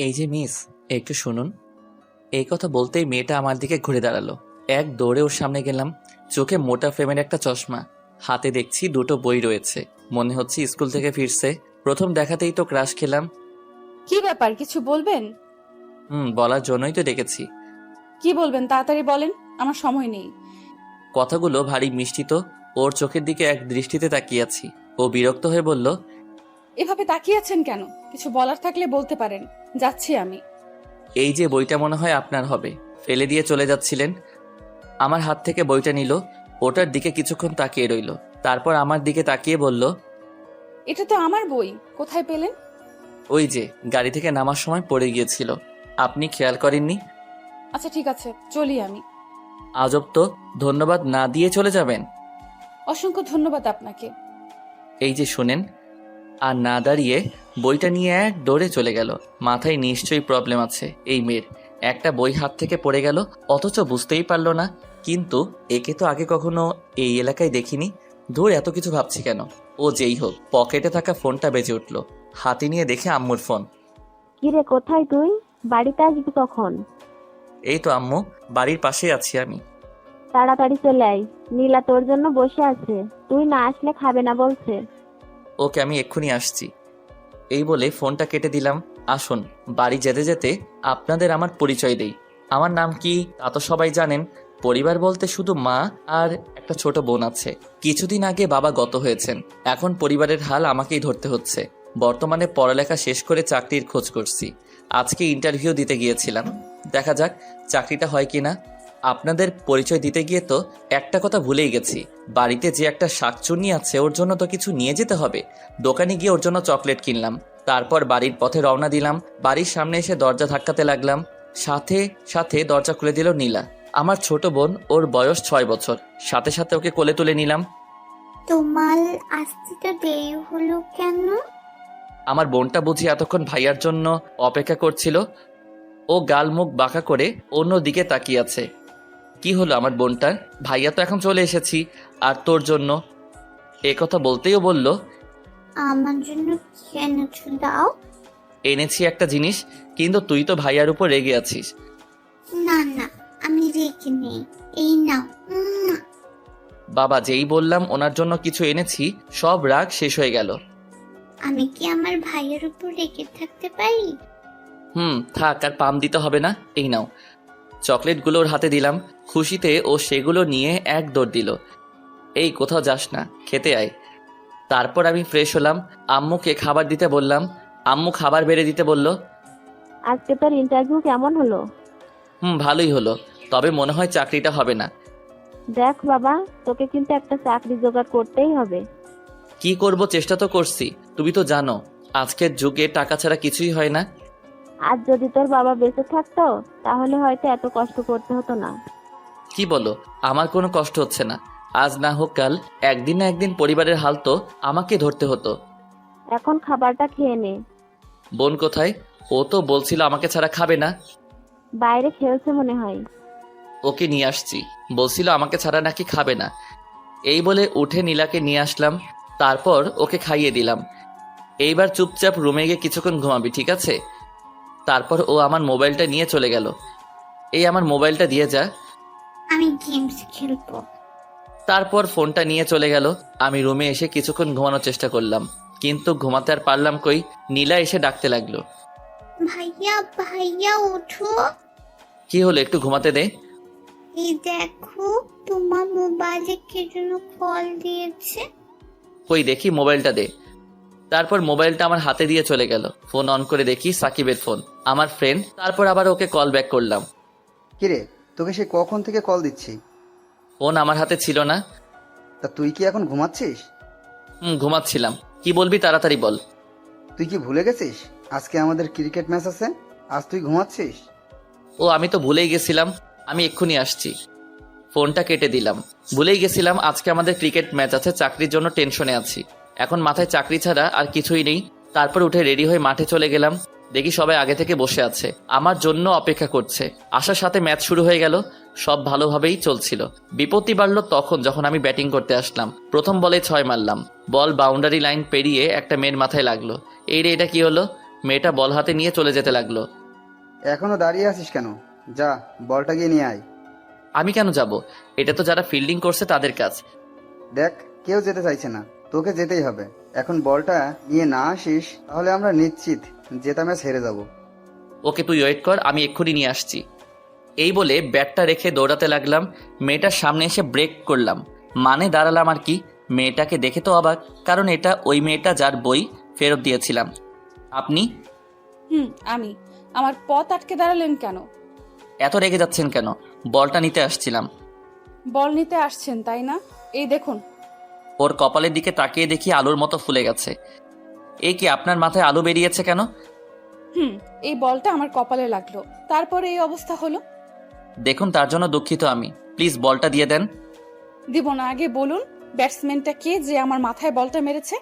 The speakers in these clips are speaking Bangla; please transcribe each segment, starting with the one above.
এই যে মিস, একটু শুনুন। এই কথা বলতেই মেয়েটা আমার দিকে ঘুরে দাঁড়ালো। এক দৌড়ে ওর সামনে গেলাম। চোখে মোটা ফ্রেমের একটা চশমা, হাতে দেখছি দুটো বই রয়েছে। মনে হচ্ছে স্কুল থেকে ফিরছে। প্রথম দেখাতেই তো ক্রাশ খেলাম। কি ব্যাপার, কিছু বলবেন? বলার জন্যই তো ডেকেছি। কি বলবেন তাড়াতাড়ি বলেন, আমার সময় নেই। কথাগুলো ভারী মিষ্টি তো। ওর চোখের দিকে এক দৃষ্টিতে তাকিয়ে আছি। ও বিরক্ত হয়ে বলল, এভাবে তাকিয়ে আছেন কেন? কিছু বলার থাকলে বলতে পারেন, যাচ্ছি আমি। এই যে বইটা মনে হয় আপনার হবে, ফেলে দিয়ে চলে যাচ্ছিলেন। আমার হাত থেকে বইটা নিল, ওটার দিকে কিছুক্ষণ তাকিয়ে রইল, তারপর আমার দিকে তাকিয়ে বলল, এটা তো আমার বই, কোথায় পেলেন? ওই যে গাড়ি থেকে নামার সময় পড়ে গিয়েছিল, আপনি খেয়াল করেননি? আচ্ছা ঠিক আছে, চলি আমি। আজব তো, ধন্যবাদ না দিয়ে চলে যাবেন? অসংখ্য ধন্যবাদ আপনাকে। এই যে শুনেন। আর না দাঁড়িয়ে বইটা নিয়ে এক দৌড়ে চলে গেল। মাথায় নিশ্চয়ই প্রবলেম আছে এই মেয়ের। একটা বই হাত থেকে পড়ে গেল, অথচ বুঝতেই পারলো না। কিন্তু একে তো আগে কখনো এই এলাকায় দেখিনি। দূর, এত কিছু ভাবছি কেন? ও যেই হোক, পকেটে থাকা ফোনটা বেজে উঠল। হাতে নিয়ে দেখে আম্মুর ফোন। কিরে, কোথায় তুই? বাড়িতে আসবি কখন? এই তো আম্মু, বাড়ির পাশেই আছি আমি। তাড়াতাড়ি চলে আয়, নীলা তোর জন্য বসে আছে, তুই না আসলে খাবে না বলছে। ওকে, আমি এক্ষুনি আসছি। এই বলে ফোনটা কেটে দিলাম। আসুন, বাড়ি যেতে যেতে আপনাদের আমার পরিচয় দেই। আমার নাম কি তা তো সবাই জানেন। পরিবার বলতে শুধু মা আর একটা ছোট বোন আছে। কিছুদিন আগে বাবা গত হয়েছেন। এখন পরিবারের হাল আমাকেই ধরতে হচ্ছে। বর্তমানে পড়ালেখা শেষ করে চাকরির খোঁজ করছি। আজকে ইন্টারভিউ দিতে গিয়েছিলাম, দেখা যাক চাকরিটা হয় কিনা। আপনাদের পরিচয় দিতে গিয়ে তো একটা কথা ভুলেই গেছি। বাড়িতে যে একটা শাকচুন্নি আছে, ওর জন্য তো কিছু নিয়ে যেতে হবে। দোকানে গিয়ে ওর জন্য চকলেট কিনলাম। তারপর বাড়ির পথে রওনা দিলাম। বাড়ির সামনে এসে দরজা ধাক্কাতে লাগলাম। সাথে সাথে দরজা খুলে দিল নীলা, আমার ছোট বোন। ওর বয়স 6 বছর। সাথে সাথে ওকে কোলে তুলে নিলাম। তোমার আসতে তো দেরি হলো কেন? আমার বোনটা বুঝি এতক্ষণ ভাইয়ার জন্য অপেক্ষা করছিল। ও গাল মুখ বাঁকা করে অন্য দিকে তাকিয়ে আছে। কি হলো আমার বোনটার? ভাইয়া তো এখন চলে এসেছি, আর তোর জন্য। এ কথা বলতেই ও বলল, আমার জন্য কি এনেছো দাও? এনেছি একটা জিনিস, কিন্তু তুই তো ভাইয়ার উপর রেগে আছিস। না না, আমি রেখে নেই, এই নাও। বাবা, যেই বললাম ওনার জন্য কিছু এনেছি, সব রাগ শেষ হয়ে গেল। আমি কি আমার ভাইয়ের উপর রেখে থাকতে পারি? থাক, আর পাম দিতে হবে না। এই নাও। চকলেটগুলো ওর হাতে দিলাম। খুশিতে ও সেগুলো নিয়ে এক দৌড় দিল। এই, কোথাও যাস না, খেতে আয়। তারপর আমি ফ্রেশ হলাম। আম্মুকে খাবার দিতে বললাম। আম্মু খাবার বেড়ে দিতে বলল। আজকে তোর ইন্টারভিউ কেমন হলো? ভালোই হলো, তবে মনে হয় চাকরিটা হবে না। দেখ বাবা, তোকে কিন্তু একটা চাকরি জোগাড় করতেই হবে। কি করব, চেষ্টা তো করছি। তুমি তো জানো আজকের যুগে টাকা ছাড়া কিছুই হয় না। আজ যদি তোর বাবা বেঁচে থাকতো তাহলে হয়তো এত কষ্ট করতে হতো না। কি বলো? আমার কোনো কষ্ট হচ্ছে না। আজ না হোক কাল, একদিন না একদিন পরিবারের হাল তো আমাকে ধরতে হতো। এখন খাবারটা খেয়ে নে। বোন কোথায়? ও তো বলছিল আমাকে ছাড়া খাবে না। বাইরে খেলছে মনে হয়। ওকে নিয়ে আসছি, বলছিল আমাকে ছাড়া নাকি খাবে না। এই বলে উঠে নীলাকে নিয়ে আসলাম। তারপর ওকে খাইয়ে দিলাম। এইবার চুপচাপ রুমে গিয়ে কিছুক্ষণ ঘুমাবি, ঠিক আছে? তারপর ও আমার মোবাইলটা নিয়ে চলে গেল। এই, আমার মোবাইলটা দিয়ে যা। আমি গেমস খেলবো। তারপর ফোনটা নিয়ে চলে গেল। আমি রুমে এসে কিছুক্ষণ ঘুমানোর চেষ্টা করলাম, কিন্তু ঘুমাতে আর পারলাম কই। নীলা এসে ডাকতে লাগলো। ভাইয়া ভাইয়া ওঠো। কি হলো, একটু ঘুমাতে দে। এই দেখো, তোমার মোবাইলে কে যেন কল দিয়েছে। কই দেখি, মোবাইলটা দে। তারপর মোবাইলটা আমার হাতে দিয়ে চলে গেল। ফোন অন করে দেখি সাকিবের ফোন, আমার ফ্রেন্ড। তারপর আবার ওকে কল ব্যাক করলাম। কিরে, তোকে সে কখন থেকে কল দিচ্ছি? ফোন আমার হাতে ছিল না। তা তুই কি এখন ঘুমাচ্ছিস? ঘুমাচ্ছিলাম। কি বলবি তাড়াতাড়ি বল। তুই কি ভুলে গেছিস আজকে আমাদের ক্রিকেট ম্যাচ আছে? আজ তুই ঘুমাচ্ছিস? ও, আমি তো ভুলেই গেছিলাম। আমি এক্ষুনি আসছি। ফোনটা কেটে দিলাম। ভুলেই গেছিলাম আজকে আমাদের ক্রিকেট ম্যাচ আছে। চাকরির জন্য টেনশনে আছি। এখন মাথায় চাকরি ছাড়া আর কিছুই নেই। তারপর উঠে রেডি হয়ে মাঠে চলে গেলাম। দেখি সবাই আগে থেকে বসে আছে, আমার জন্য অপেক্ষা করছে। আসার সাথে ম্যাচ শুরু হয়ে গেল। সব ভালোভাবেই চলছিল। বিপত্তি বাড়ল তখন, যখন আমি ব্যাটিং করতে আসলাম। প্রথম বলে 6 মারলাম। বল বাউন্ডারি লাইন পেরিয়ে একটা মেয়ের মাথায় লাগলো। এই রে, এটা কি হলো? মেয়েটা বল হাতে নিয়ে চলে যেতে লাগলো। এখনো দাঁড়িয়ে আছিস কেন? যা, বলটা গিয়ে নিয়ে আয়। আমি কেন যাব? এটা তো যারা ফিল্ডিং করছে তাদের কাজ। দেখ, কেউ যেতে চাইছে না, তোকে যেতেই হবে। এখন বলটা নিয়ে না আসিস তাহলে আমরা নিশ্চিত জেতা ম্যাচ হেরে যাব। ওকে, তুই ওয়েট কর, আমি এক্ষুনি নিয়ে আসছি। এই বলে ব্যাটটা রেখে দৌড়াতে লাগলাম। মেয়েটার সামনে এসে ব্রেক করলাম, মানে দাঁড়ালাম আর কি। মেয়েটাকে দেখে তো অবাক, কারণ এটা ওই মেয়েটা যার বই ফেরত দিয়েছিলাম। আপনি? আমি। আমার পথ আটকে দাঁড়ালেন কেন? এত রেগে যাচ্ছেন কেন? বলটা নিতে আসছিলাম। বল নিতে আসছেন তাই না? এই দেখুন। ওর কপালের দিকে তাকিয়ে দেখি আলুর মতো ফুলে গেছে। এই কি, আপনার মাথায় আলু বেরিয়েছে কেন? এই বলটা আমার কপালে লাগলো, তারপরে এই অবস্থা হলো। দেখুন, তার জন্য দুঃখিত আমি। প্লিজ বলটা দিয়ে দেন। দিব না, আগে বলুন ব্যাটসম্যানটা কে যে আমার মাথায় বলটা মেরেছে?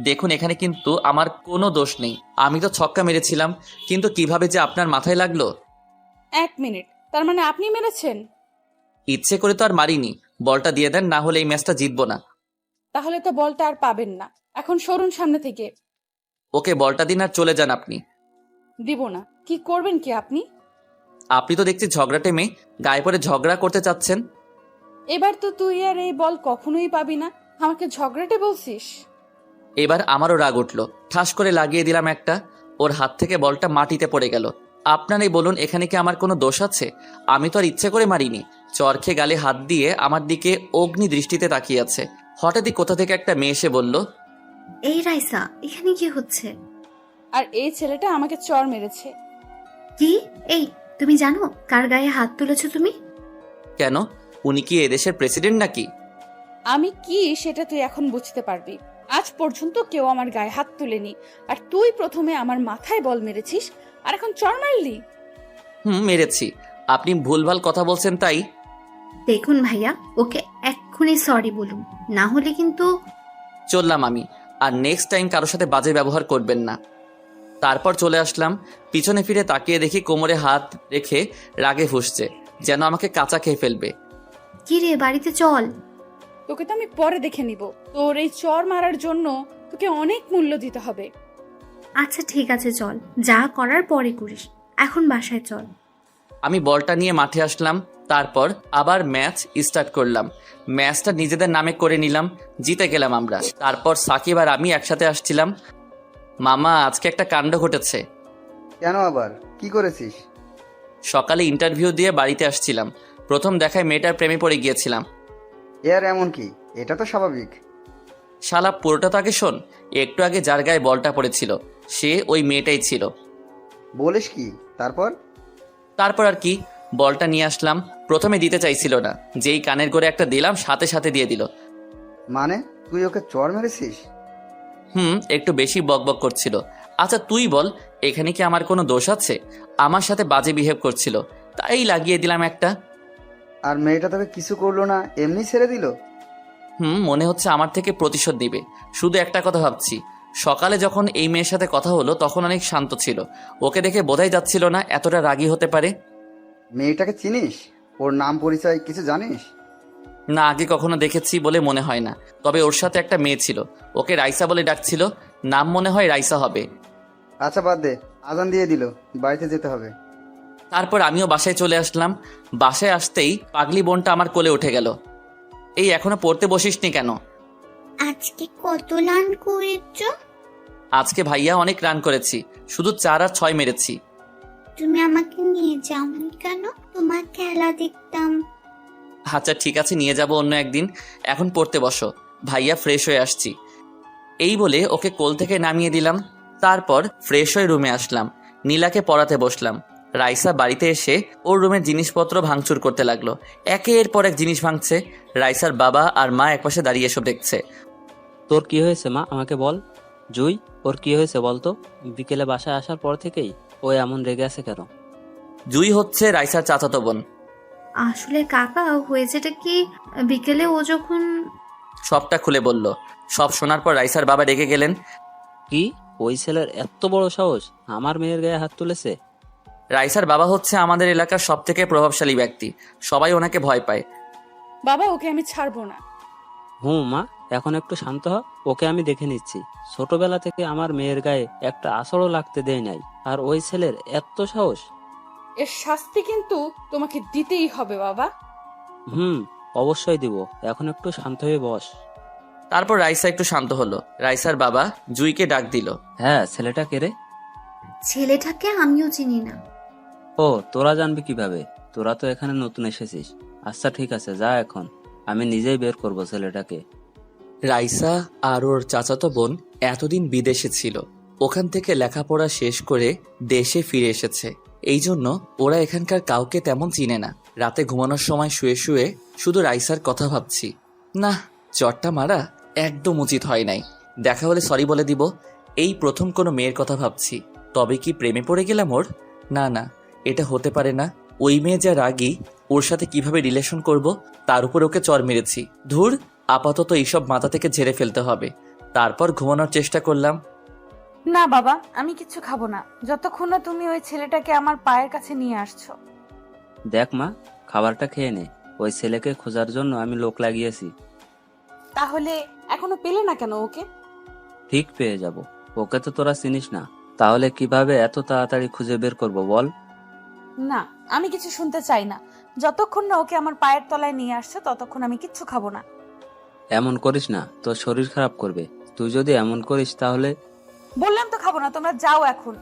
দেখুন, এখানে কিন্তু আমার কোনো দোষ নেই। আমি তো ছক্কা মেরেছিলাম, কিন্তু কিভাবে যে আপনার মাথায় লাগলো। 1 মিনিট, তার মানে আপনি মেরেছেন? ইচ্ছে করে তো আর মারিনি। বলটা দিয়ে দেন, না হলে এই ম্যাচটা জিতবো না। তাহলে তো বলটা আর পাবেন না। এখন সরুন সামনে থেকে। ওকে, বলটা দিন আর চলে যান আপনি। দিব না। কি করবেন কি আপনি? আপনি তো দেখছি ঝগড়াটে মেয়ে, গায়ে পড়ে ঝগড়া করতে চাচ্ছেন। এবার তো তুই আর এই বল কখনোই পাবি না। আমাকে ঝগড়াটে বলছিস? এবার আমারও রাগ উঠল, ঠাস করে লাগিয়ে দিলাম একটা। ওর হাত থেকে বলটা মাটিতে পড়ে গেল। আপনারাই বলুন, এখানে কি আমার কোনো দোষ আছে? আমি তো আর ইচ্ছে করে মারিনি। চরখে গালে হাত দিয়ে আমার দিকে অগ্নি দৃষ্টিতে তাকিয়ে আছে। হঠাৎই কোথা থেকে একটা মেয়ে এসে বলল, এই রাইসা, এখানে কি হচ্ছে? আর এই ছেলেটা আমাকে চর মেরেছে। কি? এই, তুমি জানো কার গায়ে হাত তুলেছো তুমি? কেন? উনি কি এদেশের প্রেসিডেন্ট নাকি? আমি কি সেটা তুই এখন বুঝতে পারবি। আজ পর্যন্ত কেউ আমার গায়ে হাত তুলেনি, আর তুই প্রথমে আমার মাথায় বল মেরেছিস, আর এখন চর মারলি। মেরেছি। আপনি ভুলভাল কথা বলছেন তাই। দেখুন ভাইয়া, ওকে এক্ষুনি সরি বলুন, না হলে কিন্তু। চললাম আমি। আর নেক্সট টাইম কারোর সাথে বাজে ব্যবহার করবেন না। তারপর চলে আসলাম। পিছনে ফিরে তাকিয়ে দেখি কোমরে হাত রেখে রাগে ফুঁসছে, যেন আমাকে কাঁচা খেয়ে ফেলবে। কি রে, বাড়িতে চল। তোকে তো আমি পরে দেখে নিব। তোর এই চর মারার জন্য তোকে অনেক মূল্য দিতে হবে। আচ্ছা ঠিক আছে, চল, যা করার পরে করিস, এখন বাসায় চল। আমি বলটা নিয়ে মাঠে আসলাম। তারপর আবার ম্যাচ স্টার্ট করলাম। ম্যাচটা নিজেদের নামে করে নিলাম, জিতে গেলাম আমরা। তারপর সাকিব আর আমি একসাথে আসছিলাম। মামা, আজকে একটা কাণ্ড ঘটেছে। কেন আবার? কি করেছিস? সকালে ইন্টারভিউ দিয়ে বাড়িতে আসছিলাম। প্রথম দেখায় মেয়েটার প্রেমে পড়ে গিয়েছিলাম। এর এমন কি? এটা তো স্বাভাবিক। শালা, পুরোটা তো আগে শোন। একটু আগে যার গায়ে বলটা পড়েছিল সে ওই মেয়েটাই ছিল। বলিস কি? তারপর? তারপর আর কি, বলটা নিয়ে আসলাম। প্রথমে দিতে চাইছিল না, যেই কানের করে একটা দিলাম সাথে সাথে দিয়ে দিল। মানে তুই ওকে চর মেরেছিস? একটু বেশি বকবক করছিল। আচ্ছা তুই বল, এখানে কি আমার কোনো দোষ আছে? আমার সাথে বাজে বিহেভ করছিল, তাই লাগিয়ে দিলাম একটা। আর মেয়েটা তোকে কিছু করলো না, এমনি ছেড়ে দিল? মনে হচ্ছে আমার থেকে প্রতিশোধ দিবে। শুধু একটা কথা ভাবছি, সকালে যখন এই মেয়ের সাথে কথা হলো তখন অনেক শান্ত ছিল। ওকে দেখে বোঝাই যাচ্ছিল না এতটা রাগী হতে পারে। মেয়েটাকে চিনিস? ওর নাম পরিচয় কিছু জানিস? না, আগে কখনো দেখেছি বলে মনে হয় না। তবে ওর সাথে একটা মেয়ে ছিল, ওকে রাইসা বলে ডাকছিল। নাম মনে হয় রাইসা হবে। আচ্ছা বাদ দে, আজান দিয়ে দিল, বাড়িতে যেতে হবে। তারপর আমিও বাসায় চলে আসলাম। বাসায় আসতেই পাগলি বোনটা আমার কোলে উঠে গেল। এই, এখনো পড়তে বসিসনি কেন? আজকে কত রান করেছ? আজকে ভাইয়া অনেক রান করেছি, শুধু 4 আর 6 মেরেছি। তুমি আমাকে নিয়ে যাও কেন? তোমার খেলা দেখতাম। আচ্ছা ঠিক আছে, নিয়ে যাব অন্য একদিন। এখন পড়তে বসো, ভাইয়া ফ্রেশ হয়ে আসছি। এই বলে ওকে কোল থেকে নামিয়ে দিলাম। তারপর ফ্রেশ হয়ে রুমে আসলাম। নীলাকে পড়াতে বসলাম। রাইসা বাড়িতে এসে ওর রুমের জিনিসপত্র ভাঙচুর করতে লাগলো। একের পর এক জিনিস ভাঙছে। রাইসার বাবা আর মা একপাশে দাঁড়িয়ে এসব দেখছে। তোর কি হয়েছে মা, আমাকে বল। জুই, ওর কি হয়েছে বলতো? বিকেলে বাসায় আসার পর থেকেই ও এমন রেগে আছে কেন? জুই হচ্ছে রাইসার চাচাতো বোন। আসলে কাকা, হয়েছেটা কি, বিকেলে ও যখন। সবটা খুলে বলল। সব শোনার পর রাইসার বাবা রেগে গেলেন। কি, ওই ছেলের এত বড় সাহস আমার মেয়ের গায়ে হাত তুলেছে? রাইসার বাবা হচ্ছে আমাদের এলাকার সব থেকে প্রভাবশালী ব্যক্তি, সবাই ওনাকে ভয় পায়। বাবা, ওকে আমি ছাড়বো না। মা, এখন একটু শান্ত হ, ওকে আমি দেখে নিচ্ছি। ছোটবেলা থেকে আমার মেয়ের গায়ে একটা আঁচড়ও লাগতে দেয় নাই, আর ওই ছেলের এত সাহস। এর শাস্তি কিন্তু তোমাকে দিতেই হবে বাবা। হুম, অবশ্যই দিব। এখন একটু শান্ত হয়ে বস। তারপর রাইসা একটু শান্ত হলো। রাইসার বাবা জুইকে ডাক দিল। হ্যাঁ, ছেলেটা কে রে? ছেলেটাকে আমিও চিনি না। ও, তোরা জানবি কিভাবে? তোরা তো এখানে নতুন এসেছিস। আচ্ছা ঠিক আছে, যা, এখন আমি নিজেই বের করব ছেলেটাকে। রাইসা আর ওর চাচাতো বোন এতদিন বিদেশে ছিল, ওখান থেকে লেখাপড়া শেষ করে দেশে ফিরে এসেছে। এই জন্য ওরা এখানকার কাউকে তেমন চিনে না। রাতে ঘুমানোর সময় শুয়ে শুয়ে শুধু রাইসার কথা ভাবছি। না, চটটা মারা একদম উচিত হয় নাই। দেখা হলে সরি বলে দিব। এই প্রথম কোনো মেয়ের কথা ভাবছি। তবে কি প্রেমে পড়ে গেলাম ওর? না না, এটা হতে পারে না। ওই মেয়ে যা রাগী, ওর সাথে কিভাবে রিলেশন করব, তার উপর ওকে চর মেরেছি। ধুর, আপাতত এইসব মাথা থেকে ঝেড়ে ফেলতে হবে। তারপর ঘুমানোর চেষ্টা করলাম। না বাবা, আমি কিছু খাবো না যতক্ষণ না তুমি ওই ছেলেটাকে আমার পায়ের কাছে নিয়ে আসছো। দেখ মা, খাবারটা খেয়ে নে। ওই ছেলেকে খোঁজার জন্য আমি লোক লাগিয়েছি। তাহলে এখনো পেলে না কেন ওকে? ঠিক পেয়ে যাব। ওকে তো তোরা চিনিস না, তাহলে কিভাবে এত তাড়াতাড়ি খুঁজে বের করব বল? না, আমি কিছু শুনতে চাই না। যতক্ষণ না ওকে আমার পায়ের তলায় নিয়ে আসছে ততক্ষণ আমি কিচ্ছু খাবো না। এমন করিস না, তোর শরীর খারাপ করবে। তুই যদি এমন করিস তাহলে। বললাম তো খাবো না, তোমরা যাও এখন।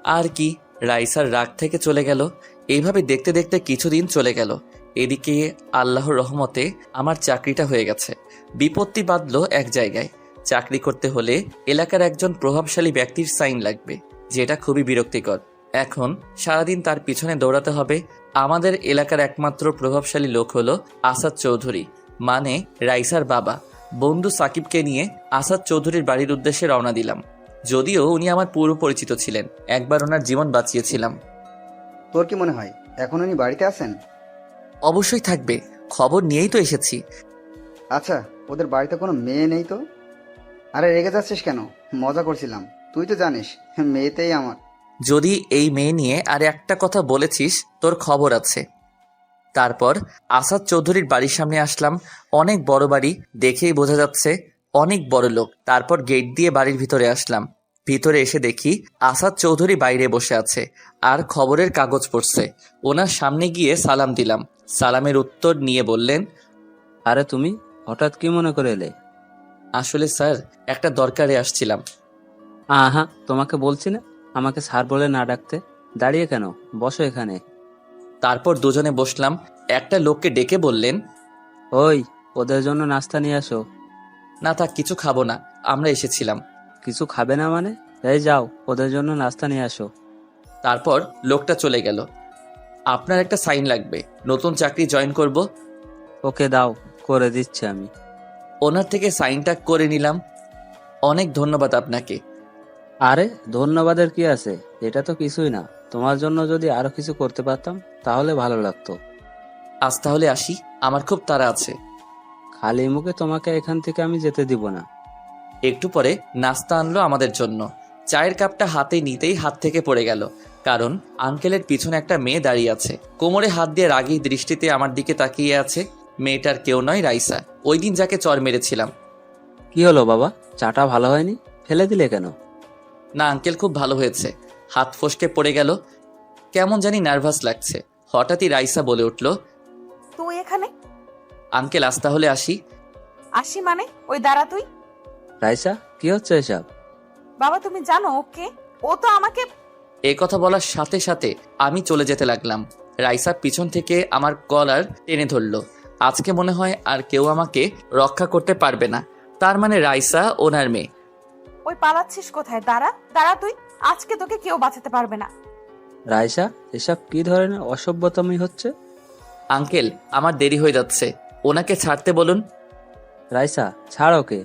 আর কি, রাইসার রাগ থেকে চলে গেল। এইভাবে দেখতে দেখতে কিছুদিন চলে গেল। এদিকে আল্লাহর রহমতে আমার চাকরিটা হয়ে গেছে। বিপত্তি বাঁধলো এক জায়গায়। চাকরি করতে হলে এলাকার একজন প্রভাবশালী ব্যক্তির সাইন লাগবে, যেটা খুবই বিরক্তিকর। এখন সারাদিন তার পিছনে দৌড়াতে হবে। আমাদের এলাকার একমাত্র প্রভাবশালী লোক হলো আসাদ চৌধুরী, মানে রাইসার বাবা। বন্ধু সাকিবকে নিয়ে আসাদ চৌধুরীর বাড়ির উদ্দেশ্যে রওনা দিলাম। যদিও উনি আমার পূর্ব পরিচিত ছিলেন, একবার ওনার জীবন বাঁচিয়েছিলাম। তোর কি মনে হয় এখন উনি বাড়িতে আছেন? অবশ্যই থাকবে, খবর নিয়েই তো এসেছি। আচ্ছা, ওদের বাড়িতে কোনো মেয়ে নেই তো? আরে রেগে যাচ্ছিস কেন? মজা করছিলাম। তুই তো জানিস মেয়েতেই আমার। যদি এই মেয়ে নিয়ে আর একটা কথা বলেছিস, তোর খবর আছে। তারপর আসাদ চৌধুরীর বাড়ির সামনে আসলাম। অনেক বড় বাড়ি, দেখেই বোঝা যাচ্ছে অনেক বড় লোক। তারপর গেট দিয়ে বাড়ির ভিতরে আসলাম। ভিতরে এসে দেখি আসাদ চৌধুরী বাইরে বসে আছে আর খবরের কাগজ পড়ছে। ওনার সামনে গিয়ে সালাম দিলাম। সালামের উত্তর নিয়ে বললেন, আরে তুমি হঠাৎ কি মনে করে এলে? আসলে স্যার, একটা দরকারে আসছিলাম। আহা, তোমাকে বলছি না আমাকে স্যার বলে না ডাকতে। দাঁড়িয়ে কেন, বসো এখানে। তারপর দুজনে বসলাম। একটা লোককে ডেকে বললেন, ওই, ওদের জন্য নাস্তা নিয়ে আসো। না থাক, কিছু খাবো না, আমরা এসেছিলাম। কিছু খাবে না মানে? এই যাও, ওদের জন্য নাস্তা নিয়ে আসো। তারপর লোকটা চলে গেল। আপনার একটা সাইন লাগবে, নতুন চাকরি জয়েন করব। ওকে দাও, করে দিচ্ছি আমি। ওনার থেকে সাইনটা করে নিলাম। অনেক ধন্যবাদ আপনাকে। আরে ধন্যবাদের কি আছে, এটা তো কিছুই না। তোমার জন্য যদি আরো কিছু করতে পারতাম তাহলে ভালো লাগতো। আজ তাহলে আসি, আমার খুব তাড়া আছে। খালি মুখে তোমাকে এখান থেকে আমি যেতে দিব না। একটু পরে নাস্তা আনলো আমাদের জন্য। চায়ের কাপটা হাতে নিতেই হাত থেকে পড়ে গেল, কারণ আঙ্কেলের পিছনে একটা মেয়ে দাঁড়িয়ে আছে। কোমরে হাত দিয়ে রাগী দৃষ্টিতে আমার দিকে তাকিয়ে আছে। মেয়েটার কেউ নয়, রাইসা, ওই দিন যাকে চর মেরেছিলাম। কি হলো বাবা, চাটা ভালো হয়নি? ফেলে দিলে কেন? না আঙ্কেল, খুব ভালো হয়েছে। হাত ফসকে পড়ে গেল। কেমন জানি নার্ভাস লাগছে। হঠাৎই রাইসা বলে উঠল, তুই এখানে? আঙ্কেল আজ তাহলে আসি। আসি মানে? ওই দাঁড়া তুই। রাইসা, কি হচ্ছে এসব? বাবা তুমি জানো ওকে? ও তো আমাকে। এই কথা বলার সাথে সাথে আমি চলে যেতে লাগলাম। রাইসা পিছন থেকে আমার কলার টেনে ধরল। আজকে মনে হয় আর কেউ আমাকে রক্ষা করতে পারবে না। তার মানে রাইসা ওনার মেয়ে। ওই পালাচ্ছিস কোথায়? দাঁড়া দাঁড়া তুই, আজকে তোকে কেউ বাঁচাতে পারবে না। রাইসা, এসব কি ধরনের অসভ্যতামি হচ্ছে? আঙ্কেল, আমার দেরি হয়ে যাচ্ছে, ওনাকে ছাড়তে বলুন। রাইসা, ছাড় ওকে।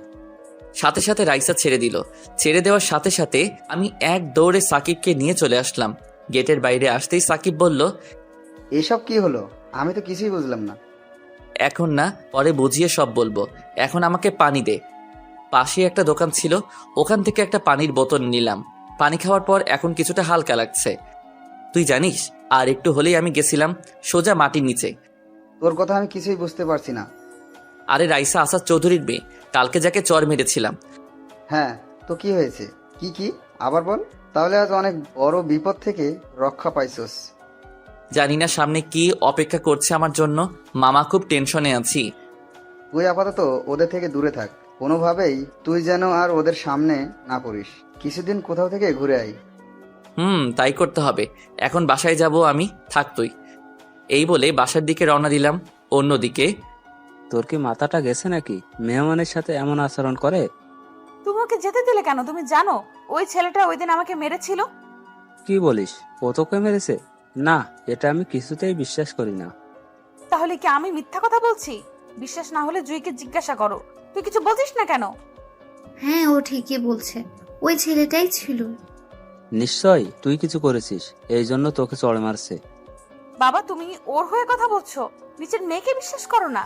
সাথে সাথে রাইসা ছেড়ে দিল। ছেড়ে দেওয়ার সাথে সাথে আমি এক দৌড়ে সাকিবকে নিয়ে চলে আসলাম। গেটের বাইরে আসতেই সাকিব বলল, এসব কি হলো? আমি তো কিছুই বুঝলাম না। এখন না, পরে বুঝিয়ে সব বলবো। এখন আমাকে পানি দে। পাশে একটা দোকান ছিল, ওখান থেকে একটা পানির বোতল নিলাম। পানি খাওয়ার পর এখন কিছুটা হালকা লাগছে। তুই জানিস, আর একটু হলেই আমি গেছিলাম সোজা মাটির নিচে। তোর কথা আমি কিছুই বুঝতে পারছি না। আরে রাইসা আসাদ চৌধুরীর মেয়ে, কালকে যাকে চর মেরেছিলাম। হ্যাঁ, তো কি হয়েছে? কি আবার বল। তাহলে আজ অনেক বড় বিপদ থেকে রক্ষা পাইছস। জানি না সামনে কি অপেক্ষা করছে আমার জন্য। মামা খুব টেনশনে আছি। তুই আপাতত ওদের থেকে দূরে থাক, কোনোভাবেই তুই যেন আর ওদের সামনে না পড়িস। কিছুদিন কোথাও থেকে ঘুরে আই। তাই করতে হবে। এখন বাসায় যাব আমি, থাক তুই। এই বলে বাসার দিকে রওনা দিলাম। অন্যদিকে তোর কি মাথাটা গেছে নাকি? মেহমানের সাথে এমন আচরণ করে? তুমি ওকে যেতে দিলে কেন? তুমি জানো ওই ছেলেটা ওই দিন আমাকে মেরেছিল। কি বলিস? ও তোকে মেরেছে? না, এটা আমি কিছুতেই বিশ্বাস করি না। তাহলে কি আমি মিথ্যা কথা বলছি? বিশ্বাস না হলে জুইকে জিজ্ঞাসা করো। তুই কিছু বলছিস না কেন? হ্যাঁ, ও ঠিকই বলছে, ওই ছেলেটাই ছিল। নিশ্চয় তুই কিছু করেছিস, এই জন্য তোকে চড় মারছে। বাবা, তুমি ওর হয়ে কথা বলছো? নিজের মেয়েকে বিশ্বাস করো না?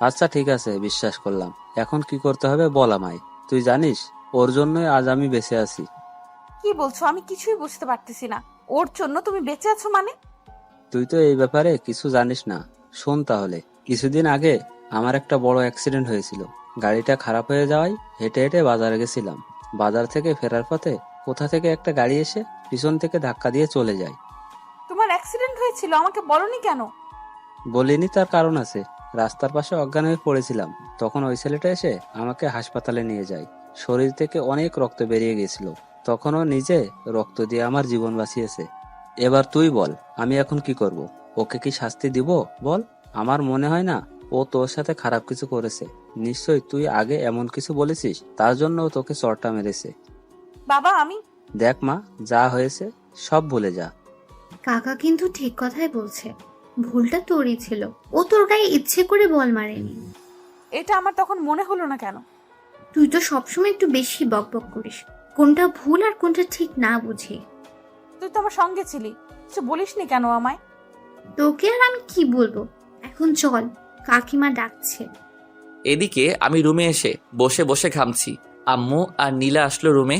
আচ্ছা ঠিক আছে, বিশ্বাস করলাম। এখন কি করতে হবে বল আমায়। তুই জানিস ওর জন্যই আজ আমি বেঁচে আছি। কি বলছো? আমি কিছুই বুঝতে পারতেছি না। ওর জন্য তুমি বেঁচে আছো মানে? তুই তো এই ব্যাপারে কিছু জানিস না। শোন তাহলে, কিছুদিন আগে আমার একটা বড় অ্যাক্সিডেন্ট হয়েছিল। গাড়িটা খারাপ হয়ে যাওয়ায় হেঁটে হেঁটে বাজারে গেছিলাম। বাজার থেকে ফেরার পথে কোথা থেকে একটা গাড়ি এসে পিছন থেকে ধাক্কা দিয়ে চলে যায়। তোমার অ্যাক্সিডেন্ট হয়েছিল, আমাকে বলনি কেন? বলিনি, তার কারণ আছে। রাস্তার পাশে অজ্ঞান হয়ে পড়েছিলাম, তখন ওই ছেলেটা এসে আমাকে হাসপাতালে নিয়ে যায়। শরীর থেকে অনেক রক্ত বেরিয়ে গেছিল, তখন ও নিজে রক্ত দিয়ে আমার জীবন বাঁচিয়েছে। এবার তুই বল, আমি এখন কি করব? ওকে কি শাস্তি দিব বল? আমার মনে হয় না ও তোর সাথে খারাপ কিছু করেছে। নিশ্চয় তুই আগে এমন কিছু বলেছিস, তার জন্য ও তোকে চড়টা মেরেছে। বাবা, আমি দেখ মা, যা হয়েছে সব ভুলে যা। কাকা কিন্তু ঠিক কথাই বলছে, ভুলটা তোরই ছিল। ও তোর গায়ে ইচ্ছে করে বল মারেনি। এটা আমার তখন মনে হলো না কেন? তুই তো সবসময় একটু বেশি বকবক করিস, কোনটা ভুল আর কোনটা ঠিক না বুঝি। তুই তো আমার সঙ্গে ছিলি, কিছু বলিসনি কেন আমায়? তোকে আর আমি কি বলবো? এখন চল, কাকিমা ডাকছে। এদিকে আমি রুমে এসে বসে বসে ঘামছি। আম্মু আর নীলা আসলো রুমে।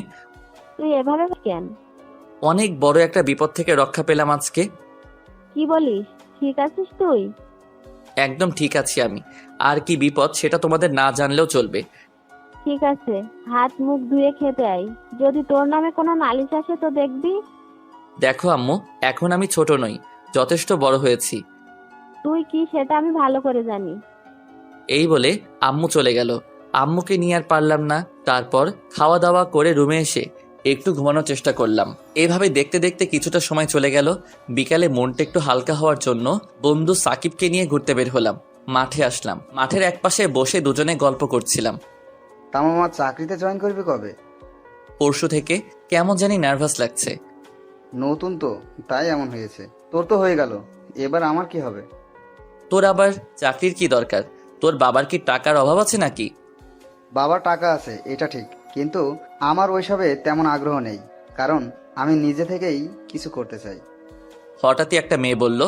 তুই এভাবে কেন? অনেক বড় একটা বিপদ থেকে রক্ষা পেলাম আজকে। কি বলিস? ঠিক আছিস তুই? একদম ঠিক আছি আমি। আর কি বিপদ সেটা তোমাদের না জানলেও চলবে। ঠিক আছে, হাত মুখ ধুয়ে খেতে আই। যদি তোর নামে কোনো নালিশ আসে তো দেখবি। দেখো আম্মু, এখন আমি ছোট নই, যথেষ্ট বড় হয়েছি। তুই কি সেটা আমি ভালো করে জানি। এই বলে আম্মু চলে গেল। আম্মুকে নিয়ে আর পারলাম না। তারপর খাওয়া দাওয়া করে রুমে এসে একটু ঘুমানোর চেষ্টা করলাম। এভাবে দেখতে দেখতে কিছুটা সময় চলে গেল। বিকালে মনটা একটু হালকা হওয়ার জন্য বন্ধু সাকিবকে নিয়ে ঘুরতে বের হলাম। মাঠে আসলাম। মাঠের একপাশে বসে দুজনে গল্প করছিলাম। তা মামা, চাকরিতে জয়েন করবি কবে? পরশু থেকে। কেমন জানি নার্ভাস লাগছে। নতুন তো, তাই এমন হয়েছে। তোর তো হয়ে গেল, এবার আমার কি হবে? তোর আবার চাকরির কি দরকার? তোর বাবার কি টাকার অভাব আছে নাকি? বাবার টাকা আছে এটা ঠিক, কিন্তু আমার ওইসবে তেমন আগ্রহ নেই, কারণ আমি নিজে থেকেই কিছু করতে চাই। হঠাৎই একটা মেয়ে বলল,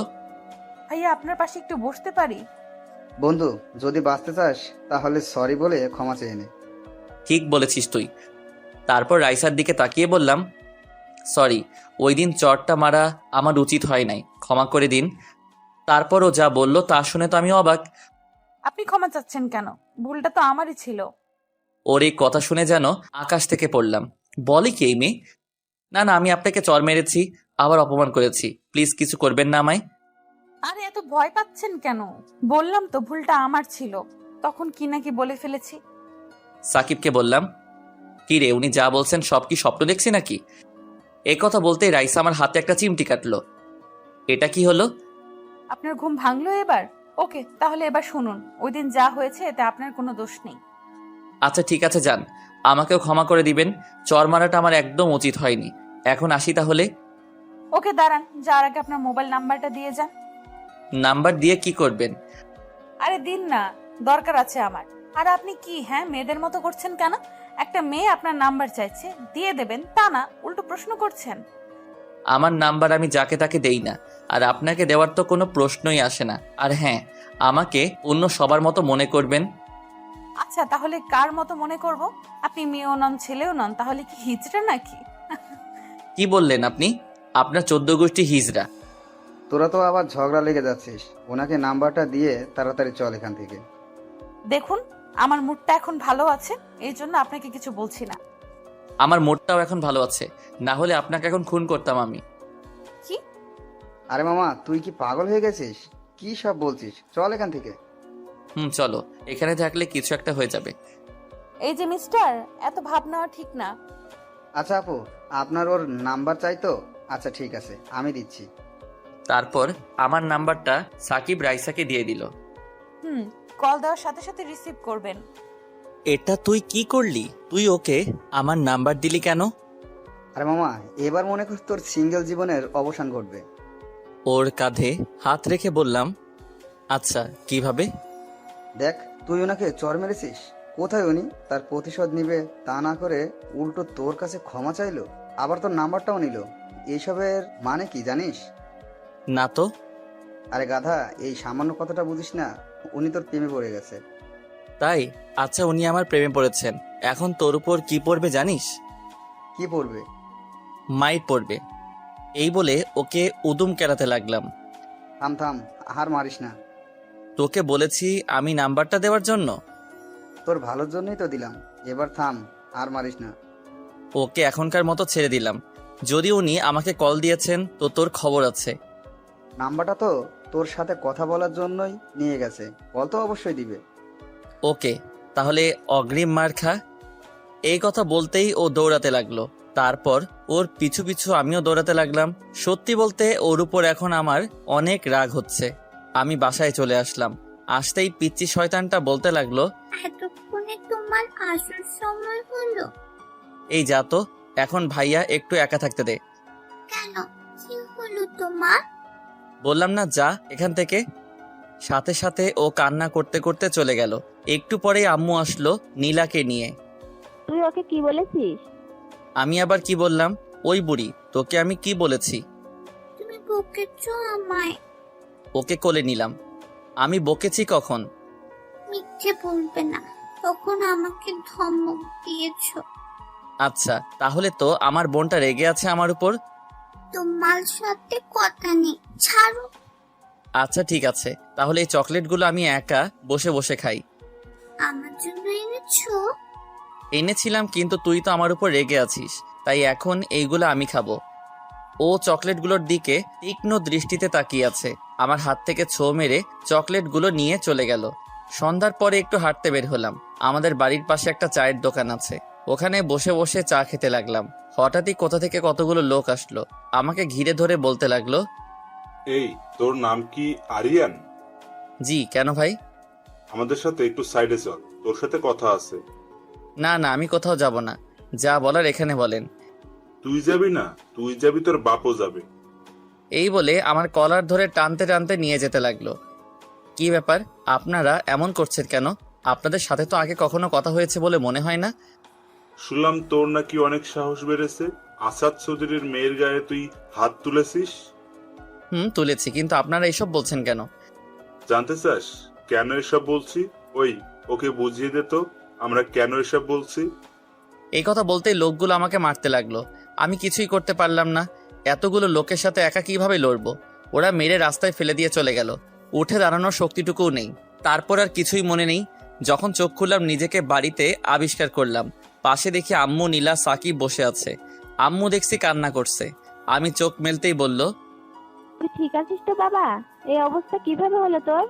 ভাইয়া, আপনার পাশে একটু বসতে পারি? বন্ধু, যদি বাঁচতে চাস তাহলে সরি বলে ক্ষমা চেয়ে নে। ঠিক বলেছিস তুই। তারপর রাইসার দিকে তাকিয়ে বললাম, সরি, ওই দিন চটটা মারা আমার উচিত হয় নাই, ক্ষমা করে দিন। তারপরও যা বলল তা শুনে তো আমি অবাক। আপনি ক্ষমা চাচ্ছেন কেন? ভুলটা তো আমারই ছিল। ওর এই কথা শুনে যেন আকাশ থেকে পড়লাম। বলে কি এই মেয়ে? না না, আমি আপনাকে চর মেরেছি, আবার অপমান করেছি, প্লিজ কিছু করবেন না আমায়। আরে এত ভয় পাচ্ছেন কেন? বললাম তো ভুলটা আমার ছিল, তখন কি নাকি বলে ফেলেছি। সাকিবকে বললাম, কি রে, উনি যা বলছেন সব কি স্বপ্ন দেখছি নাকি? এ কথা বলতেই রাইসা আমার হাতে একটা চিমটি কাটলো। এটা কি হলো? আপনার ঘুম ভাঙলো এবার? ওকে, তাহলে এবার শুনুন, ওই দিন যা হয়েছে এতে আপনার কোনো দোষ নেই। আচ্ছা ঠিক আছে, যান, আমাকেও ক্ষমা করে দিবেন। চর মারাটা আমার একদম উচিত হয়নি। এখন আসি তাহলে। ওকে দাঁড়ান, যার আগে আপনার মোবাইল নাম্বারটা দিয়ে যান। নাম্বার দিয়ে কি করবেন? আরে দিন না, দরকার আছে আমার। আর আপনি কি মেয়েদের মতো করছেন কেন? একটা মেয়ে আপনার নাম্বার চাইছে, দিয়ে দেবেন তা না, উল্টো প্রশ্ন করছেন। আমার নাম্বার আমি যাকে তাকে দেই না, আর আপনাকে দেওয়ার তো কোনো প্রশ্নই আসে না। আর হ্যাঁ, আমাকে অন্য সবার মতো মনে করবেন। আচ্ছা, তাহলে কার মতো মনে করব? আপনি মেয়েও নন, ছেলেও নন, তাহলে কি হিজড়া নাকি? কি বললেন আপনি? আপনার 14 গোষ্ঠী হিজড়া। তোরা তো আবার ঝগড়া লেগে যাচ্ছিস। ওনাকে নাম্বারটা দিয়ে তাড়াতাড়ি চল এখান থেকে। দেখুন, আমার মুডটা এখন ভালো আছে, এই জন্য আপনাকে কিছু বলছি না। আমার মুডটাও এখন ভালো আছে, না হলে আপনাকে এখন খুন করতাম আমি। কি? আরে মামা, তুই কি পাগল হয়ে গেছিস? কি সব বলছিস? চল এখান থেকে। চলো, এখানে থাকলে কিছু একটা হয়ে যাবে। এই যে মিস্টার, এত ভাব নেওয়া ঠিক না। আচ্ছা আপু, আপনার ওর নাম্বার চাই তো? আচ্ছা ঠিক আছে, আমি দিচ্ছি। তারপর আমার নাম্বারটা সাকিব রাইসাকে দিয়ে দিল। কল দেওয়ার সাথে সাথে রিসিভ করবেন। এটা তুই কি করলি? তুই ওকে আমার নাম্বার দিলি কেন? আরে মামা, এবার মনে কর তোর সিঙ্গেল জীবনের অবসান ঘটবে। ওর কাঁধে হাত রেখে বললাম, আচ্ছা কিভাবে? দেখ, তুই ওনাকে চর মেরেছিস। কোথায় উনি তার প্রতিশোধ নিবে তা না করে উল্টো তোর কাছে ক্ষমা চাইলো, আবার তোর নাম্বারটাও নিল। এইসবের মানে কি জানিস? না তো। আরে গাধা, এই সামান্য কথাটা বুঝিস না? উনি তোর প্রেমে পড়ে গেছে। তাই? আচ্ছা, উনি আমার প্রেমে পড়েছেন, এখন তোর উপর কি পড়বে জানিস? কি পড়বে? মাইর পড়বে। এই বলে ওকে উদুম কেলাতে লাগলাম। থাম থাম, হার মারিস না। তোকে বলেছি আমি নাম্বারটা দেওয়ার জন্য। তোর ভালোর জন্যই তো দিলাম, এবার থাম, আর মারিস না। ওকে এখনকার মতো ছেড়ে দিলাম। যদি উনি আমাকে কল দিয়েছেন তো তোর খবর আছে। নাম্বারটা তো তোর সাথে কথা বলার জন্যই নিয়ে গেছে, কল তো অবশ্যই দিবে। ওকে, তাহলে অগ্রিম মার খা। এই কথা বলতেই ও দৌড়াতে লাগলো। তারপর ওর পিছু পিছু আমিও দৌড়াতে লাগলাম। সত্যি বলতে ওর উপর এখন আমার অনেক রাগ হচ্ছে। আমি বাসায় চলে আসলাম। আসতেই পিচ্চি শয়তানটা বলতে লাগলো, এতক্ষণে তোমার আসার সময় হলো? এই যা তো, এখন ভাইয়া একটু একা থাকতে দে। কেন, কি হলো তোমার? বললাম না যা এখান থেকে। সাথে সাথে ও কান্না করতে করতে চলে গেল। একটু পরেই আম্মু আসলো নীলাকে নিয়ে। তুই ওকে কি বলেছিস? আমি আবার কি বললাম? ওই বুড়ি, তোকে আমি কি বলেছি? তুমি বকেছো আমায়। ওকে কোলে নিলাম। আমি বকেছি কখন? মিথ্যে বলবে না, তখন আমাকে ধমক দিয়েছো। আচ্ছা, তাহলে তো আমার বোনটা রেগে আছে আমার উপর। তোমার সাথে কথা নেই, ছাড়ো। আচ্ছা ঠিক আছে, তাহলে এই চকলেটগুলো আমি একা বসে বসে খাই। আমার জন্য এনেছো? এনেছিলাম, কিন্তু তুই তো আমার উপর রেগে আছিস, তাই এখন এইগুলো আমি খাবো। ও চকলেটগুলোর দিকে তীক্ষ্ণ দৃষ্টিতে তাকিয়ে আছে। আমার হাত থেকে ছো মেরে চকলেটগুলো নিয়ে চলে গেল। সন্ধ্যার পরে একটু হাঁটতে বের হলাম। আমাদের বাড়ির পাশে একটা চায়ের দোকান আছে, ওখানে বসে বসে চা খেতে লাগলাম। হঠাৎই কোথা থেকে কতগুলো লোক আসলো, আমাকে ঘিরে ধরে বলতে লাগলো, এই, তোর নাম কি আরিয়ান? জি কেন ভাই? আমাদের সাথে একটু সাইডে চল, তোর সাথে কথা আছে। না না, আমি কোথাও যাব না, যা বলার এখানে বলেন। তুই যাবি না? তুই যাবি, তোর বাপও যাবে। এই বলে আমার কলার ধরে টানতে টানতে নিয়ে যেতে লাগলো। কি ব্যাপার, আপনারা এমন করছেন কেন? আপনাদের সাথে তো আগে কখনো কথা হয়েছে বলে মনে হয় না। শুনলাম তোর নাকি অনেক সাহস বেড়েছে, আসাদ চৌধুরীর মেয়ের গায়ে তুই হাত তুলেছিস। তুলেছি, কিন্তু আপনারা এইসব বলছেন কেন? জানতে চাস কেন এসব বলছি? ওই, ওকে বুঝিয়ে দে তো আমরা কেন এসব বলছি। এই কথা বলতেই লোকগুলো আমাকে মারতে লাগলো। আমি কিছুই করতে পারলাম না। এতগুলো লোকের সাথে একা কিভাবে লড়বো? ওরা মেরে রাস্তায় ফেলে দিয়ে চলে গেল। উঠে দাঁড়ানোর শক্তিটুকুও নেই। তারপর আর কিছুই মনে নেই। যখন চোখ খুললাম নিজেকে বাড়িতে আবিষ্কার করলাম। পাশে দেখি আম্মু, নীলা, সাকিব বসে আছে। আম্মু দেখছি কান্না করছে। আমি চোখ মেলতেই বলল, তুই ঠিক আছিস তো বাবা? এই অবস্থা কিভাবে হলো তোর?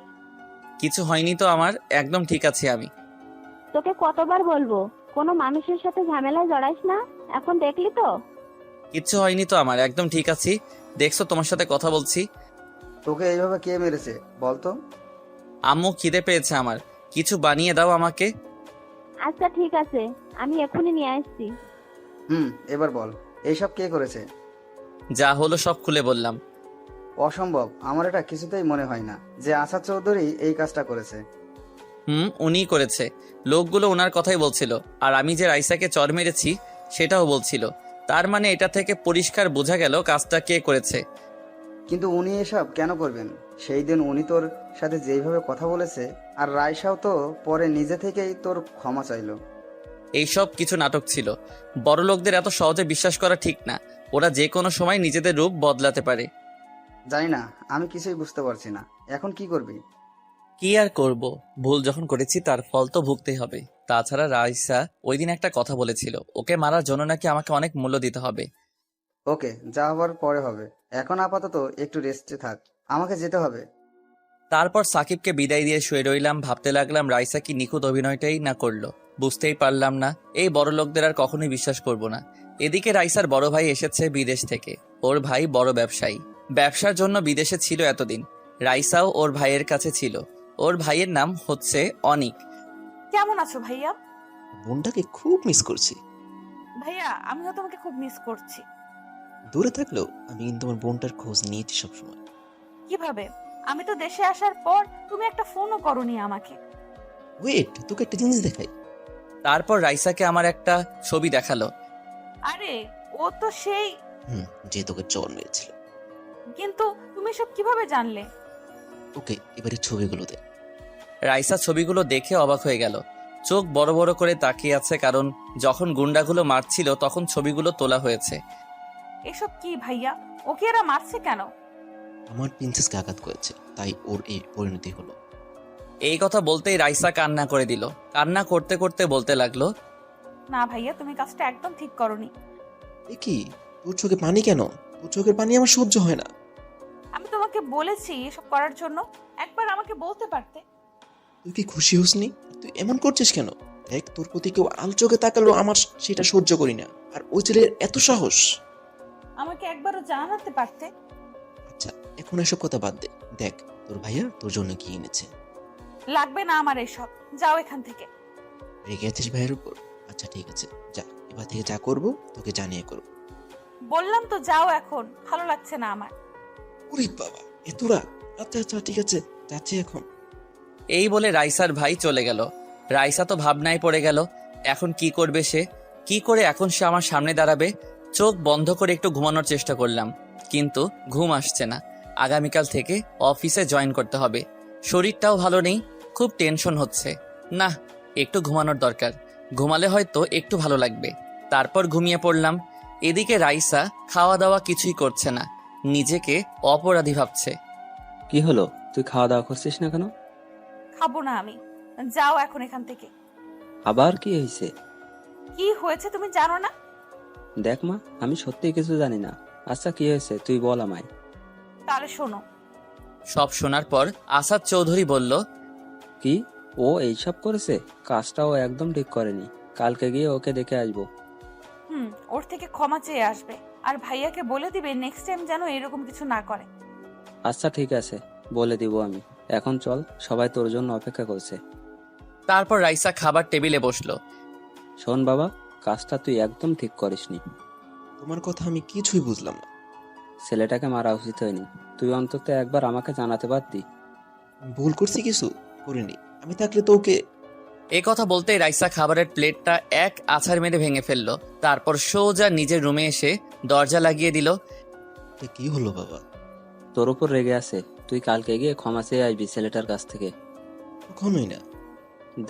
কিছু হয়নি তো আমার, একদম ঠিক আছি আমি। তোকে কতবার বলবো কোনো মানুষের সাথে ঝামেলায় জড়াইস না, এখন দেখলি তো? কিচ্ছু হয়নি তো আমার, একদম ঠিক আছি। দেখছো তোমার সাথে কথা বলছি। তোকে এইভাবে কে মেরেছে বলতো? আম্মু, খিদে পেয়েছে আমার, কিছু বানিয়ে দাও আমাকে। আচ্ছা ঠিক আছে, আমি এক্ষুনি নিয়ে আসছি। এবার বল, এইসব কে করেছে? যা হলো সব খুলে বললাম। অসম্ভব, আমার এটা কিছুতেই মনে হয় না যে আসাদ চৌধুরী এই কাজটা করেছে। উনিই করেছে। লোকগুলো ওনার কথাই বলছিল, আর আমি যে রাইসাকে চর মেরেছি সেটাও বলছিল। তার মানে এটা থেকে পরিষ্কার বোঝা গেল কাজটা কে করেছে। কিন্তু উনি এসব কেন করবেন? সেই দিন উনি তোর সাথে যেইভাবে কথা বলেছে, আর রায়সাও তো পরে নিজে থেকেই তোর ক্ষমা চাইলো। এইসব কিছু নাটক ছিল। বড় লোকদের এত সহজে বিশ্বাস করা ঠিক না। ওরা যে কোনো সময় নিজেদের রূপ বদলাতে পারে। জানি না, আমি কিছুই বুঝতে পারছি না। এখন কি করবি? কি আর করব, ভুল যখন করেছি তার ফল তো ভুগতেই হবে। তাছাড়া রাইসা ওই দিন একটা কথা বলেছিল, ওকে মারার জন্য নাকি আমাকে অনেক মূল্য দিতে হবে। ওকে, যা হবার পরে হবে। এখন আপাতত একটু রেস্টে থাক, আমাকে যেতে হবে। তারপর সাকিবকে বিদায় দিয়ে শুয়ে রইলাম, ভাবতে লাগলাম রাইসা কি নিখুঁত অভিনয়টাই না করলো। বুঝতেই পারলাম না, এই বড় লোকদের আর কখনোই বিশ্বাস করব না। এদিকে রাইসার বড় ভাই এসেছে বিদেশ থেকে। ওর ভাই বড় ব্যবসায়ী, ব্যবসার জন্য বিদেশে ছিল এতদিন। রাইসাও ওর ভাইয়ের কাছে ছিল। ওর ভাইয়ের নাম হচ্ছে অনিক। কেমন আছো ভাইয়া? বোনটাকে খুব মিস করছি। ভাইয়া আমিও তোমাকে খুব মিস করছি। দূরে থাকলেও আমি কিন্তু আমার বোনটার খোঁজ নিয়েছি সবসময়। কিভাবে? আমি তো দেশে আসার পর তুমি একটা ফোনও করোনি আমাকে। ওয়েট, তোকে একটা জিনিস দেখাই। তারপর রাইসাকে আমার একটা ছবি দেখালো। আরে ও তো সেই। যে তোকে চর মেরেছিল। কিন্তু তুমি সব কিভাবে জানলে? ওকে, এবারে ছবিগুলো দে। রাইসা ছবিগুলো দেখে অবাক হয়ে গেল, চোখ বড় বড় করে তাকিয়ে আছে, কারণ যখন গুন্ডাগুলো মারছিল তখন ছবিগুলো তোলা হয়েছে। এসব কি ভাইয়া? ওকে এরা মারছে কেন? আমার প্রিন্সেসকে আঘাত করেছে, তাই ওর এই পরিণতি হলো। এই কথা বলতেই রাইসা কান্না করে দিল। কান্না করতে করতে বলতে লাগলো, না ভাইয়া, তুমি কাজটা একদম ঠিক করোনি। এ কি, তোর চোখে পানি কেন? তোর চোখের পানি আমার সহ্য হয় না। আমি তোমাকে বলেছি এসব করার জন্য, একবার আমাকে বলতে পারতে। তুই কি খুশি হসনি? তুই এমন করছিস কেন? দেখ, তোর প্রতি কেউ আল চোখে তাকালো আমার সেটা সহ্য করি না। আর ওই ছেলের এত সাহস। আমাকে একবারও জানাতে পারতে। আচ্ছা, এখন এসব কথা বাদ দে। দেখ, তোর ভাইয়া তোর জন্য কি এনেছে। লাগবে না আমার এসব, যাও এখান থেকে। রেগে আছিস ভাইয়ের উপর? আচ্ছা ঠিক আছে, যা, এবার থেকে যা করবো তোকে জানিয়ে করবো। বললাম তো যাও এখন, ভালো লাগছে না আমার। ওরে বাবা, এত রাগ? আচ্ছা আচ্ছা ঠিক আছে, যাচ্ছি এখন। এই বলে রাইসার ভাই চলে গেল। রাইসা তো ভাবনায় পড়ে গেল, এখন কি করবে সে, কি করে এখন সে আমার সামনে দাঁড়াবে। চোখ বন্ধ করে একটু ঘুমানোর চেষ্টা করলাম, কিন্তু ঘুম আসছে না। আগামীকাল থেকে অফিসে জয়েন করতে হবে। শরীরটাও ভালো নেই, খুব টেনশন হচ্ছে। না, একটু ঘুমানোর দরকার, ঘুমালে হয়তো একটু ভালো লাগবে। তারপর ঘুমিয়ে পড়লাম। এদিকে রাইসা খাওয়া দাওয়া কিছুই করছে না, নিজেকে অপরাধী ভাবছে। কি হলো, তুই খাওয়া দাওয়া করছিস না কেন? খাবো না আমি, যাও এখন এখান থেকে। আবার কি হয়েছে? কি হয়েছে তুমি জানো না? দেখ মা, আমি সত্যিই কিছু জানি না। আচ্ছা কি হয়েছে তুই বল আমায়। তাহলে শোনো। সব শোনার পর আসাদ চৌধুরী বলল, কি, ও এইসব করেছে? কাজটা ও একদম ঠিক করেনি। কালকে গিয়ে ওকে দেখে আসবো। ওর থেকে ক্ষমা চেয়ে আসবে, আর ভাইয়াকে বলে দিবে নেক্সট টাইম যেন এরকম কিছু না করে। আচ্ছা ঠিক আছে, বলে দিব আমি। এখন চল, সবাই তোর জন্য অপেক্ষা করছে। তারপর রাইসা খাবার টেবিলে বসলো। শোন বাবা, কাজটা তুই একদম ঠিক করিসনি। তোমার কথা আমি কিছুই বুঝলাম না। ছেলেটাকে মারা উচিত হয়নি। তুই অন্তত একবার আমাকে জানাতে পারতি। ভুল করছি কিছু? করিনি, আমি থাকলে তো ওকে। এ কথা বলতেই রাইসা খাবারের প্লেটটা এক আছাড় মেরে ভেঙে ফেললো। তারপর সোজা নিজের রুমে এসে দরজা লাগিয়ে দিল। এটা কি হলো বাবা? তোর উপর রেগে আছে, তুই কালকে গিয়ে ক্ষমা চেয়ে আসবি ছেলেটার কাছ থেকে। কখনোই না।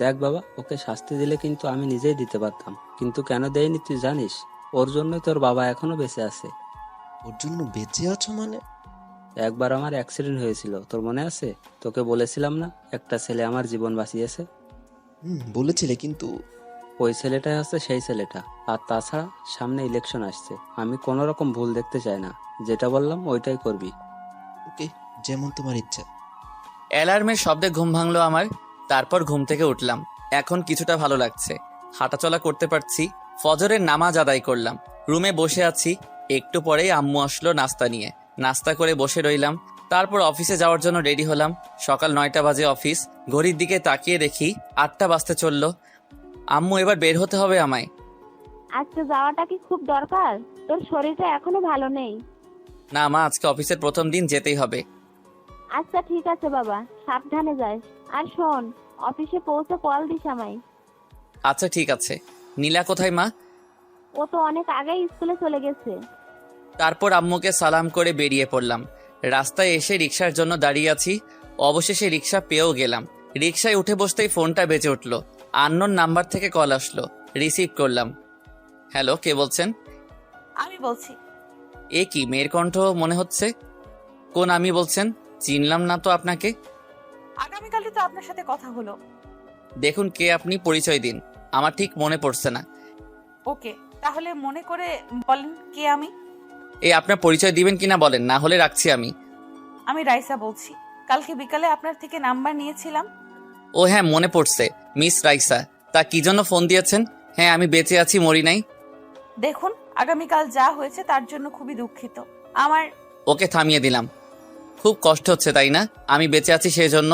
দেখ বাবা, ওকে শাস্তি দিলে কিন্তু আমি নিজেই দিতে পারতাম, কিন্তু কেন দেয়নি তুই জানিস? ওর জন্যই তোর বাবা এখনো বেঁচে আছে। ওর জন্য বেঁচে আছো মানে? একবার আমার অ্যাক্সিডেন্ট হয়েছিল, তোর মনে আছে? তোকে বলেছিলাম না একটা ছেলে আমার জীবন বাঁচিয়েছে? বলেছিলে, কিন্তু ওই ছেলেটাই হচ্ছে সেই ছেলেটা। আর তাছাড়া সামনে ইলেকশন আসছে, আমি কোনো রকম ভুল দেখতে চাই না। যেটা বললাম ওইটাই করবি। ওকে, যেমন তোমার ইচ্ছা। অ্যালার্মের শব্দে ঘুম ভাঙলো আমার। তারপর ঘুম থেকে উঠলাম। এখন কিছুটা ভালো লাগছে, হাঁটাচলা করতে পারছি। ফজরের নামাজ আদায় করলাম, রুমে বসে আছি। একটু পরেই আম্মু আসলো নাস্তা নিয়ে। নাস্তা করে বসে রইলাম। তারপর অফিসে যাওয়ার জন্য রেডি হলাম। সকাল 9টা বাজে অফিস। ঘড়ির দিকে তাকিয়ে দেখি 8টা বাজতে চললো। আম্মু, এবার বের হতে হবে আমায়। আজকে যাওয়াটা কি খুব দরকার? তোর শরীরটা এখনো ভালো নেই। না মা, আজকে অফিসের প্রথম দিন, যেতেই হবে। আচ্ছা ঠিক আছে বাবা, সাবধানে যাস। আর শোন, অফিসে পৌঁছে কল দিস আমায়। আচ্ছা ঠিক আছে। নীলা কোথায় মা? ও তো অনেক আগেই স্কুলে চলে গেছে। তারপর আম্মুকে সালাম করে বেরিয়ে পড়লাম। রাস্তায় এসে রিক্সার জন্য দাঁড়িয়ে আছি। অবশেষে রিক্সা পেয়েও গেলাম। রিক্সায় উঠে বসতেই ফোনটা বেজে উঠলো। আননোন নাম্বার থেকে কল আসলো, রিসিভ করলাম। হ্যালো, কে বলছেন? আমি বলছি। এ কি, মেয়ের কণ্ঠ মনে হচ্ছে। কোন আমি বলছেন? চিনলাম না তো আপনাকে। আগামীকালই তো আপনার সাথে কথা হলো। দেখুন কে আপনি, পরিচয় দিন। আমার ঠিক মনে পড়ছে না। ওকে, তাহলে মনে করে বলেন কে আমি। এই আপনার পরিচয় দিবেন কিনা বলেন, না হলে রাখছি আমি। আমি রাইসা বলছি। কালকে বিকালে আপনার থেকে নাম্বার নিয়েছিলাম। ও হ্যাঁ, মনে পড়ছে, মিস রাইসা। তা কি জন্য ফোন দিয়েছেন? হ্যাঁ, আমি বেঁচে আছি, মরি নাই। দেখুন, আগামীকাল যা হয়েছে তার জন্য খুবই দুঃখিত। আমার ওকে, থামিয়ে দিলাম। খুব কষ্ট হচ্ছে তাই না আমি বেঁচে আছি সেই জন্য?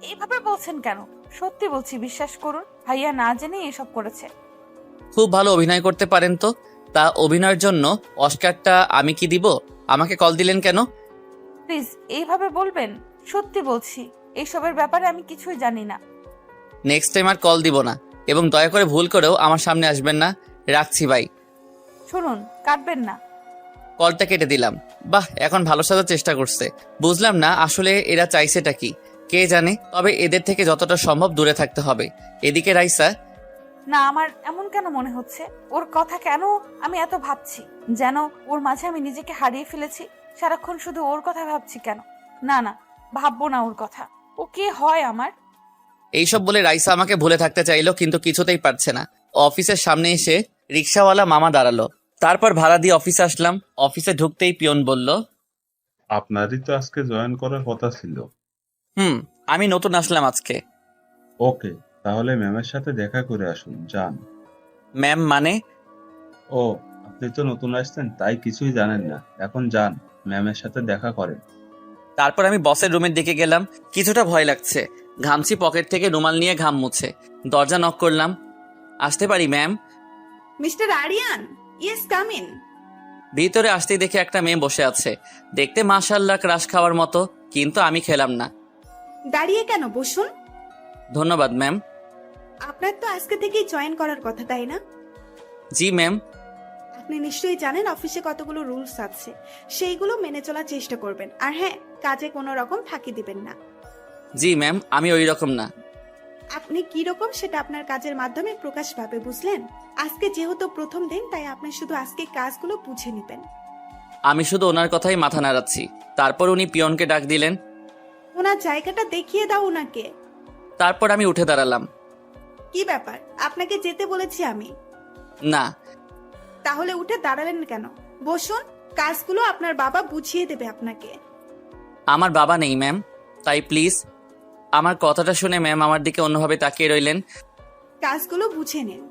এইভাবে বলছেন কেন? সত্যি বলছি, বিশ্বাস করুন, ভাইয়া না জেনে এসব করেছে। খুব ভালো অভিনয় করতে পারেন তো। তা অভিনয়ের জন্য অস্কারটা আমি কি দিব? আমাকে কল দিলেন কেন? প্লিজ এইভাবে বলবেন। সত্যি বলছি, এইসবের ব্যাপারে আমি কিছুই জানি না। নেক্সট টাইম আর কল দিব না, এবং দয়া করে ভুল করেও আমার সামনে আসবেন না। রাখছি ভাই। শুনুন, কাটবেন না। কলটা কেটে দিলাম। বাহ, এখন ভালো সাজার চেষ্টা করছে। বুঝলাম না আসলে এরা চাইছেটা কি, কে জানে। তবে এদের থেকে যতটা সম্ভব দূরে থাকতে হবে। এদিকে রাইসা, না, আমার এমন কেন মনে হচ্ছে? ওর কথা কেন আমি এত ভাবছি, যেন ওর মাঝে আমি নিজেকে হারিয়ে ফেলেছি। সারাক্ষণ শুধু ওর কথা ভাবছি কেন? না না, ভাববো না ওর কথা। ও কে হয় আমার? এইসব বলে রাইসা আমাকে ভুলে থাকতে চাইলো, কিন্তু কিছুতেই পারছে না। অফিসের সামনে এসে রিক্সাওয়ালা মামা দাঁড়ালো। তারপর ভাড়া দিয়ে অফিসে আসলাম। অফিসে ঢুকতেই পিয়ন বলল, আপনারই তো আজকে জয়েন করার কথা ছিল। আমি নতুন আসলাম আজকে। ওকে, তাহলে ম্যামের সাথে দেখা করে আসুন, যান। ম্যাম মানে? ও, আপনি তো নতুন আসছেন তাই কিছুই জানেন না। এখন যান, ম্যামের সাথে দেখা করেন। তারপর আমি বসের রুমের দিকে গেলাম। কিছুটা ভয় লাগছে। ঘামছি, পকেট থেকে রুমাল নিয়ে ঘাম মুছে দরজা নক করলাম। আসতে পারি ma'am? Mister Aryan, yes, come in. ভিতরে আসতেই দেখে একটা মেয়ে বসে আছে। দেখতে মাশাআল্লাহ ক্রাশ খাওয়ার মতো, কিন্তু আমি খেলাম না। দাঁড়িয়ে কেন, বসুন। ধন্যবাদ ম্যাম। আপনার তো আজকে থেকেই জয়েন করার কথা, তাই না? জি ম্যাম। আপনি নিশ্চয়ই জানেন অফিসে কতগুলো রুলস আছে, সেইগুলো মেনে চলার চেষ্টা করবেন। আর হ্যাঁ, কাজে কোনো রকম ফাঁকি দিবেন না। জি ম্যাম, আমি ওই রকম না। আপনি কি রকম সেটা আপনার কাজের মাধ্যমে প্রকাশ পাবে, বুঝলেন? আজকে যেহেতু প্রথম দিন, তাই আপনি শুধু আজকে কাজগুলো বুঝে নেবেন। আমি শুধু ওনার কথাই মাথা নাড়াচ্ছি। তারপর উনি পিয়নকে ডাক দিলেন। ওনার জায়গাটা দেখিয়ে দাও ওনাকে। তারপর আমি উঠে দাঁড়ালাম। কি ব্যাপার, আপনাকে যেতে বলেছি আমি। না। তাহলে উঠে দাঁড়ালেন কেন? বসুন, কাজগুলো আপনার বাবা বুঝিয়ে দেবে আপনাকে। আমার বাবা নেই ম্যাম, তাই প্লিজ। আমার কথাটা শুনে ম্যাম আমার দিকে অন্যভাবে তাকিয়ে রইলেন। কাজগুলো বুঝে নিন।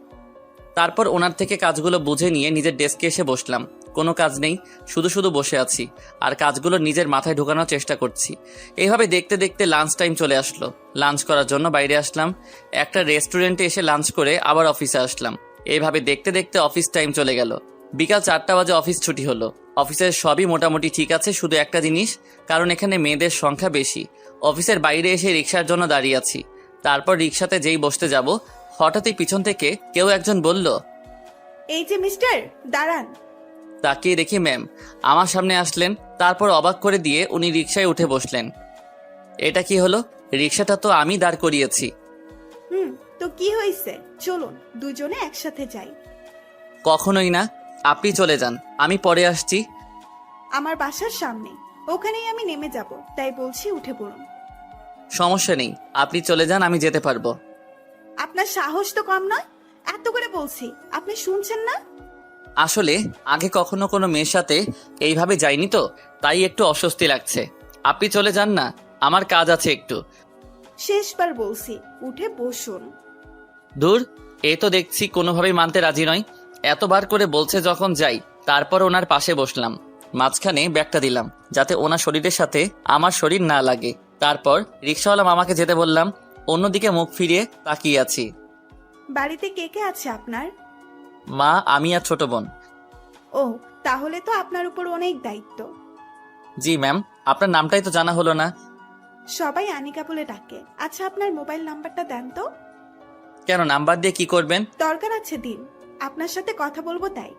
তারপর ওনার থেকে কাজগুলো বুঝে নিয়ে নিজের ডেস্কে এসে বসলাম। কোনো কাজ নেই, শুধু শুধু বসে আছি আর কাজগুলো নিজের মাথায় ঢোকানোর চেষ্টা করছি। এইভাবে দেখতে দেখতে লাঞ্চ টাইম চলে আসলো। লাঞ্চ করার জন্য বাইরে আসলাম। একটা রেস্টুরেন্টে এসে লাঞ্চ করে আবার অফিসে আসলাম। এইভাবে দেখতে দেখতে অফিস টাইম চলে গেল। বিকাল 4টা বাজে অফিস ছুটি হলো। অফিসের সবই মোটামুটি ঠিক আছে, শুধু একটা জিনিস, কারণ এখানে মেয়েদের সংখ্যা বেশি। অফিসের বাইরে এসে রিক্সার জন্য দাঁড়িয়ে আছি। তারপর রিক্সাতে যেই বসতে যাব, হঠাৎই পিছন থেকে কেউ একজন বলল, এই যে মিস্টার, দাঁড়ান। তাকিয়ে দেখি ম্যাম আমার সামনে আসলেন। তারপর অবাক করে দিয়ে উনি রিক্সায় উঠে বসলেন। এটা কি হলো? রিক্সাটা তো আমি দাঁড় করিয়েছি। তো কি হয়েছে? চলুন দুজনে একসাথে যাই। কখনোই না, আপনি চলে যান, আমি পরে আসছি। আমার বাসার সামনে, ওখানেই আমি নেমে যাব, তাই বলছি উঠে পড়ুন। সমস্যা নেই, আপনি চলে যান, আমি যেতে পারবো। আপনার সাহস তো কম নয়, এত করে বলছি, আপনি শুনছেন না? আসলে আগে কখনো কোনো মেয়ের সাথে এইভাবে যাইনি তো, তাই একটু অস্বস্তি লাগছে। আপনি চলে যান না, আমার কাজ আছে একটু। শেষবার বলছি, উঠে বসুন। দূর, এ তো দেখছি কোনোভাবেই মানতে রাজি নয়। এতবার করে বলছে যখন যাই। তারপর ওনার পাশে বসলাম। মাঝখানে ব্যাগটা দিলাম, যাতে ওনার শরীরের সাথে আমার শরীর না লাগে। তারপর রিক্সাওয়ালা মামাকে যেতে বললাম। অন্যদিকে মুখ ফিরিয়ে তাকিয়ে আছি। বাড়িতে কে কে আছে আপনার? মা, আমি আর ছোট বোন। ও, তাহলে তো আপনার উপর অনেক দায়িত্ব। জি ম্যাম, আপনার নামটাই তো জানা হলো না। সবাই আনিকা বলে ডাকে। আচ্ছা, আপনার মোবাইল নাম্বারটা দেন তো। কেন, নাম্বার দিয়ে কি করবেন? দরকার আছে, দিন, আপনার সাথে কথা বলবো তাই।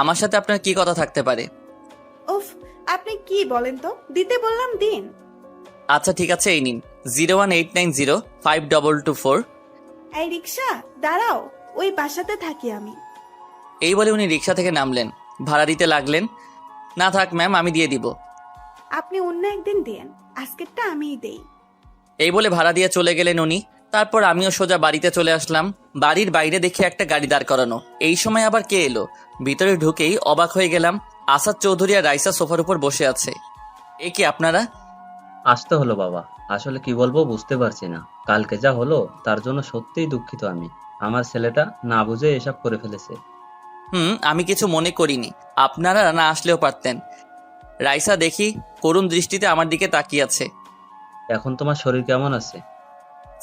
আমার সাথে আপনার কি কথা থাকতে পারে? উফ, আপনি কি বলেন তো, দিতে বললাম দিন। আচ্ছা ঠিক আছে, এই নিন 018905224। এই রিক্সা, দাঁড়াও, ওই বাসাতে থাকি আমি। এই বলে উনি রিক্সা থেকে নামলেন, ভাড়া দিতে লাগলেন। না থাক ম্যাম, আমি দিয়ে দিব। আপনি অন্য একদিন দেন, আজকেরটা আমিই দেই। এই বলে ভাড়া দিয়ে চলে গেলেন উনি। তারপর আমিও সোজা বাড়িতে চলে আসলাম। বাড়ির বাইরে দেখে একটা গাড়ি দাঁড় করানো। এই সময় আবার কে এলো? ভিতরে ঢুকেই অবাক হয়ে গেলাম। আসাদ চৌধুরী আর রাইসা সোফার উপর বসে আছে। এ কি আপনারা? আসতে হলো বাবা, আসলে কি বলবো বুঝতে পারছি না। কালকে যা হলো তার জন্য সত্যিই দুঃখিত আমি। আমার ছেলেটা না বুঝে এসব করে ফেলেছে। আমি কিছু মনে করিনি, আপনারা না আসলেও পারতেন। রাইসা দেখি করুণ দৃষ্টিতে আমার দিকে তাকিয়ে আছে। এখন তোমার শরীর কেমন আছে?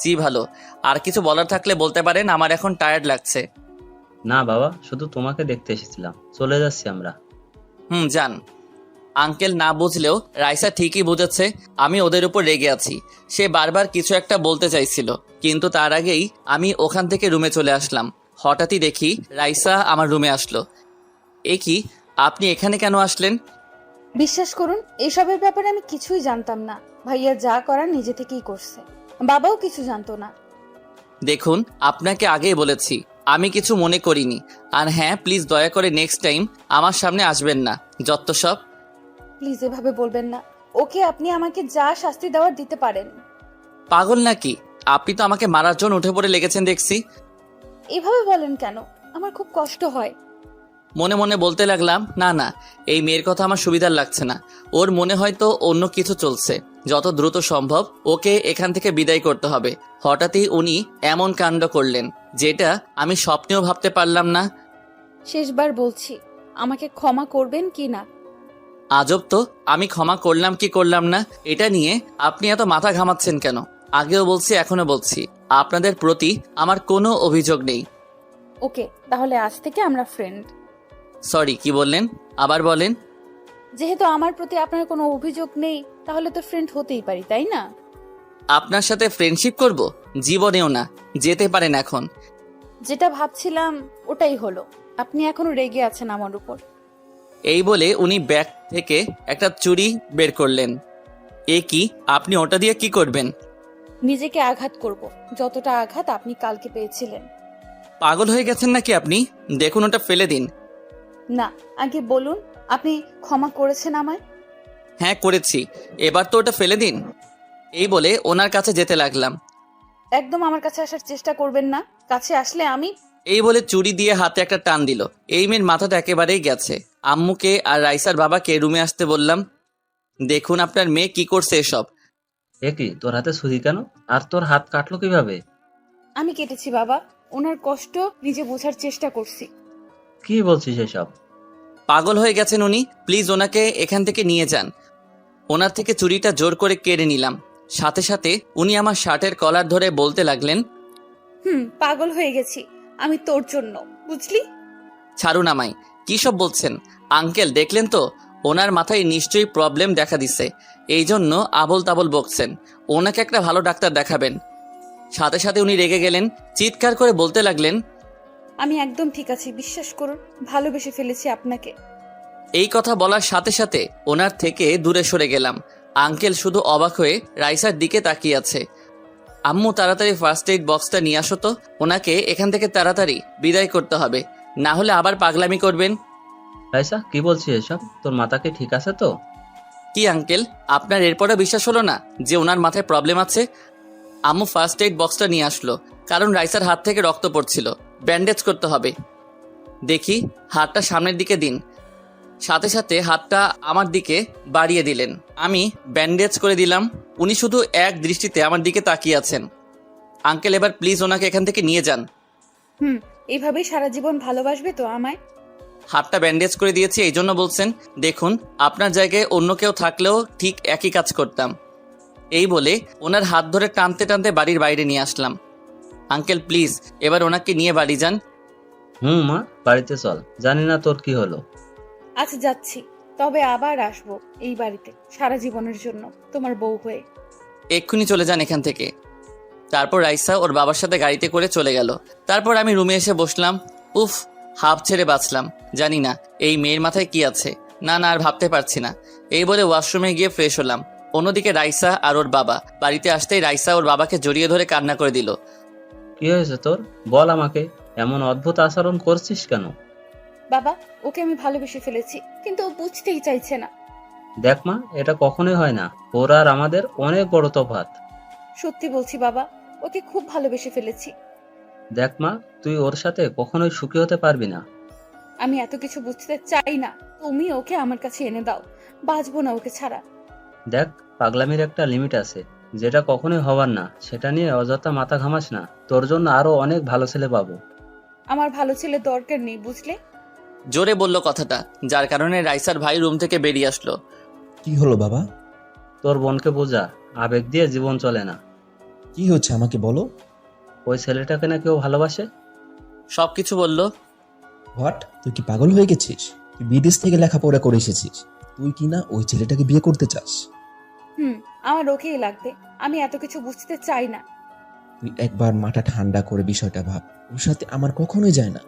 জি ভালো। আর কিছু বলার থাকলে বলতে পারেন, আমার এখন টায়ার্ড লাগছে। না বাবা, শুধু তোমাকে দেখতে এসেছিলাম, চলে যাচ্ছি আমরা। যান। আঙ্কেল না বুঝলেও রাইসা ঠিকই বুঝেছে আমি ওদের উপর রেগে আছি। সে বারবার কিছু একটা বলতে চাইছিল, কিন্তু তার আগেই আমি ওখান থেকে রুমে চলে আসলাম। হঠাৎই দেখি রাইসা আমার রুমে আসলো। এ কি, আপনি এখানে কেন আসলেন? বিশ্বাস করুন, এসবের ব্যাপারে আমি কিছুই জানতাম না। ভাইয়া যা করার নিজে থেকেই করছে, বাবাও কিছু জানতো না। দেখুন, আপনাকে আগেই বলেছি আমি কিছু মনে করিনি। আর হ্যাঁ, প্লিজ দয়া করে নেক্সট টাইম আমার সামনে আসবেন না, যত সব। প্লিজ এভাবে বলবেন না। ওকে আপনি আমাকে যা শাস্তি দেওয়ার দিতে পারেন। পাগল নাকি? আপনি তো আমাকে মারার জন্য উঠে পড়ে লেগেছেন দেখছি। এভাবে বলেন কেন? আমার খুব কষ্ট হয়। মনে মনে বলতে লাগলাম, না না, এই মেয়ের কথা আমার সুবিধার লাগছে না। ওর মনে হয়তো অন্য কিছু চলছে। যত দ্রুত সম্ভব ওকে এখান থেকে বিদায় করতে হবে। হঠাৎই উনি এমন কাণ্ড করলেন যেটা আমি স্বপ্নেও ভাবতে পারলাম না। শেষবার বলছি, আমাকে ক্ষমা করবেন কি না? আজব তো, আমি ক্ষমা করলাম কি করলাম না এটা নিয়ে আপনি এত মাথা ঘামাচ্ছেন কেন? আগেও বলছি, এখনো বলছি, আপনাদের প্রতি আমার কোনো অভিযোগ নেই। ওকে, তাহলে আজ থেকে আমরা ফ্রেন্ড। সরি, কি বললেন? আবার বলেন। যেহেতু আমার প্রতি আপনার কোনো অভিযোগ নেই, তাহলে তো ফ্রেন্ড হতেই পারি, তাই না? আপনার সাথে ফ্রেন্ডশিপ করব? জীবনেও না। যেতে পারেন এখন। যেটা ভাবছিলাম ওটাই হলো। আপনি এখনো রেগে আছেন আমার উপর। এই বলে উনি ব্যাগ থেকে একটা চুড়ি বের করলেন। এ কি, আপনি ওটা দিয়ে কি করবেন? নিজেকে আঘাত করব, যতটা আঘাত আপনি কালকে পেয়েছিলেন। পাগল হয়ে গেছেন নাকি আপনি? দেখুন, ওটা ফেলে দিন। না, আগে বলুন আপনি ক্ষমা করেছেন আমায়? হ্যাঁ করেছি, এবার তো ওটা ফেলে দিন। এই বলে ওনার কাছে যেতে লাগলাম। একদম আমার কাছে আসার চেষ্টা করবেন না। কাছে আসলে আমি... এই বলে চুড়ি দিয়ে হাতে একটা টান দিল। এই মেয়ের মাথাটা একেবারেই গেছে। আম্মুকে আর রাইসার বাবাকে রুমে আসতে বললাম। দেখুন আপনার মেয়ে কি করছে এসব। এ কি, তোর হাতে ছুরি কেন? আর তোর হাত কাটলো কিভাবে? আমি কেটেছি বাবা, ওনার কষ্ট নিজে বোঝার চেষ্টা করছি। কি বলছিস এসব? পাগল হয়ে গেছেন উনি। প্লিজ ওনাকে এখান থেকে নিয়ে যান। ওনার থেকে চুড়িটা জোর করে কেড়ে নিলাম। সাথে সাথে উনি আমার শার্টের কলার ধরে বলতে লাগলেন, পাগল হয়ে গেছি আমি তোর জন্য, বুঝলি? ছাড়ুন আমায়। কি সব বলছেন? আঙ্কেল দেখলেন তো, ওনার মাথায় নিশ্চয়ই প্রবলেম দেখা দিছে, এই জন্য আবল তাবল বকছেন। ওনাকে একটা ভালো ডাক্তার দেখাবেন। সাথে সাথে উনি রেগে গেলেন, চিৎকার করে বলতে লাগলেন, আমি একদম ঠিক আছি, বিশ্বাস করুন, ভালোবেসে ফেলেছি আপনাকে। এই কথা বলার সাথে সাথে ওনার থেকে দূরে সরে গেলাম। আঙ্কেল শুধু অবাক হয়ে রাইসার দিকে তাকিয়ে আছে। আম্মু তাড়াতাড়ি ফার্স্ট এইড বক্সটা নিয়ে আসো তো, ওনাকে এখান থেকে তাড়াতাড়ি বিদায় করতে হবে, না হলে আবার পাগলামি করবেন। রাইসা, কি বলছিস এসব? তোর মাথা কি ঠিক আছে তো? কি আঙ্কেল, আপনার এরপরে বিশ্বাস হলো না যে ওনার মাথায় প্রবলেম আছে? আম্মু ফার্স্ট এইড বক্সটা নিয়ে আসলো, কারণ রাইসার হাত থেকে রক্ত পড়ছিল, ব্যান্ডেজ করতে হবে। দেখি হাতটা সামনের দিকে দিন। সাথে সাথে হাতটা আমার দিকে বাড়িয়ে দিলেন। আমি ব্যান্ডেজ করে দিলাম। উনি শুধু এক দৃষ্টিতে আমার দিকে তাকিয়ে আছেন। আঙ্কেল এবার প্লিজ ওনাকে এখান থেকে নিয়ে যান। এইভাবেই সারা জীবন ভালোবাসবে তো আমায়? হাতটা ব্যান্ডেজ করে দিয়েছি এই জন্য বলছেন? দেখুন, আপনার জায়গায় অন্য কেউ থাকলেও ঠিক একই কাজ করতাম। এই বলে ওনার হাত ধরে টানতে টানতে বাড়ির বাইরে নিয়ে আসলাম। আঙ্কেল প্লিজ এবার ওনাকে নিয়ে বাড়ি যান। মা, বাড়িতে চল, জানি না তোর কি হলো। আচ্ছা যাচ্ছি, তবে আবার আসবো এই বাড়িতে সারা জীবনের জন্য, তোমার বউ হয়ে। এক্ষুনি চলে যান এখান থেকে। তারপর রাইসা ওর বাবার সাথে গাড়িতে করে চলে গেল। তারপর আমি রুমে এসে বসলাম। উফ, হাফ ছেড়ে বাঁচলাম। জানি না এই মেয়ের মাথায় কি আছে। না না, আর ভাবতে পারছি না। এই বলে ওয়াশরুমে গিয়ে ফ্রেশ হলাম। অন্যদিকে রাইসা আর ওর বাবা বাড়িতে আসতেই রাইসা ওর বাবাকে জড়িয়ে ধরে কান্না করে দিল। কি হয়েছে তোর? বল আমাকে, এমন অদ্ভুত আচরণ করছিস কেন? বাবা, ওকে আমি ভালোবেসে ফেলেছি, কিন্তু ও বুঝতেই চাইছে না। দেখ মা, এটা কখনোই হয় না। ওর আর আমাদের অনেক বড় তফাৎ। সত্যি বলছি বাবা, ওকে খুব ভালোবেসে ফেলেছি। দেখ মা, তুই ওর সাথে কখনোই সুখী হতে পারবি না। আমি এত কিছু বুঝতে চাই না, তুমি ওকে আমার কাছে এনে দাও, বাঁচবো না ওকে ছাড়া। দেখ, পাগলামির একটা লিমিট আছে, যেটা কখনোই হবার না সেটা নিয়ে অযথা মাথা ঘামাস না। তোর জন্য আরো অনেক ভালো ছেলে পাবো। আমার ভালো ছেলে দরকার নেই, বুঝলে? জোরে বলল কথাটা, যার কারণে রাইসার ভাই রুম থেকে বেরিয়ে আসলো। কি হলো বাবা? তোর বোনকে বোঝা, আবেগ দিয়ে জীবন চলে না। কি হচ্ছে আমাকে বলো। ওই ছেলেটাকে না কেউ ভালোবাসে। সবকিছু বলল। হোয়াট? তুই কি পাগল হয়ে গেছিস? তুই বিদেশ থেকে লেখাপড়া করে এসেছিস, তুই কি না ওই ছেলেটাকে বিয়ে করতে চাস? আমার ওকেই লাগবে, আমি এত কিছু বুঝতে চাই না। তুই একবার মাথা ঠান্ডা করে বিষয়টা ভাব, ওর সাথে আমার কখনোই যায় না।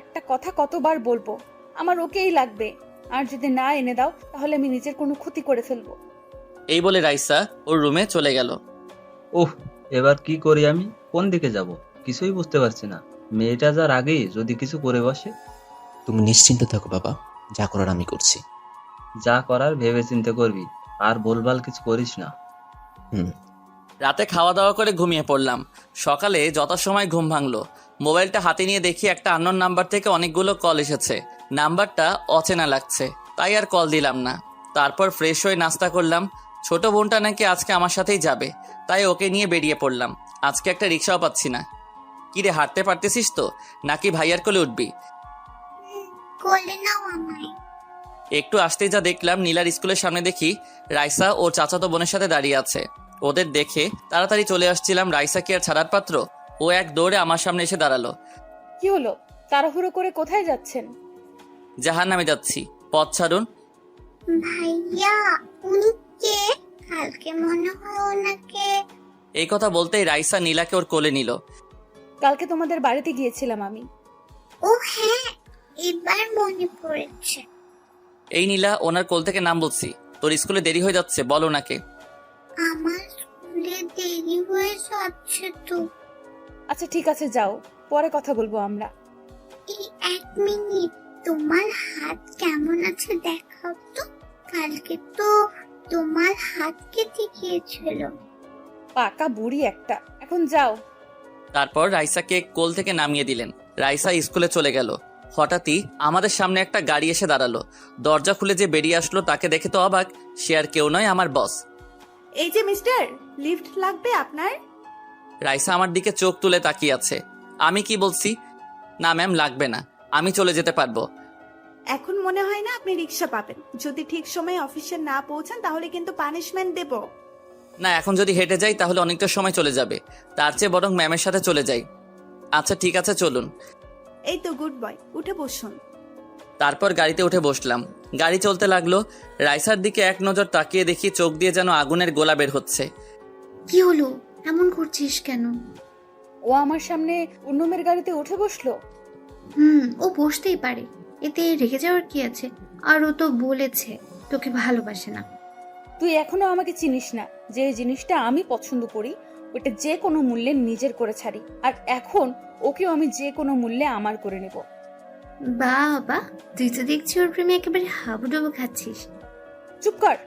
একটা কথা কতবার বলবো, আমার ওকেই লাগবে। আর যদি না এনে দাও তাহলে আমি নিজের কোনো ক্ষতি করে ফেলবো। এই বলে রাইসা ওর রুমে চলে গেল। ওহ, এবার কি করি আমি? কোন দিকে যাব কিছুই বুঝতে পারছি না। মেয়েটা যার আগেই যদি কিছু করে বসে। তুমি নিশ্চিন্ত থাকো বাবা, যা করার আমি করছি। যা করার ভেবে চিন্তে করবি, আর বলবাল কিছু করিস না। রাতে খাওয়া দাওয়া করে ঘুমিয়ে পড়লাম। সকালে যথাসময় ঘুম ভাঙলো। মোবাইলটা হাতে নিয়ে দেখি একটা আননোন নাম্বার থেকে অনেকগুলো কল এসেছে। নাম্বারটা অচেনা লাগছে, তাই আর কল দিলাম না। তারপর ফ্রেশ হয়ে নাস্তা করলাম। ছোট বোনটা নাকি আজকে আমার সাথেই যাবে, তাই ওকে নিয়ে বেরিয়ে পড়লাম। আজকে একটা রিক্সাও পাচ্ছি না। কিরে, হাঁটতে পারতেছিস তো, নাকি ভাইয়ার কোলে উঠবি? কোলে নাও আমায়। একটু আসতেই যা দেখলাম, নীলার স্কুলের সামনে দেখি রাইসা ওর চাচাতো বোনের সাথে দাঁড়িয়ে আছে। ওদের দেখে তাড়াতাড়ি চলে আসছিলাম। রাইসা কি আর ছাড়ার পাত্র? ও এক দৌড়ে আমার সামনে এসে দাঁড়ালো। কি হলো, তাড়াহুড়ো করে কোথায় যাচ্ছেন? জাহান্নামে যাচ্ছি, পথ ছাড়ুন। ভাইয়া, উনি কে? কালকে মনে হয় ওনাকে। এই কথা বলতেই রাইসা নীলাকে ওর কোলে নিল। কালকে তোমাদের বাড়িতে গিয়েছিলাম আমি। ও হ্যাঁ, এবার মনে পড়েছে। এই নীলা, ওনার কোল থেকে নাম বলছি। তোর স্কুলে দেরি হয়ে যাচ্ছে, বল ওনাকে। আমার স্কুলে দেরি হয়ে যাচ্ছে তো। আচ্ছা ঠিক আছে, যাও, পরে কথা বলবো আমরা। এই 1 মিনিট, তোমার হাত কেমন আছে দেখাও তো। কালকে তো তোমার হাত কেটে গিয়েছিল। পাকা বুড়ি একটা, এখন যাও। তারপর রাইসাকে কোল থেকে নামিয়ে দিলেন। রাইসা স্কুলে চলে গেল। হঠাৎই আমাদের সামনে একটা গাড়ি এসে দাঁড়ালো। দরজা খুলে যে বেরিয়ে আসলো তাকে দেখে তো অবাক, সে আর কেউ নয়, আমার বস। এই যে মিস্টার, লিফট লাগবে আপনার? রাইসা আমার দিকে চোখ তুলে তাকিয়ে আছে। আমি কি বলছি? না ম্যাম, লাগবে না, আমি চলে যেতে পারবো। এখন মনে হয় না আপনি রিক্সা পাবেন। যদি ঠিক সময়ে অফিসে না পৌঁছান তাহলে কিন্তু পানিশমেন্ট দেব। না, এখন যদি হেঁটে যাই তাহলে অনেকটা সময় চলে যাবে, তার চেয়ে বরং ম্যামের সাথে চলে যাই। আচ্ছা ঠিক আছে, চলুন। এই তো গুড বয়, উঠে বসুন। তারপর গাড়িতে উঠে বসলাম। গাড়ি চলতে লাগলো। রাইসার দিকে এক নজর তাকিয়ে দেখি চোখ দিয়ে যেন আগুনের গোলা বের হচ্ছে। কি হলো, এমন করছিস কেন? ও আমার সামনে অন্য মেয়ের গাড়িতে উঠে বসলো। ও বসতেই পারে, এতে রেগে যাওয়ার কি আছে? আর ও তো বলেছে তোকে ভালোবাসে না। তুই এখনো আমাকে চিনিস না। যে জিনিসটা আমি পছন্দ করি ওটা যে কোনো মূল্যে নিজের করে ছাড়ি, আর এখন ওকেও আমি যে কোনো মূল্যে আমার করে নেব। বাবা, তুই তো দেখছি ওর প্রেমে একেবারে হাবুডুবু খাচ্ছিস। চুপ কর।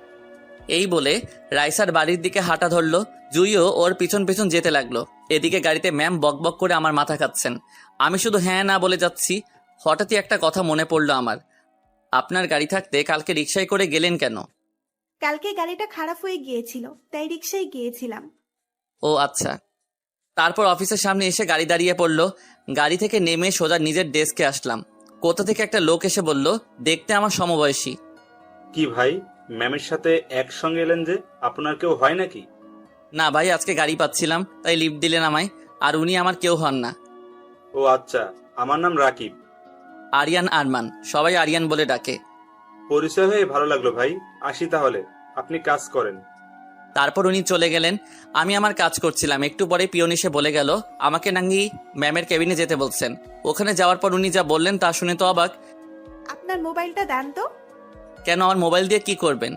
এই বলে রাইসার বাড়ির দিকে হাঁটা ধরলো। জুইও ওর পিছন পিছন যেতে লাগলো। এদিকে গাড়িতে ম্যাম বকবক করে আমার মাথা খাচ্ছেন। আমি শুধু হ্যাঁ না বলে যাচ্ছি। হঠাৎই একটা কথা মনে পড়লো আমার। আপনার গাড়ি থাকতে কালকে রিক্সায় করে গেলেন কেন? কালকে গাড়িটা খারাপ হয়ে গিয়েছিল, তাই রিক্সায় গিয়েছিলাম। ও আচ্ছা। তারপর অফিসের সামনে এসে গাড়ি দাঁড়িয়ে পড়লো। গাড়ি থেকে নেমে সোজা নিজের ডেস্কে আসলাম। কোথা থেকে একটা লোক এসে বলল, দেখতে আমার সমবয়সী। কি ভাই, ম্যামের সাথে একসঙ্গে এলেন যে? আপনার কেউ হয় নাকি? না ভাই, আজকে গাড়ি পাচ্ছিলাম তাই লিফট দিলেন আমায়। আর উনি আমার কেউ হন না। ও আচ্ছা, আমার নাম রাকিব। আরিয়ান আরমান, সবাই আরিয়ান বলে ডাকে। পরিচয় হয়ে ভালো লাগলো ভাই, আসি তাহলে, আপনি কাজ করেন। তারপর উনি চলে গেলেন। আমি আমার কাজ করছিলাম। একটু পরে পিয়ন এসে বলে গেল আমাকে নাকি ম্যামের কেবিনে যেতে বলছেন। ওখানে যাওয়ার পর উনি যা বললেন তা শুনে তো অবাক। আপনার মোবাইলটা দেন তো। কেন, আমার মোবাইল দিয়ে কি করবেন?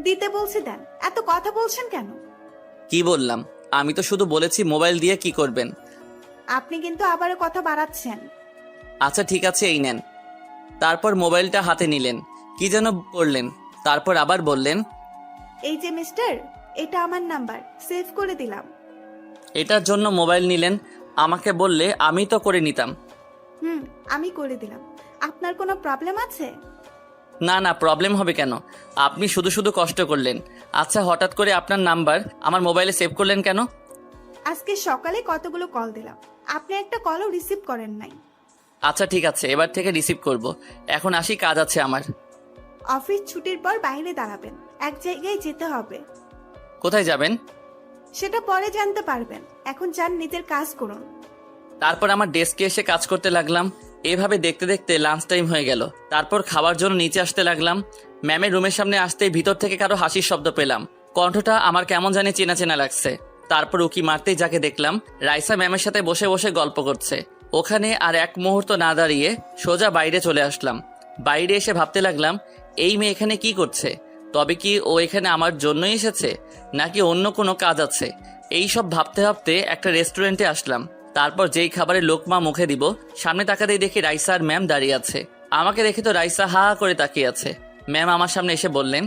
দিতে বলছি দেন, এত কথা বলছেন কেন? কি বললাম? আমি তো শুধু বলেছি মোবাইল দিয়ে কি করবেন। আপনি কিন্তু আবারও কথা বাড়াচ্ছেন। আচ্ছা ঠিক আছে, এই নেন। তারপর মোবাইলটা হাতে নিলেন, কি যেন করলেন। তারপর আবার বললেন, এই যে মিস্টার, এটা আমার নাম্বার, সেভ করে দিলাম। এটার জন্য মোবাইল নিলেন? আমাকে বললে আমি তো করে নিতাম। আমি করে দিলাম। আপনার কোনো প্রবলেম আছে? না না, প্রবলেম হবে কেন? আপনি শুধু শুধু কষ্ট করলেন। আচ্ছা, হঠাৎ করে আপনার নাম্বার আমার মোবাইলে সেভ করলেন কেন? আজকে সকালে কতগুলো কল দিলাম, আপনি একটা কলও রিসিভ করেন নাই। আচ্ছা ঠিক আছে, এবার থেকে রিসিভ করব। এখন আসি, কাজ আছে আমার। অফিস ছুটির পর বাইরে দাঁড়াবেন, এক জায়গায় যেতে হবে। কোথায় যাবেন? সেটা পরে জানতে পারবেন, এখন যান, নিজের কাজ করুন। তারপর আমার ডেস্কে এসে কাজ করতে লাগলাম। এভাবে দেখতে দেখতে লাঞ্চ টাইম হয়ে গেল। তারপর খাবার জন্য নিচে আসতে লাগলাম। ম্যামের রুমের সামনে আসতেই ভিতর থেকে কারো হাসির শব্দ পেলাম। কণ্ঠটা আমার কেমন জানি চেনা চেনা লাগছে। তারপর উকি মারতেই যাকে দেখলাম, রাইসা ম্যামের সাথে বসে বসে গল্প করছে। ওখানে আর এক মুহূর্ত না দাঁড়িয়ে সোজা বাইরে চলে আসলাম। বাইরে এসে ভাবতে লাগলাম, এই মেয়ে এখানে কি করছে? তবে কি ও এখানে আমার জন্যই এসেছে, নাকি অন্য কোনো কাজ আছে? এই সব ভাবতে ভাবতে একটা রেস্টুরেন্টে আসলাম। তারপর যেই খাবারের লোকমা মুখে দিব, সামনে তাকাতেই দেখি রাইসা আর ম্যাম দাঁড়িয়ে আছে। আমাকে দেখে তো রাইসা হা হা করে তাকিয়ে আছে। ম্যাম আমার সামনে এসে বললেন,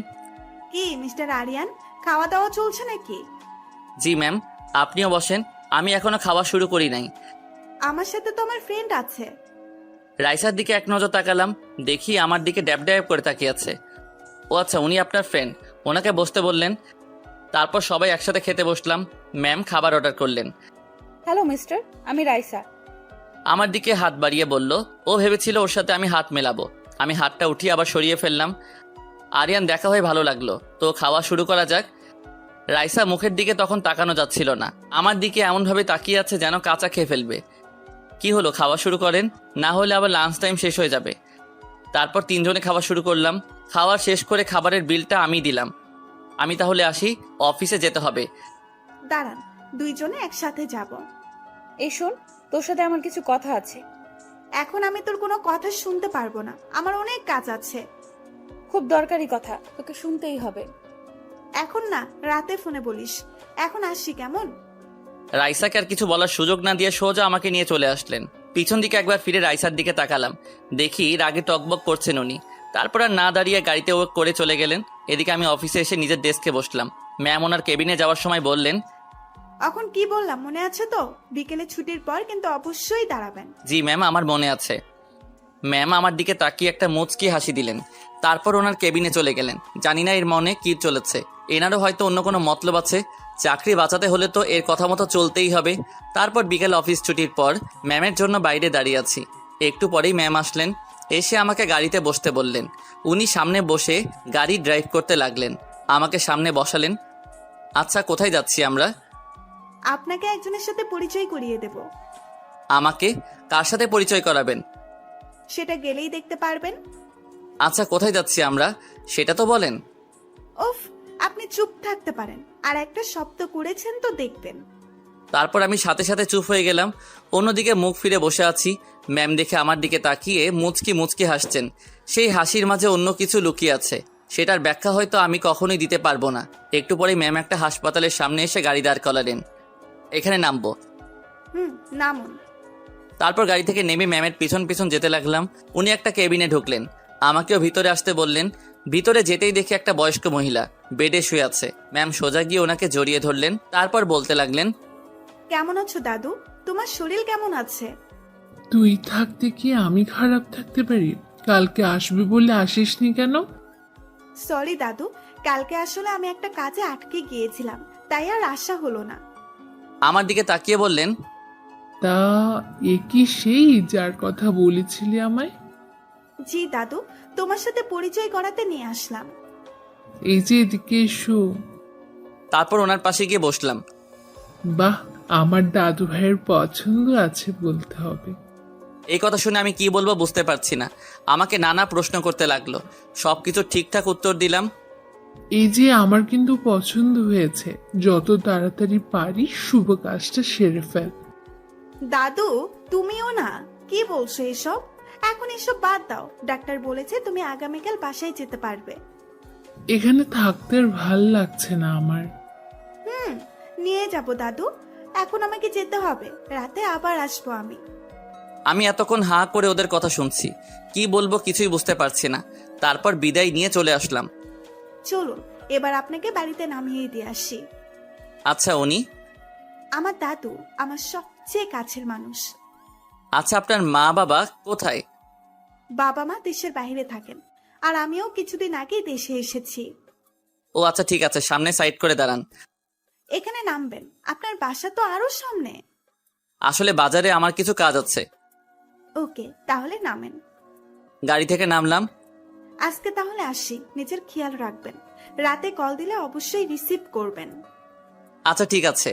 কি মিস্টার আরিয়ান, খাওয়া দাওয়া চলছে নাকি? জি ম্যাম, আপনিও বসেন, আমি এখনো খাওয়া শুরু করি নাই। আমার সাথে তো আমার ফ্রেন্ড আছে। রাইসার দিকে এক নজর তাকালাম, দেখি আমার দিকে ড্যাব ড্যাব করে তাকিয়ে আছে। ও আচ্ছা, উনি আপনার ফ্রেন্ড, ওনাকে বসতে বললেন। তারপর সবাই একসাথে খেতে বসলাম। ম্যাম খাবার অর্ডার করলেন। হ্যালো মিস্টার, আমি রাইসা। আমার দিকে হাত বাড়িয়ে বলল। ও ভেবেছিল ওর সাথে আমি হাত মেলাবো। আমি হাতটা উঠিয়ে আবার সরিয়ে ফেললাম। আরিয়ান, দেখা হয়ে ভালো লাগলো, তো খাওয়া শুরু করা যাক। রাইসা মুখের দিকে তখন তাকানো যাচ্ছিল না, আমার দিকে এমনভাবে তাকিয়ে আছে যেন কাঁচা খেয়ে ফেলবে। কি হলো, খাওয়া শুরু করেন, না হলে আবার লাঞ্চ টাইম শেষ হয়ে যাবে। তারপর তিনজনে খাওয়া শুরু করলাম। খাওয়া শেষ করে খাবারের বিলটা আমি দিলাম। আমি তাহলে আসি, অফিসে যেতে হবে। দাঁড়ান, দুইজনে একসাথে যাব। এই শোন, তোর সাথে আমার কিছু কথা আছে। এখন আমি তোর কোনো কথা শুনতে পারবো না, আমার অনেক কাজ আছে। খুব দরকারি কথা, তোকে শুনতেই হবে। এখন না, রাতে ফোনে বলিস। এখন আসি কেমন? রাইসাকে আর কিছু বলার সুযোগ না দিয়ে সোজা আমাকে নিয়ে চলে আসলেন। পিছন দিকে একবার ফিরে রাইসার দিকে তাকালাম, দেখি রাগে টকবক করছেন উনি। তারপর আর না দাঁড়িয়ে গাড়িতে ও করে চলে গেলেন। এদিকে আমি অফিসে এসে নিজের ডেস্কে বসলাম। ম্যাম ওনার কেবিনে যাওয়ার সময় বললেন, এখন কি বললাম মনে আছে তো? বিকেলে ছুটির পর কিন্তু অবশ্যই দাঁড়াবেন। জি ম্যাম, আমার মনে আছে। ম্যাম আমার দিকে তাকিয়ে একটা মুচকি হাসি দিলেন। তারপর ওনার কেবিনে চলে গেলেন। জানি না এর মনে কি চলেছে, এনারও হয়তো অন্য কোনো মতলব আছে। চাকরি বাঁচাতে হলে তো এর কথা মতো চলতেই হবে। তারপর বিকেল অফিস ছুটির পর ম্যামের জন্য বাইরে দাঁড়িয়ে আছি। একটু পরেই ম্যাম আসলেন, এসে আমাকে গাড়িতে বসতে বললেন। উনি সামনে বসে গাড়ি ড্রাইভ করতে লাগলেন, আমাকে সামনে বসালেন। আচ্ছা, কোথায় যাচ্ছি আমরা? আপনাকে একজনের সাথে পরিচয় করিয়ে দেব। আমাকে কার সাথে পরিচয় করাবেন? সেটা গেলেই দেখতে পারবেন। আচ্ছা, কোথায় যাচ্ছি আমরা সেটা তো বলেন। উফ, আপনি চুপ থাকতে পারেন, আর একটা শব্দ করেছেন তো দেখবেন। তারপর আমি সাথে সাথে চুপ হয়ে গেলাম। অন্যদিকে মুখ ফিরে বসে আছি। ম্যাম দেখে আমার দিকে তাকিয়ে মুচকি মুচকি হাসছেন। সেই হাসির মাঝে অন্য কিছু লুকিয়ে আছে, সেটার ব্যাখ্যা হয়তো আমি কখনোই দিতে পারবো না। একটু পরে ম্যাম একটা হাসপাতালের সামনে এসে গাড়ি দাঁড় করালেন। এখানে নামবো? নামুন। তারপর গাড়ি থেকে নেমে ম্যামের পিছন পিছন যেতে লাগলাম। উনি একটা কেবিনে ঢুকলেন, আমাকেও ভিতরে আসতে বললেন। ভিতরে যেতেই দেখি একটা বয়স্ক মহিলা বেডে শুয়ে আছে। ম্যাম সোজা গিয়ে ওনাকে জড়িয়ে ধরলেন। তারপর বলতে লাগলেন, কেমন আছো দাদু? তোমার শরীর কেমন আছে? তুই থাকতে কি আমি খারাপ থাকতে পারি? কালকে আসবি বলে আসিসনি কেন? সরি দাদু, কালকে আসলে আমি একটা কাজে আটকে গিয়েছিলাম, তাই আর আসা হলো না। আমার দিকে তাকিয়ে বললেন, তা এ কি সেই যার কথা বলেছিলি আমায়? জি দাদু, তোমার সাথে পরিচয় করাতে নিয়ে আসলাম। এই যে এদিকে এসো। তারপর ওনার পাশে গিয়ে বসলাম। বাহ, আমার দাদু ভাইয়ের পছন্দ আছে বলতে হবে। এই কথা শুনে আমি কি বলবো বুঝতে পারছি না। আমাকে নানা প্রশ্ন করতে লাগলো, সবকিছু ঠিকঠাক উত্তর দিলাম। এই যে আমার কিন্তু পছন্দ হয়েছে, যত তাড়াতাড়ি পারি শুভ কাজটা সেরে ফেল। দাদু, তুমিও না, কি বলছো এসব? এখন এসব বাদ দাও, ডাক্তার বলেছে তুমি আগামীকাল বাসায় যেতে পারবে। এখানে থাকতে আর ভাল লাগছে না আমার। নিয়ে যাব দাদু, এখন আমাকে যেতে হবে, রাতে আবার আসবো আমি। আমি এতক্ষণ হাঁ করে ওদের কথা শুনছি, কি বলবো কিছুই বুঝতে পারছি না। তারপর বিদায় নিয়ে চলে আসলাম। চলুন এবার আপনাকে বাড়িতে নামিয়ে দিয়ে আসি। আচ্ছা উনি? আমার দাদু, আমার সবচেয়ে কাছের মানুষ। আচ্ছা আপনার মা বাবা কোথায়? বাবা মা দেশের বাইরে থাকেন, আর আমিও কিছুদিন আগেই দেশে এসেছি। ও আচ্ছা ঠিক আছে, সামনে সাইড করে দাঁড়ান। এখানে নামবেন? আপনার বাসা তো আরো সামনে। আসলে বাজারে আমার কিছু কাজ আছে। ওকে, তাহলে নামেন। গাড়ি থেকে নামলাম। আজকে তাহলে আসি, নিজের খেয়াল রাখবেন। রাতে কল দিলে অবশ্যই রিসিভ করবেন। আচ্ছা ঠিক আছে।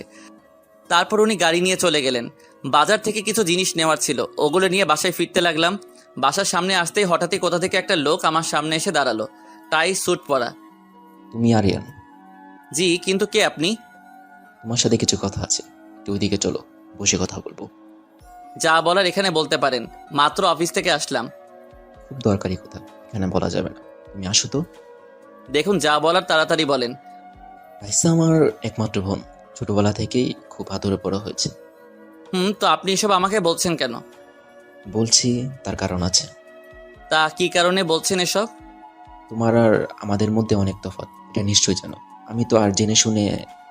তারপর উনি গাড়ি নিয়ে চলে গেলেন। বাজার থেকে কিছু জিনিস নেওয়ার ছিল, ওগুলো নিয়ে বাসায় ফিরতে লাগলাম। বাসার সামনে আসতেই হঠাৎই কোথা থেকে একটা লোক আমার সামনে এসে দাঁড়ালো, টাই স্যুট পরা। তুমি আরিয়ান? জি, কিন্তু কে আপনি? তোমার সাথে কিছু কথা আছে, একটু ওইদিকে চলো, বসে কথা বলবো। যা বলার এখানে বলতে পারেন, মাত্র অফিস থেকে আসলাম। খুব দরকারি কথা, এখানে বলা যাবে না। তুমি আসো তো। দেখুন, যা বলার তাড়াতাড়ি বলেন। রাইসা আমার একমাত্র বোন, ছোটবেলা থেকেই খুব আদরে বড় হয়েছে। তো আপনি এসব আমাকে বলছেন কেন? বলছি তার কারণ আছে। তা কি কারণে বলছেন এসব? তোমার আর আমাদের মধ্যে অনেক তফাৎ, এটা নিশ্চয়ই জানো। আমি তো আর জেনে শুনে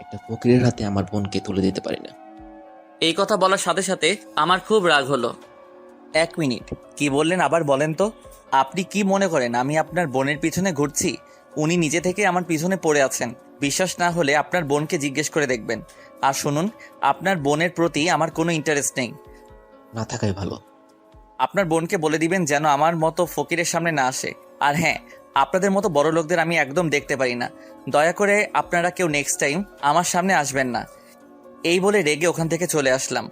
একটা ফকিরের হাতে আমার বোনকে তুলে দিতে পারি না। এই কথা বলার সাথে সাথে আমার খুব রাগ হলো। 1 মিনিট, কি বললেন আবার বলেন তো? আপনি কি মনে করেন আমি আপনার বোনের পিছনে ঘুরছি? উনি নিজে থেকে আমার পিছনে পড়ে আছেন। বিশ্বাস না হলে আপনার বোনকে জিজ্ঞেস করে দেখবেন। আর শুনুন, আপনার বোনের প্রতি আমার কোনো ইন্টারেস্ট নেই। না থাকাই ভালো। আপনার বোনকে বলে দিবেন যেন আমার মতো ফকিরের সামনে না আসে। আর হ্যাঁ, আপনাদের মতো বড় লোকদের আমি একদম দেখতে পারি না। দয়া করে আপনারা কেউ নেক্সট টাইম আমার সামনে আসবেন না। এই বলে রেগে ওখান থেকে চলে আসলাম।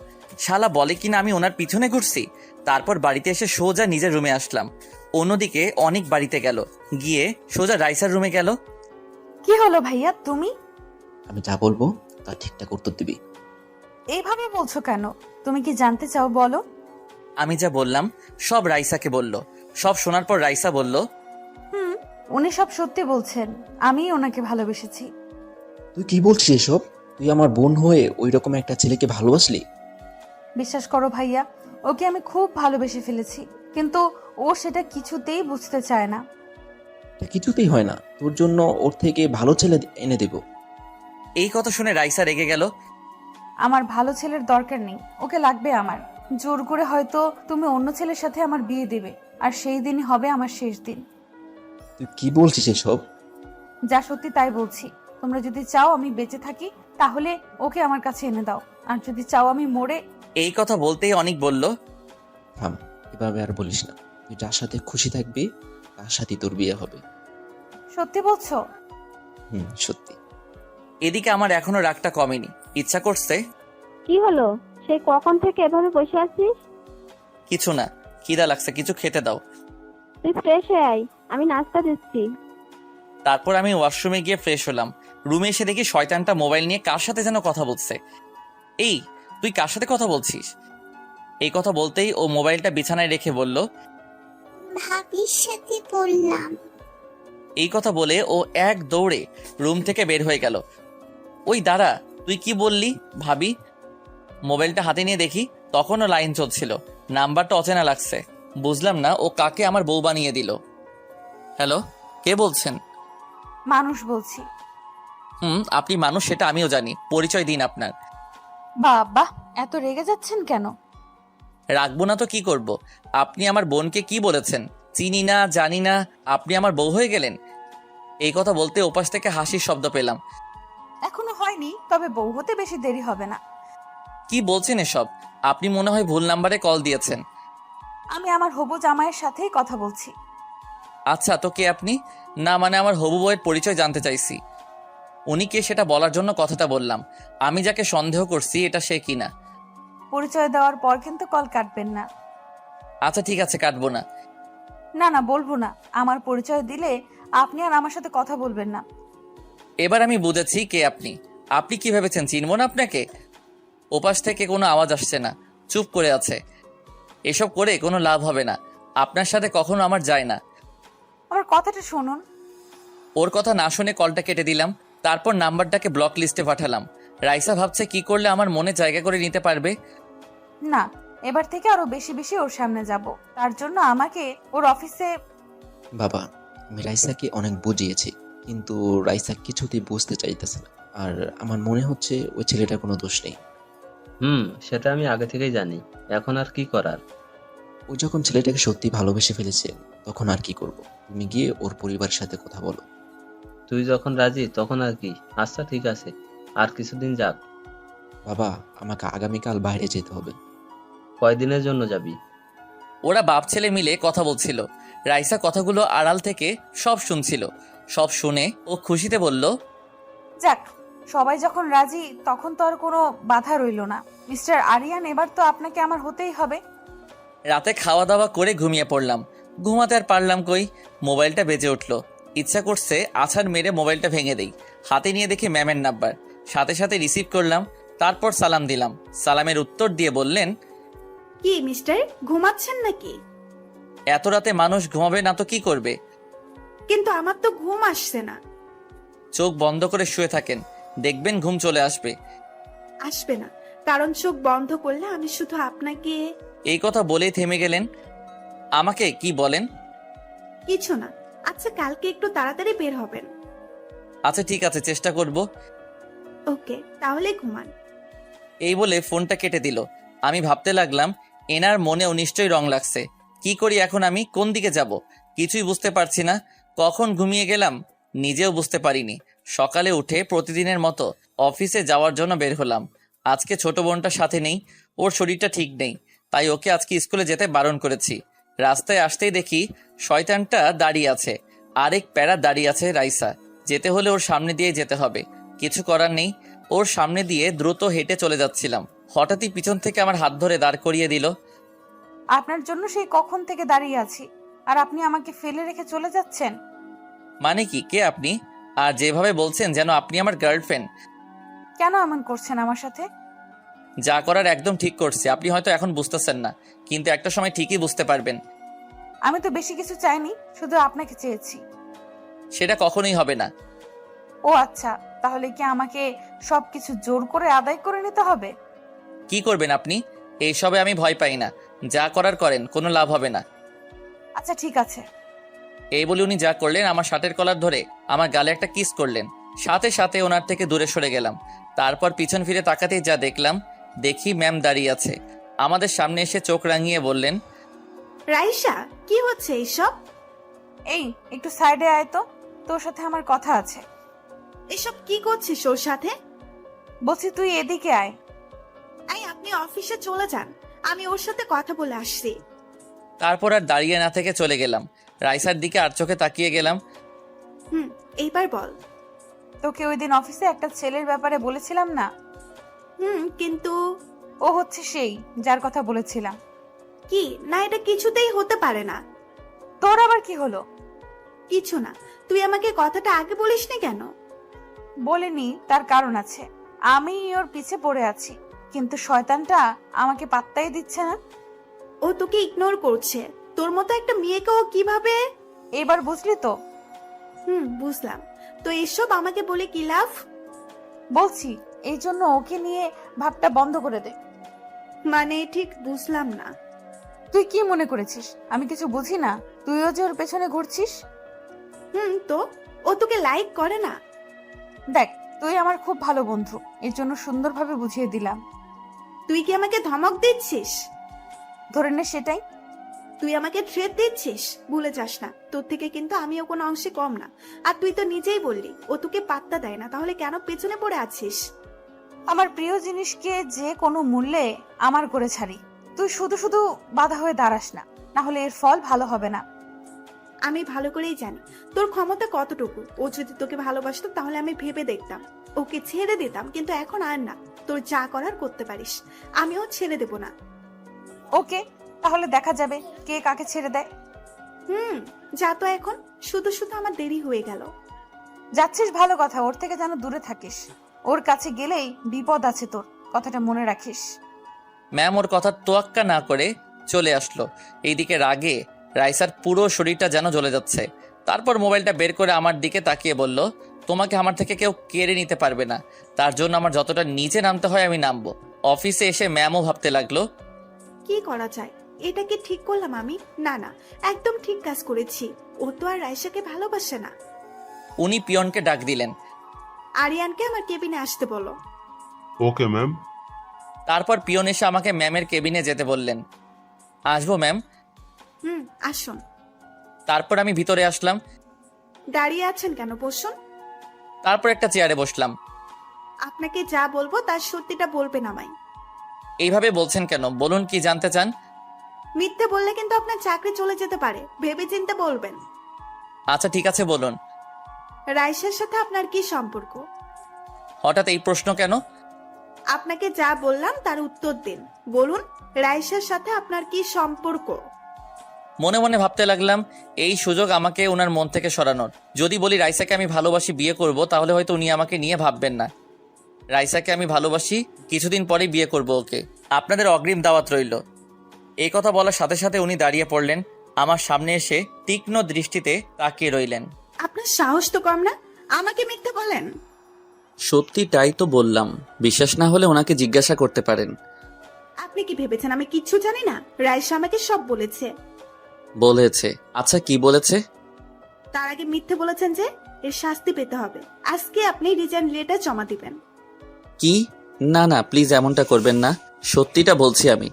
শালা বলে কিনা আমি ওনার পিছনে ঘুরছি। তারপর বাড়িতে এসে সোজা নিজের রুমে আসলাম। অন্যদিকে অনেক বাড়িতে গেল, গিয়ে সোজা রাইসার রুমে গেল। কি হলো ভাইয়া, তুমি আমি যা বলবো তা ঠিকঠাক উত্তর দিবি। এইভাবে বলছো কেন? তুমি কি জানতে চাও, বলো। আমি যা বললাম সব রাইসাকে বলল। সব শোনার পর রাইসা বলল, উনি সব সত্যি বলছেন, আমি ওনাকে ভালোবেসেছি। তুই কি বলছিস এসব? তুই আমার বোন হয়ে ওই রকম একটা ছেলেকে ভালোবাসলি? বিশ্বাস করো ভাইয়া, ওকে আমি খুব ভালোবেসে ফেলেছি, কিন্তু ও সেটা কিছুতেই বুঝতে চায় না। এটা কিছুতেই হয় না, তোর জন্য ওর থেকে ভালো ছেলে এনে দেব। এই কথা শুনে রাইসা রেগে গেল। আমার ভালো ছেলের দরকার নেই, ওকে লাগবে আমার। জোর করে হয়তো তুমি অন্য ছেলের সাথে আমার বিয়ে দেবে, আর সেই দিনই হবে আমার শেষ দিন। তুই কি বলছিস এসব? যা সত্যি তাই বলছি। তোমরা যদি চাও আমি বেঁচে থাকি, তাহলে ওকে আমার কাছে এনে দাও, আর যদি চাও আমি মরে। এই কথা বলতেই অনেক বলল, থাম, এভাবে আর বলিস না। তুই যার সাথে খুশি থাকবি তার সাথে তোর বিয়ে হবে। সত্যি বলছো? সত্যি। এদিকে আমার এখনো রাগটা কমেনি। ইচ্ছা করছে। কি হলো, সেই কখন থেকে এভাবে বসে আছিস? কিছু না, খিদা লাগছে, কিছু খেতে দাও। তুই ফ্রেশ হয়ে আয়, আমি নাস্তা দিচ্ছি। তারপর আমি ওয়াশরুমে গিয়ে ফ্রেশ হলাম। রুমে এসে দেখি শয়তানটা মোবাইল নিয়ে কার সাথে যেন কথা বলছে। এই, তুই কার সাথে কথা বলছিস? এই কথা বলতেই ও মোবাইলটা বিছানায় রেখে বলল, ভাবির সাথে বললাম। এই কথা বলে ও এক দৌড়ে রুম থেকে বের হয়ে গেল। ওই দাঁড়া, তুই কি বললি ভাবি? মোবাইলটা হাতে নিয়ে দেখি তখনও লাইন চলছিল। নাম্বারটা অচেনা লাগছে। বুঝলাম না ও কাকে আমার বউ বানিয়ে দিল। হ্যালো, কে বলছেন? মানুষ বলছি। আপনি মানুষ সেটা আমিও জানি, পরিচয় দিন আপনার। বাবা, এত রেগে যাচ্ছেন কেন? রাখবো না তো কি করব? আপনি আমার বোনকে কি বলেছেন? চিনি না, জানি না, আপনি আমার বউ হয়ে গেলেন। এই কথা বলতে ওপাশ থেকে হাসির শব্দ পেলাম। এখনো হয়নি, তবে বউ হতে বেশি দেরি হবে না। কি বলছেন এসব? আপনি মনে হয় ভুল নাম্বারে কল দিয়েছেন। আমি আমার হবু জামাইয়ের সাথেই কথা বলছি। আচ্ছা, তো কে আপনি? না মানে আমার হবু বউয়ের পরিচয় জানতে চাইছি। উনি কে সেটা বলার জন্য কথাটা বললাম। আমি যাকে সন্দেহ করছি এটা সে কিনা। পরিচয় দেওয়ার পর কিন্তু কল কাটবেন না। আচ্ছা ঠিক আছে, কাটবো না। না না, বলবো না। আমার পরিচয় দিলে আপনি আর আমার সাথে কথা বলবেন না। এবার আমি বুঝেছি কে আপনি। আপনি কি ভেবেছেন চিনব না আপনাকে? ওপাশ থেকে কোনো আওয়াজ আসছে না, চুপ করে আছে। এসব করে কোনো লাভ হবে না, আপনার সাথে কখনো আমার যায় না। আমার কথাটা শুনুন। ওর কথা না শুনে কলটা কেটে দিলাম। তারপর নাম্বারটাকে ব্লক লিস্টে পাঠালাম। রাইসা ভাবছে কি করলে আমার মনে জায়গা করে নিতে পারবে। না, এবার থেকে আরো বেশি বেশি ওর সামনে যাব। তার জন্য আমাকে ওর অফিসে। বাবা, আমি রাইসাকে অনেক বুঝিয়েছি, কিন্তু রাইসা কিছুতেই বুঝতে চাইতেছে না। আর আমার মনে হচ্ছে ওই ছেলেটার কোনো দোষ নেই। সেটা আমি আগে থেকেই জানি। এখন আর কি করার? ও যখন ছেলেটাকে সত্যি ভালোবেসে ফেলেছে তখন আর কি করব? তুমি গিয়ে ওর পরিবারের সাথে কথা বলো। তুই যখন রাজি তখন আর কি। আচ্ছা ঠিক আছে, আর কিছুদিন যাক। বাবা, আমাকে আগামীকাল বাইরে যেতে হবে। কয়দিনের জন্য যাবি? ওরা বাপ ছেলে মিলে কথা বলছিল। রাইসা কথাগুলো আড়াল থেকে সব শুনছিল। সব শুনে ও খুশিতে বলল, যাক, সবাই যখন রাজি তখন তো আর কোনো বাধা রইল না। মিস্টার আরিয়ান, এবার তো আপনাকে আমার হতেই হবে। রাতে খাওয়া দাওয়া করে ঘুমিয়ে পড়লাম। ঘুমাতে আর পারলাম কই, মোবাইলটা বেজে উঠল। ইচ্ছা করছে আছাড় মেরে মোবাইলটা ভেঙে দেই। হাতে নিয়ে দেখি ম্যামের নাম্বার। সাথে সাথে রিসিভ করলাম, তারপর সালাম দিলাম। সালামের উত্তর দিয়ে বললেন, কি মিস্টার, ঘুমাচ্ছেন নাকি? এত রাতে মানুষ ঘুমাবে না তো কি করবে? কিন্তু আমার তো ঘুম আসছে না। চোখ বন্ধ করে শুয়ে থাকেন, দেখবেন ঘুম চলে আসবে। আসবে না, কারণ চোখ বন্ধ করলে আমি শুধু আপনাকে। এই কথা বলেই থেমে গেলেন। আমাকে কি বলেন? কিছু না। আচ্ছা, কালকে একটু তাড়াতাড়ি বের হবেন। আচ্ছা ঠিক আছে, চেষ্টা করব। ওকে, তাহলে ঘুমান। এই বলে ফোনটা কেটে দিল। আমি ভাবতে লাগলাম, এনার মনেও নিশ্চয়ই রং লাগছে। কি করি এখন, আমি কোন দিকে যাব? কিছুই বুঝতে পারছি না। কখন ঘুমিয়ে গেলাম নিজেও বুঝতে পারিনি। সকালে উঠে প্রতিদিনের মতো অফিসে যাওয়ার জন্য বের হলাম। আজকে ছোট বোনটার সাথে নেই, ওর শরীরটা ঠিক নেই, তাই ওকে আজকে স্কুলে যেতে বারণ করেছি। রাস্তায় আসতেই দেখি শয়তানটা দাঁড়িয়ে আছে, আরেক প্যারা দাঁড়িয়ে আছে রাইসা। যেতে হলে ওর সামনে দিয়ে যেতে হবে, কিছু করার নেই। ওর সামনে দিয়ে দ্রুত হেঁটে চলে যাচ্ছিলাম, হঠাৎই পিছন থেকে আমার হাত ধরে দাঁড় করিয়ে দিল। আপনার জন্য সেই কখন থেকে দাঁড়িয়ে আছি, আর আপনি আমাকে ফেলে রেখে চলে যাচ্ছেন? মানে কি, কে আপনি? আর যেভাবে বলছেন যেন আপনি আমার গার্লফ্রেন্ড। কেন এমন করছেন আমার সাথে? যা করার একদম ঠিক করছে। আপনি হয়তো এখন বুঝতেছেন না, কিন্তু একটা সময় ঠিকই বুঝতে পারবেন। আমি তো বেশি কিছু চাইনি, শুধু আপনাকে চেয়েছি। সেটা কখনোই হবে না। ও আচ্ছা, তাহলে কি আমাকে সবকিছু জোর করে আদায় করে নিতে হবে? কি করবেন আপনি? এইসবে আমি ভয় পাই না, যা করার করেন, কোনো লাভ হবে না। আচ্ছা ঠিক আছে। এই বলে উনি যা করলেন, আমার শার্টের কলার ধরে আমার গালে একটা কিস করলেন। সাথে সাথে ওনার থেকে দূরে সরে গেলাম। তারপর পিছন ফিরে তাকাতেই যা দেখলাম, দেখি ম্যাম দাঁড়িয়ে আছে। আমাদের সামনে এসে চোখ রাঙিয়ে বললেন, রাইসা, কি হচ্ছে এইসব? এই একটু সাইডে আয় তো, তোর সাথে আমার কথা আছে। এসব কি করছিস ওর সাথে? বলছি তুই এদিকে আয়। আপনি অফিসে চলে যান, আমি ওর সাথে কথা বলে আসছি। তারপর আর দাঁড়িয়ে না থেকে চলে গেলাম। রাইসার দিকে আর চোখে তাকিয়ে গেলাম। এইবার বল। তোকে ওই দিন অফিসে একটা ছেলের ব্যাপারে বলেছিলাম না? কিন্তু ও হচ্ছে সেই যার কথা বলেছিলাম। কি না, এটা কিছুতেই হতে পারে না। তোর আবার কি হলো? কিছু না, তুই আমাকে কথাটা আগে বলিসনি কেন? বলিনি, তার কারণ আছে। আমি ওর পিছে পড়ে আছি, কিন্তু শয়তানটা আমাকে পাত্তাই দিচ্ছে না। ও তোকে ইগনোর করছে। তোর মতো একটা মেয়েকে ও কিভাবে? এবার বুঝলি তো? বুঝলাম। তো এসব আমাকে বলে কি লাভ? বলছি, এই জন্য ওকে নিয়ে ভাবটা বন্ধ করে দে। মানে ঠিক বুঝলাম না। তুই কি মনে করেছিস আমি কিছু বুঝি না? তুইও যে ওর পেছনে ঘুরছিস। তো ও তোকে লাইক করে না? দেখ, তুই আমার খুব ভালো বন্ধু, এর জন্য সুন্দরভাবে বুঝিয়ে দিলাম। তুই কি আমাকে ধমক দিচ্ছিস? ধরে নে সেটাই। তুই আমাকে থ্রেট দিচ্ছিস, ভুলে যাস না। তোর থেকে কিন্তু আমিও কোনো অংশে কম না। আর তুই তো নিজেই বললি ও তোকে পাত্তা দেয় না, তাহলে কেন পেছনে পড়ে আছিস? আমার প্রিয় জিনিসকে যে কোনো মূল্যে আমার করে ছাড়ি। তুই শুধু শুধু বাধা হয়ে দাঁড়াস না, না হলে এর ফল ভালো হবে না। আমি ভালো করেই জানি তোর ক্ষমতা কতটুকু। ও যদি তোকে ভালোবাসতো তাহলে আমি ভেবে দেখতাম, ওকে ছেড়ে দিতাম, কিন্তু এখন আর না। তোর যা করার করতে পারিস, আমিও ছেড়ে দেব না। ওকে, তাহলে দেখা যাবে কে কাকে ছেড়ে দেয়। যা তো এখন, শুধু শুধু আমার দেরি হয়ে গেল। যাচ্ছিস ভালো কথা, ওর থেকে যেন দূরে থাকিস। ওর কাছে গেলেই বিপদ আছে তোর, কথাটা মনে রাখিস। ম্যাম ওর কথা তোয়াক্কা না করে চলে আসলো। এইদিকে রাগে রাইসার পুরো শরীরটা যেন জ্বলে যাচ্ছে। তারপর মোবাইলটা বের করে আমার দিকে তাকিয়ে বলল, তোমাকে আমার থেকে কেউ কেড়ে নিতে পারবে না। তার জন্য আমার যতটা নিচে নামতে হয় আমি নামবো। অফিসে এসে ম্যামও ভাবতে লাগলো, কি করা যায়? এটা কি ঠিক করলাম আমি? না না, একদম ঠিক কাজ করেছি। ও তো আর রাইসাকে ভালোবাসে না। উনি পিয়নকে ডাক দিলেন। আরিয়ানকে আমার কেবিনে আসতে বলো। Okay ma'am. তারপর পিয়ন এসে আমাকে ম্যামের কেবিনে যেতে বললেন। আসবো ম্যাম? আসুন। তারপর আমি ভিতরে আসলাম। দাঁড়িয়ে আছেন কেন, বসুন। তারপর একটা চেয়ারে বসলাম। আপনাকে যা বলবো তার সত্যিটা বলবেন আমায়। এইভাবে বলছেন কেন? বলুন কি জানতে চান? মিথ্যে বললে কিন্তু আপনার চাকরি চলে যেতে পারে, ভেবে চিন্তে বলবেন। আচ্ছা ঠিক আছে বলুন। রাইসার সাথে আপনার কি সম্পর্ক? হঠাৎ এই প্রশ্ন কেন? আপনাকে যা বললাম তার উত্তর দিন। বলুন, রাইসার সাথে আপনার কি সম্পর্ক? মনে মনে ভাবতে লাগলাম এই সুযোগ আমাকে ওনার মন থেকে সরানোর। যদি বলি রাইসাকে আমি ভালোবাসি, বিয়ে করব, তাহলে হয়তো উনি আমাকে নিয়ে ভাববেন না। রাইসাকে আমি ভালোবাসি, কিছুদিন পরেই বিয়ে করব ওকে। আপনাদের অগ্রিম দাওয়াত রইল। এই কথা বলার সাথে সাথে উনি দাঁড়িয়ে পড়লেন, আমার সামনে এসে তীক্ষ্ণ দৃষ্টিতে তাকিয়ে রইলেন। আপনার সাহস তো কম না, আমাকে মিথ্যে বলেন। সত্যিটাই তো বললাম, বিশ্বাস না হলে ওনাকে জিজ্ঞাসা করতে পারেন। আপনি কি ভেবেছেন আমি কিচ্ছু জানি না? রাইসা আমাকে সব বলেছে। বলেছে? আচ্ছা কি বলেছে? তার আগে মিথ্যে বলেছেন যে এর শাস্তি পেতে হবে। আজকে আপনি রিজাইন লেটার জমা দিবেন। কি? না না প্লিজ এমনটা করবেন না, সত্যিটা বলছি আমি।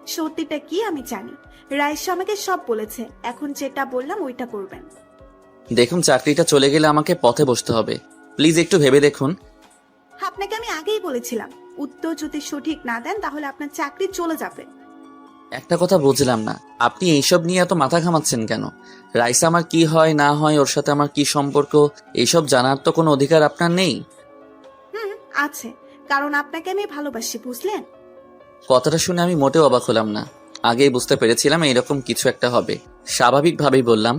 সত্যিটা কি আমি জানি। রাইসা আমাকে সব বলেছে, এখন যেটা বললাম ওইটা করবেন। দেখুন চাকরিটা চলে গেলে আমাকে পথে বসতে হবে, প্লিজ একটু ভেবে দেখুন। আপনাকে আমি আগেই বলেছিলাম, উত্তর যদি সঠিক না দেন তাহলে আপনার চাকরি চলে যাবে। একটা কথা বুঝলাম না, আপনি এইসব নিয়ে এত মাথা ঘামাচ্ছেন কেন? রাইসা আমার কি হয় না হয়, ওর সাথে আমার কি সম্পর্ক, এইসব জানার তো কোনো অধিকার আপনার নেই। আছে, কারণ আপনাকে আমি ভালোবাসি, বুঝলেন? কথাটা শুনে আমি মোটেও অবাক হলাম না। আগেই বুঝতে পেরেছিলাম এইরকম কিছু একটা হবে। স্বাভাবিকভাবেই বললাম,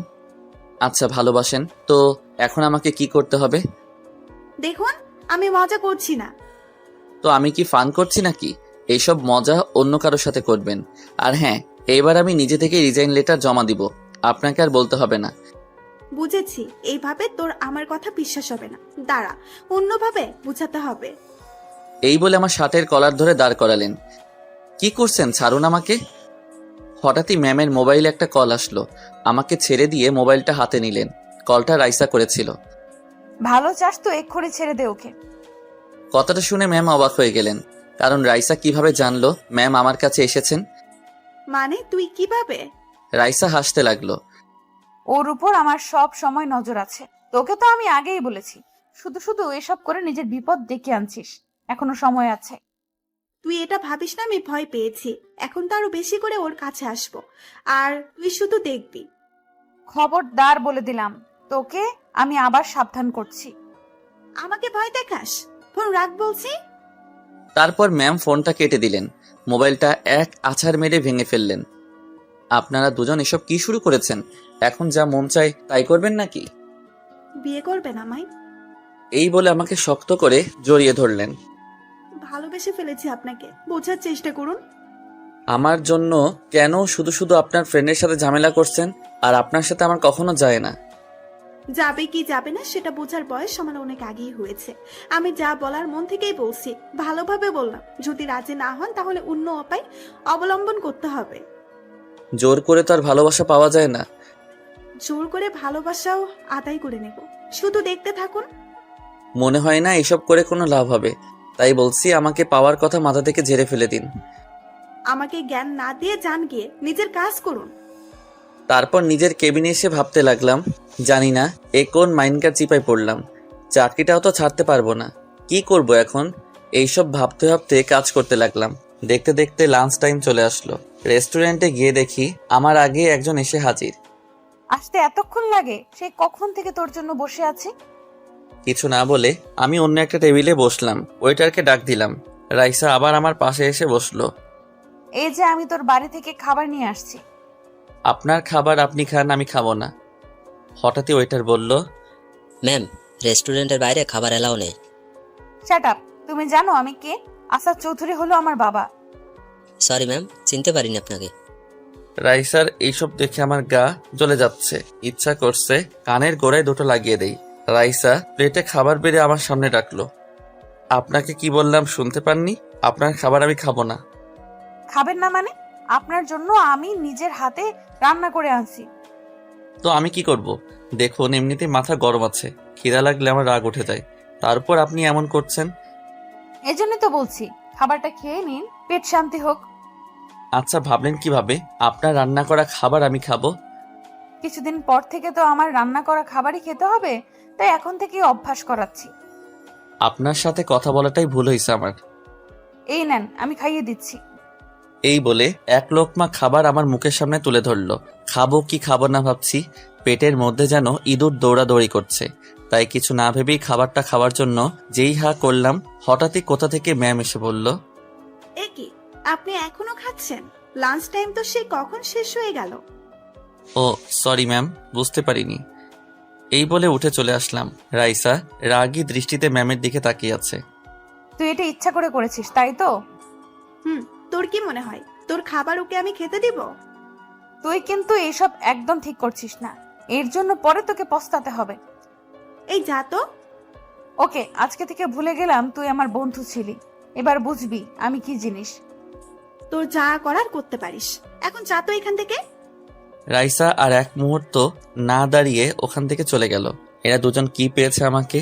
আচ্ছা ভালোবাসেন তো, এখন আমাকে কি করতে হবে? দেখুন, আমি মজা করছি না। তো আমি কি ফান করছি নাকি? এইসব মজা অন্য কারোর সাথে করবেন। আর হ্যাঁ, এইবার আমি নিজে থেকে রিজাইন লেটার জমা দিব, আপনাকে আর বলতে হবে না। বুঝেছি, এইভাবে তোর আমার কথা বিশ্বাস হবে না। দাঁড়া, অন্যভাবে বুঝাতে হবে। এই বলে আমার শার্টের কলার ধরে দাঁড় করালেন। কি করছেন? ছাড়ুন আমাকে। হঠাৎই ম্যামের মোবাইলে একটা কল আসলো, আমাকে ছেড়ে দিয়ে মোবাইলটা হাতে নিলেন। কলটা রাইসা করেছিল। ভালো চাস তো এক্ষুনি ছেড়ে দে ওকে। কথাটা শুনে ম্যাম অবাক হয়ে গেলেন, কারণ রাইসা কিভাবে জানলো ম্যাম আমার কাছে এসেছেন? মানে তুই কিভাবে? রাইসা হাসতে লাগলো। ওর উপর আমার সব সময় নজর আছে, তোকে তো আমি আগেই বলেছি। শুধু শুধু এসব করে নিজের বিপদ ডেকে আনছিস, এখনো সময় আছে। তুই এটা ভাবিস না আমি ভয় পেয়েছি, এখন তো আরো বেশি করে ওর কাছে আসবো, আর তুই শুধু দেখবি। খবরদার বলে দিলাম, তোকে আমি আবার সাবধান করছি। আমাকে ভয় দেখাস? ফোন রাখ বলছি। তারপর ম্যাম ফোনটা কেটে দিলেন, মোবাইলটা এক আছাড় মেরে ভেঙে ফেললেন। আপনারা দুজন এসব কি শুরু করেছেন? এখন যা মন চায় তাই করবেন নাকি? বিয়ে করবেন আমায়? এই বলে আমাকে শক্ত করে জড়িয়ে ধরলেন। ভালোবেসে ফেলেছি আপনাকে, বোঝার চেষ্টা করুন। আমার জন্য কেন শুধু শুধু আপনার ফ্রেন্ডের সাথে ঝামেলা করছেন? আর আপনার সাথে আমার কখনো যায় না। যাবে কি যাবে না সেটা বোঝার বয়স আমার অনেক আগেই হয়েছে। আমি যা বলার মন থেকেই বলছি, ভালোভাবে বললাম। যদি রাজি না হন তাহলে অন্য উপায় অবলম্বন করতে হবে। জোর করে তো আর ভালোবাসা পাওয়া যায় না। জোর করে ভালোবাসাও আদায় করে নেব, শুধু দেখতে থাকুন। মনে হয় না এসব করে কোনো লাভ হবে, তাই বলছি আমাকে পাওয়ার কথা মাথা থেকে ঝেড়ে ফেলে দিন। আমাকে জ্ঞান না দিয়ে যান গিয়ে নিজের কাজ করুন। তারপর নিজের কেবিনে এসে ভাবতে লাগলাম, জানি না এ কোন মাইন্ডকার চিপায় পড়লাম। চাকরিটাও তো ছাড়তে পারবো না, কি করব এখন? এইসব ভাবতে ভাবতে কাজ করতে লাগলাম। দেখতে দেখতে লাঞ্চ টাইম চলে আসলো। রেস্টুরেন্টে গিয়ে দেখি আমার আগে একজন এসে হাজির। আসতে এতক্ষণ লাগে? সেই কখন থেকে তোর জন্য বসে আছি। কিছু না বলে আমি অন্য একটা টেবিলে বসলাম। ওয়েটারকে ডাক দিলাম। রাইসা আবার আমার পাশে এসে বসলো। এই যে আমি তোর বাড়ি থেকে খাবার নিয়ে আসছি। আপনার খাবার আপনি খান, আমি খাবো না। হঠাৎই ওয়েটার বলল, ম্যাম, রেস্টুরেন্টের বাইরে খাবার এলাও নেই। Shut up. তুমি জানো আমি কে? আসাদ চৌধুরী হলো আমার বাবা। সরি ম্যাম, চিনতে পারিনি আপনাকে। রাইসার এইসব দেখে আমার গা জ্বলে যাচ্ছে। ইচ্ছা করছে কানের গোড়ায় দুটো লাগিয়ে দেই। রাইসা প্লেটে খাবার বেড়ে আমার সামনে রাখলো। আপনাকে কি বললাম শুনতে পাননি? আপনার খাবার আমি খাবো না। খাবেন না মানে? আপনার জন্য আমি নিজের হাতে রান্না করে আনছি। তো আমি কি করব? দেখুন এমনিতেই মাথা গরম আছে, খিদা লাগলে আমার রাগ উঠে যায়, তারপর আপনি এমন করছেন। এজন্যই তো বলছি খাবারটা খেয়ে নিন, পেট শান্তি হোক। আচ্ছা, ভাবলেন কিভাবে আপনার রান্না করা খাবার আমি খাবো? কিছুদিন পর থেকে তো আমার রান্না করা খাবারই খেতে হবে, তাই এখন থেকেই অভ্যাস করাচ্ছি। আপনার সাথে কথা বলাটাই ভুল হয়েছে আমার। এই নেন, আমি খাইয়ে দিচ্ছি। এই বলে এক লোকমা খাবার আমার মুখের সামনে তুলে ধরলো। খাবো কি খাবো না ভাবছি, পেটের মধ্যে যেন ইঁদুর দৌড়াদৌড়ি করছে, তাই কিছু না ভেবেই খাবারটা খাওয়ার জন্য যেই হা করলাম, হঠাৎই কোথা থেকে ম্যাম এসে বলল, এ কি, আপনি এখনো খাচ্ছেন? লাঞ্চ টাইম তো সে কখন শেষ হয়ে গেল। ও সরি ম্যাম, বুঝতে পারিনি। এই বলে উঠে চলে আসলাম। রাইসা রাগী দৃষ্টিতে ম্যামের দিকে তাকিয়ে আছে। তুই এটা ইচ্ছা করে করেছিস তাই তো? তোর কি মনে হয় তোর খাবার ওকে আমি খেতে দিব? তুই কিন্তু এইসব একদম ঠিক করছিস না, এর জন্য পরে তোকে পস্তাতে হবে। এই যা তো। ওকে, আজকে থেকে ভুলে গেলাম তুই আমার বন্ধু ছিলি, এবার বুঝবি আমি কি জিনিস। তোর যা করার করতে পারিস, এখন যা তো এখান থেকে। রাইসা আর এক মুহূর্ত না দাঁড়িয়ে ওখান থেকে চলে গেল। এরা দুজন কি পেয়েছে আমাকে?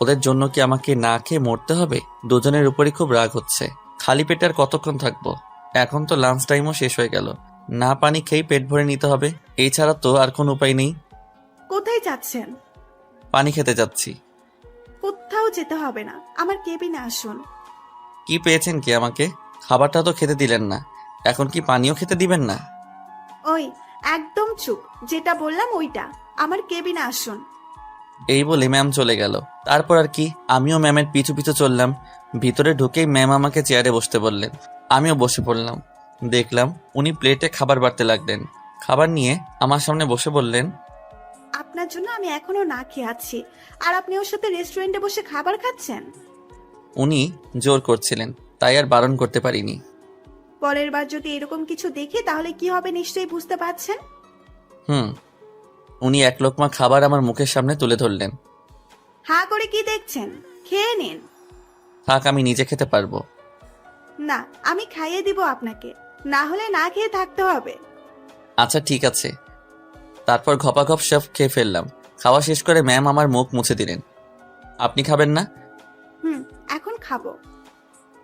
ওদের জন্য কি আমাকে না খেয়ে মরতে হবে? দুজনের উপরই খুব রাগ হচ্ছে। খালি পেটে আর কতক্ষণ থাকবো? এখন তো লাঞ্চ টাইমও শেষ হয়ে গেল, না পানি খেয়ে পেট ভরে নিতে হবে, এছাড়া তো আর কোনো উপায় নেই। কোথায় যাচ্ছেন? পানি খেতে যাচ্ছি। কোথাও যেতে হবে না, আমার কেবিনে আসুন। কি পেয়েছেন কি আমাকে? খাবারটা তো খেতে দিলেন না, এখন কি পানিও খেতে দিবেন না? ওই একদম চুপ, যেটা বললাম ওইটা, আমার কেবিনে আসুন। এই বলে ম্যাম চলে গেল। তারপর আর কি, আমিও ম্যামের পিছু পিছু চললাম। ভিতরে ঢুকেই ম্যাম আমাকে চেয়ারে বসতে বললেন, আমিও বসে পড়লাম। দেখলাম উনি প্লেটে খাবার বাড়তে লাগলেন। খাবার নিয়ে আমার সামনে বসে বললেন, আপনার জন্য আমি এখনো না খেয়ে আছি, আর আপনি ওর সাথে রেস্টুরেন্টে বসে খাবার খাচ্ছেন। উনি জোর করছিলেন, তাই আর বারণ করতে পারিনি। পরের বার যদি এরকম কিছু দেখি তাহলে কি হবে নিশ্চয়ই বুঝতে পারছেন। উনি এক লোকমা খাবার আমার মুখের সামনে তুলে ধরলেন। হা করে কি দেখছেন? খেয়ে নিন। থাক, আমি নিজে খেতে পারবো। না, আমি খাইয়ে দিব আপনাকে, না হলে না খেয়ে থাকতে হবে। আচ্ছা ঠিক আছে। তারপর ঘপাঘপ সব খেয়ে ফেললাম। খাওয়া শেষ করে ম্যাম আমার মুখ মুছে দিলেন। আপনি খাবেন না? এখন খাবো।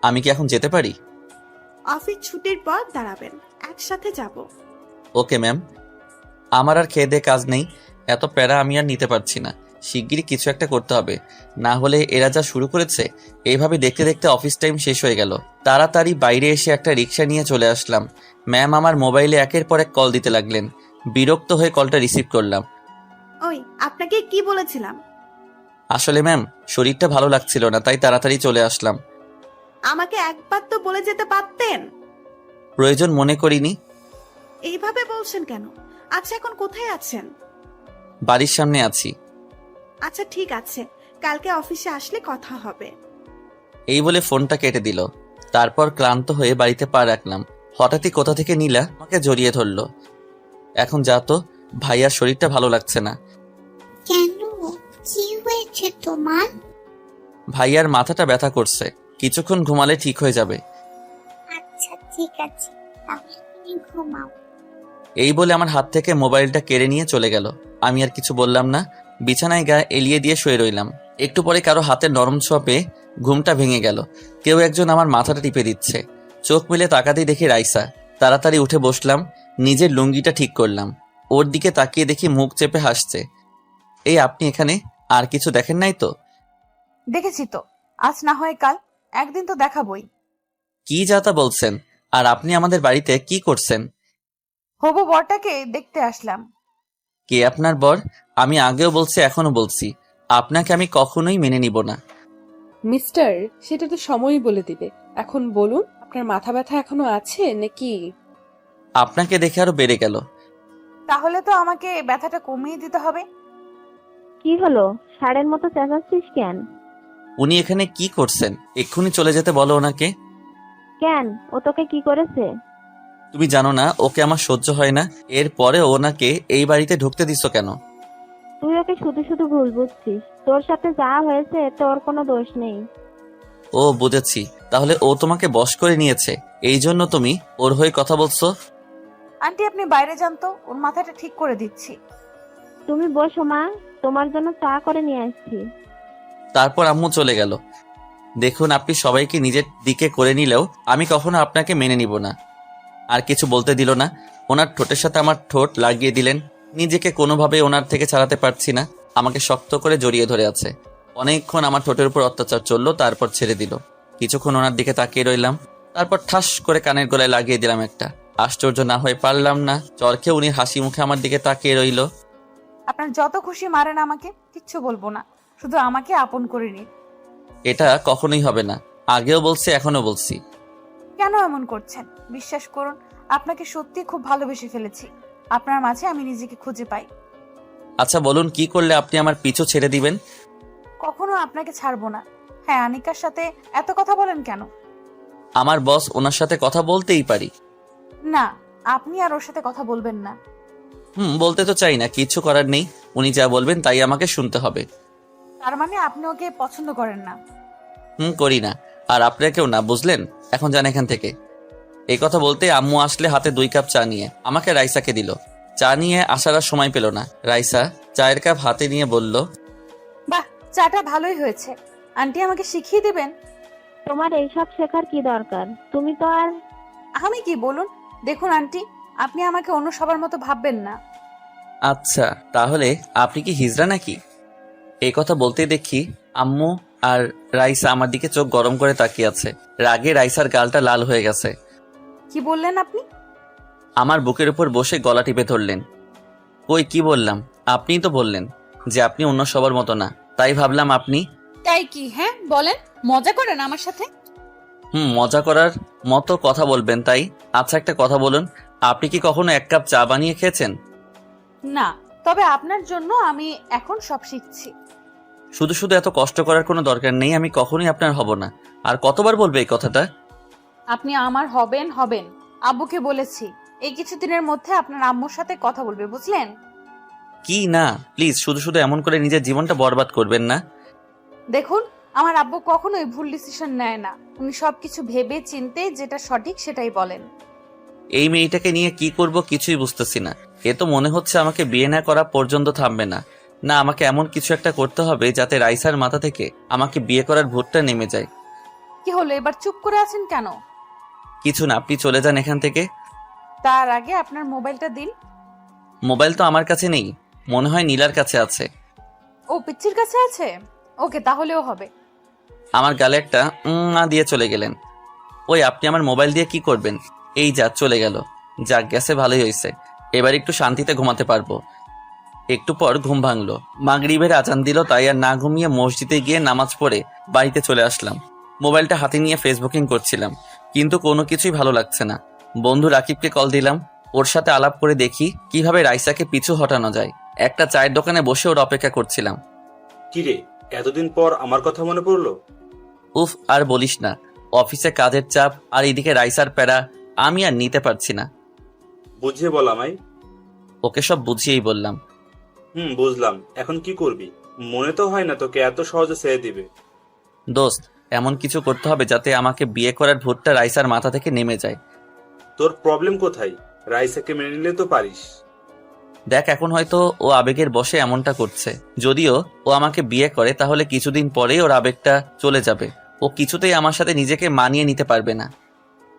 আমি কি এখন যেতে পারি? অফিস ছুটির পর দাঁড়াবেন, একসাথে যাব। Okay ma'am. আমার আর খেয়ে দিয়ে কাজ নেই, এত প্যারা আমি আর নিতে পারছি না। শিগগিরই কিছু একটা করতে হবে, না হলে এরা যা শুরু করেছে। এইভাবে দেখতে দেখতে অফিস টাইম শেষ হয়ে গেল। তাড়াতাড়ি বাইরে এসে একটা রিক্সা নিয়ে চলে আসলাম। ম্যাম আমার মোবাইলে একের পর এক কল দিতে লাগলেন। বিরক্ত হয়ে কলটা রিসিভ করলাম। ওই আপনাকে কি বলেছিলাম? আসলে ম্যাম শরীরটা ভালো লাগছিল না, তাই তাড়াতাড়ি চলে আসলাম। আমাকে একবার তো বলে যেতে পারতেন। প্রয়োজন মনে করিনি। এইভাবে বলছেন কেন? আচ্ছা এখন কোথায় আছেন? বাড়ির সামনে আছি। আচ্ছা ঠিক আছে, কালকে অফিসে আসলে কথা হবে। এই বলে ফোনটা কেটে দিল। তারপর ক্লান্ত হয়ে বাড়িতে পা রাখলাম। হঠাৎই কোথা থেকে নীলা আমাকে জড়িয়ে ধরলো। এখন যা তো, ভাইয়ার শরীরটা ভালো লাগছে না। কেন, কি হয়েছে তোমার? ভাইয়ার মাথাটা ব্যথা করছে, কিছুক্ষণ ঘুমালে ঠিক হয়ে যাবে। আচ্ছা ঠিক আছে, তাহলে তুমি ঘুমাও। এই বলে আমার হাত থেকে মোবাইলটা কেড়ে নিয়ে চলে গেল। আমি আর কিছু বললাম না, বিছানায় গা এলিয়ে দিয়ে শুয়ে রইলাম। একটু পরে কারো হাতের নরম ছোঁয়া পেয়ে ঘুমটা ভেঙে গেল। কেউ একজন আমার মাথাটা টিপে দিচ্ছে। চোখ মেলে তাকাতেই দেখি রাইসা। তাড়াতাড়ি উঠে বসলাম, নিজের লুঙ্গিটা ঠিক করলাম। ওর দিকে তাকিয়ে দেখি মুখ চেপে হাসছে। এই আপনি এখানে? আর কিছু দেখেন নাই তো? দেখেছি তো, আজ না হয় কাল, একদিন তো দেখাবই। কি যাতা বলছেন? আর আপনি আমাদের বাড়িতে কি করছেন? হবু বরটাকে দেখতে আসলাম। কে আপনার বর? আমি আগেও বলছি, এখনো বলছি, আপনাকে আমি কখনোই মেনে নিব না। মিস্টার, সেটা তো সময়ই বলে দিবে। এখন বলুন, আপনার মাথা ব্যথা এখনো আছে নাকি? আপনাকে দেখে আরো বেড়ে গেল। তাহলে তো আমাকে ব্যথাটা কমিয়ে দিতে হবে। কি হলো, ষাঁড়ের মতো চেঁচাচ্ছিস কেন? উনি এখানে কি করছেন? এক্ষুনি চলে যেতে বলো ওনাকে। কেন, ও তোকে কি করেছে? তুমি জানো না ওকে আমার সহ্য হয় না? এরপরে ওনাকে এই বাড়িতে ঢুকতে দিচ্ছ কেন? তুই ওকে শুধু শুধু ভুল বুঝছিস। তোর সাথে যা হয়েছে তোর কোনো দোষ নেই। ও বুঝেছি, তাহলে ও তোমাকে বশ করে নিয়েছে, এই জন্য তুমি ওর হয়ে কথা বলছো। আন্টি আপনি বাইরে যান তো, ওর মাথাটা ঠিক করে দিচ্ছি। তুমি বসো মা, তোমার জন্য চা করে নিয়ে আসছি। তারপর আম্মু চলে গেল। দেখুন, আপনি সবাইকে নিজের দিকে করে নিলেও আমি কখনো আপনাকে মেনে নিব না। আর কিছু বলতে দিল না। ওনার ঠোঁটের সাথে আমার ঠোঁট লাগিয়ে দিলেন। নিজেকে কোনোভাবে ওনার থেকে ছাড়াতে পারছি না। আমাকে শক্ত করে জড়িয়ে ধরে আছে। অনেকক্ষণ আমার ঠোঁটের উপর অত্যাচার চললো, তারপর ছেড়ে দিল। কিছুক্ষণ ওনার দিকে তাকিয়ে রইলাম, তারপর ঠাস করে কানের গলায় লাগিয়ে দিলাম একটা। আশ্চর্য না হয়ে পারলাম না। চরকে উনি হাসি মুখে আমার দিকে তাকিয়ে রইল। আপনার যত খুশি মারেন আমাকে, কিচ্ছু বলবো না, শুধু আমাকে আপন করে নিন। এটা কখনোই হবে না। আগেও বলছি, এখনো বলছি। কেন এমন করছেন? বিশ্বাস করুন, আপনাকে সত্যি খুব ভালোবেসে ফেলেছি। আপনার মাঝে আমি নিজেকে খুঁজে পাই। আচ্ছা বলুন, কি করলে আপনি আমার পিছু ছেড়ে দিবেন? কখনো আপনাকে ছাড়বো না। হ্যাঁ, আনিকার সাথে এত কথা বলেন কেন? আমার বস, ওনার সাথে কথা বলতেই পারি। না, আপনি আর ওর সাথে কথা বলবেন না। বলতে তো চাই না, কিছু করার নেই। উনি যা বলবেন তাই আমাকে শুনতে হবে। তার মানে আপনি ওকে পছন্দ করেন না? করি না। আর আপনাকেও না, বুঝলেন? এখন যান এখান থেকে। এই কথা বলতে আম্মু আসলে হাতে 2 কাপ চা নিয়ে আমাকে রাইসাকে দিল। চা নিয়ে আসার আর সময় পেল না। রাইসা চায়ের কাপ হাতে নিয়ে বলল, বাহ, চাটা ভালোই হয়েছে। আন্টি আমাকে শিখিয়ে দিবেন? তোমার এইসব শেখার কি দরকার? তুমি তো আর আমি কি বলুন? দেখুন আন্টি, আপনি আমাকে অন্য সবার মতো ভাববেন না। আচ্ছা তাহলে আপনি কি হিজড়া নাকি? এই কথা বলতেই দেখি আম্মু আর রাইসা আমার দিকে চোখ গরম করে তাকিয়ে আছে। রাগে রাইসার গালটা লাল হয়ে গেছে। কি বললেন আপনি? আমার বুকের উপর বসে গলা টিপে ধরলেন। ওই কি বললাম? আপনিই তো বললেন যে আপনি অন্য সবার মতো না, তাই ভাবলাম আপনি। তাই কি? হ্যাঁ বলেন, মজা করেন আমার সাথে? মজা করার মতো কথা বলবেন তাই। আচ্ছা একটা কথা বলুন, আপনি কি কখনো 1 কাপ চা বানিয়ে খেয়েছেন? না, তবে আপনার জন্য আমি এখন সব শিখছি। শুধু শুধু এত কষ্ট করার কোনো দরকার নেই। আমি কখনোই আপনার হব না। আর কতবার বলবে এই কথাটা? আপনি আমার হবেন হবেন। আব্বুকে বলেছি এই কিছুদিনের মধ্যে আপনার আম্মুর সাথে কথা বলবে, বুঝলেন? কি না, প্লিজ শুধু শুধু এমন করে নিজের জীবনটা বরবাদ করবেন না। দেখুন, আমার আব্বু কখনোই ভুল ডিসিশন নেয় না। উনি সবকিছু ভেবে চিন্তে যেটা সঠিক সেটাই বলেন। এই মেয়েটাকে নিয়ে কি করব কিছুই বুঝতেছি না। এ তো মনে হচ্ছে আমাকে বিয়ে না করা পর্যন্ত থামবে না। না, আমাকে এমন কিছু একটা করতে হবে যাতে রাইসার মাথা থেকে আমাকে বিয়ে করার ভূতটা নেমে যায়। কি হলো, এবার চুপ করে আছেন কেন? কিছু না, আপনি চলে যান এখান থেকে। তার আগে আপনার মোবাইলটা দিন। মোবাইল তো আমার কাছে নেই, মনে হয় নীলার কাছে আছে। ও পিচ্চির কাছে আছে? ওকে, তাহলেও হবে। আমার গালে একটা না দিয়ে চলে গেলেন। ওই আপনি আমার মোবাইল দিয়ে কি করবেন? এই যা চলে গেল। যাক গেছে, ভালোই হয়েছে। এবার একটু শান্তিতে ঘুমাতে পারবো। একটু পর ঘুম ভাঙলো। মাগরিবের আজান দিল, তাই আর না ঘুমিয়ে মসজিদে গিয়ে নামাজ পড়ে বাড়িতে চলে আসলাম। মোবাইলটা হাতে নিয়ে ফেসবুকিং করছিলাম, কিন্তু কোনো কিছুই ভালো লাগছে না। বন্ধু রাকিবকে কল দিলাম। ওর সাথে আলাপ করে দেখি কিভাবে রাইসাকে পিছু হটানো যায়। একটা চায়ের দোকানে বসে ওর অপেক্ষা করছিলাম। কিরে, এতদিন পর আমার কথা মনে পড়লো? উফ, আর বলিস না। অফিসে কাজের চাপ আর এদিকে রাইসার প্যারা, আমি আর নিতে পারছি না। বুঝিয়ে বল আমায়। ওকে সব বুঝিয়েই বললাম। বুঝলাম। এখন কি করবি? মনে তো হয় না তোকে এত সহজে ছেড়ে দিবে। দোস্ত, এমন কিছু করতে হবে যাতে আমাকে বিয়ে করার ভূতটা রাইসার মাথা থেকে নেমে যায়। তোর প্রবলেম কোথায়? রাইসাকে মেনে নিলে তো পারিস। দেখ, এখন হয়তো ও আবেগের বশে এমনটা করছে। যদিও ও আমাকে বিয়ে করে তাহলে কিছুদিন পরেই ওর আবেগটা চলে যাবে। ও কিছুতেই আমার সাথে নিজেকে মানিয়ে নিতে পারবে না।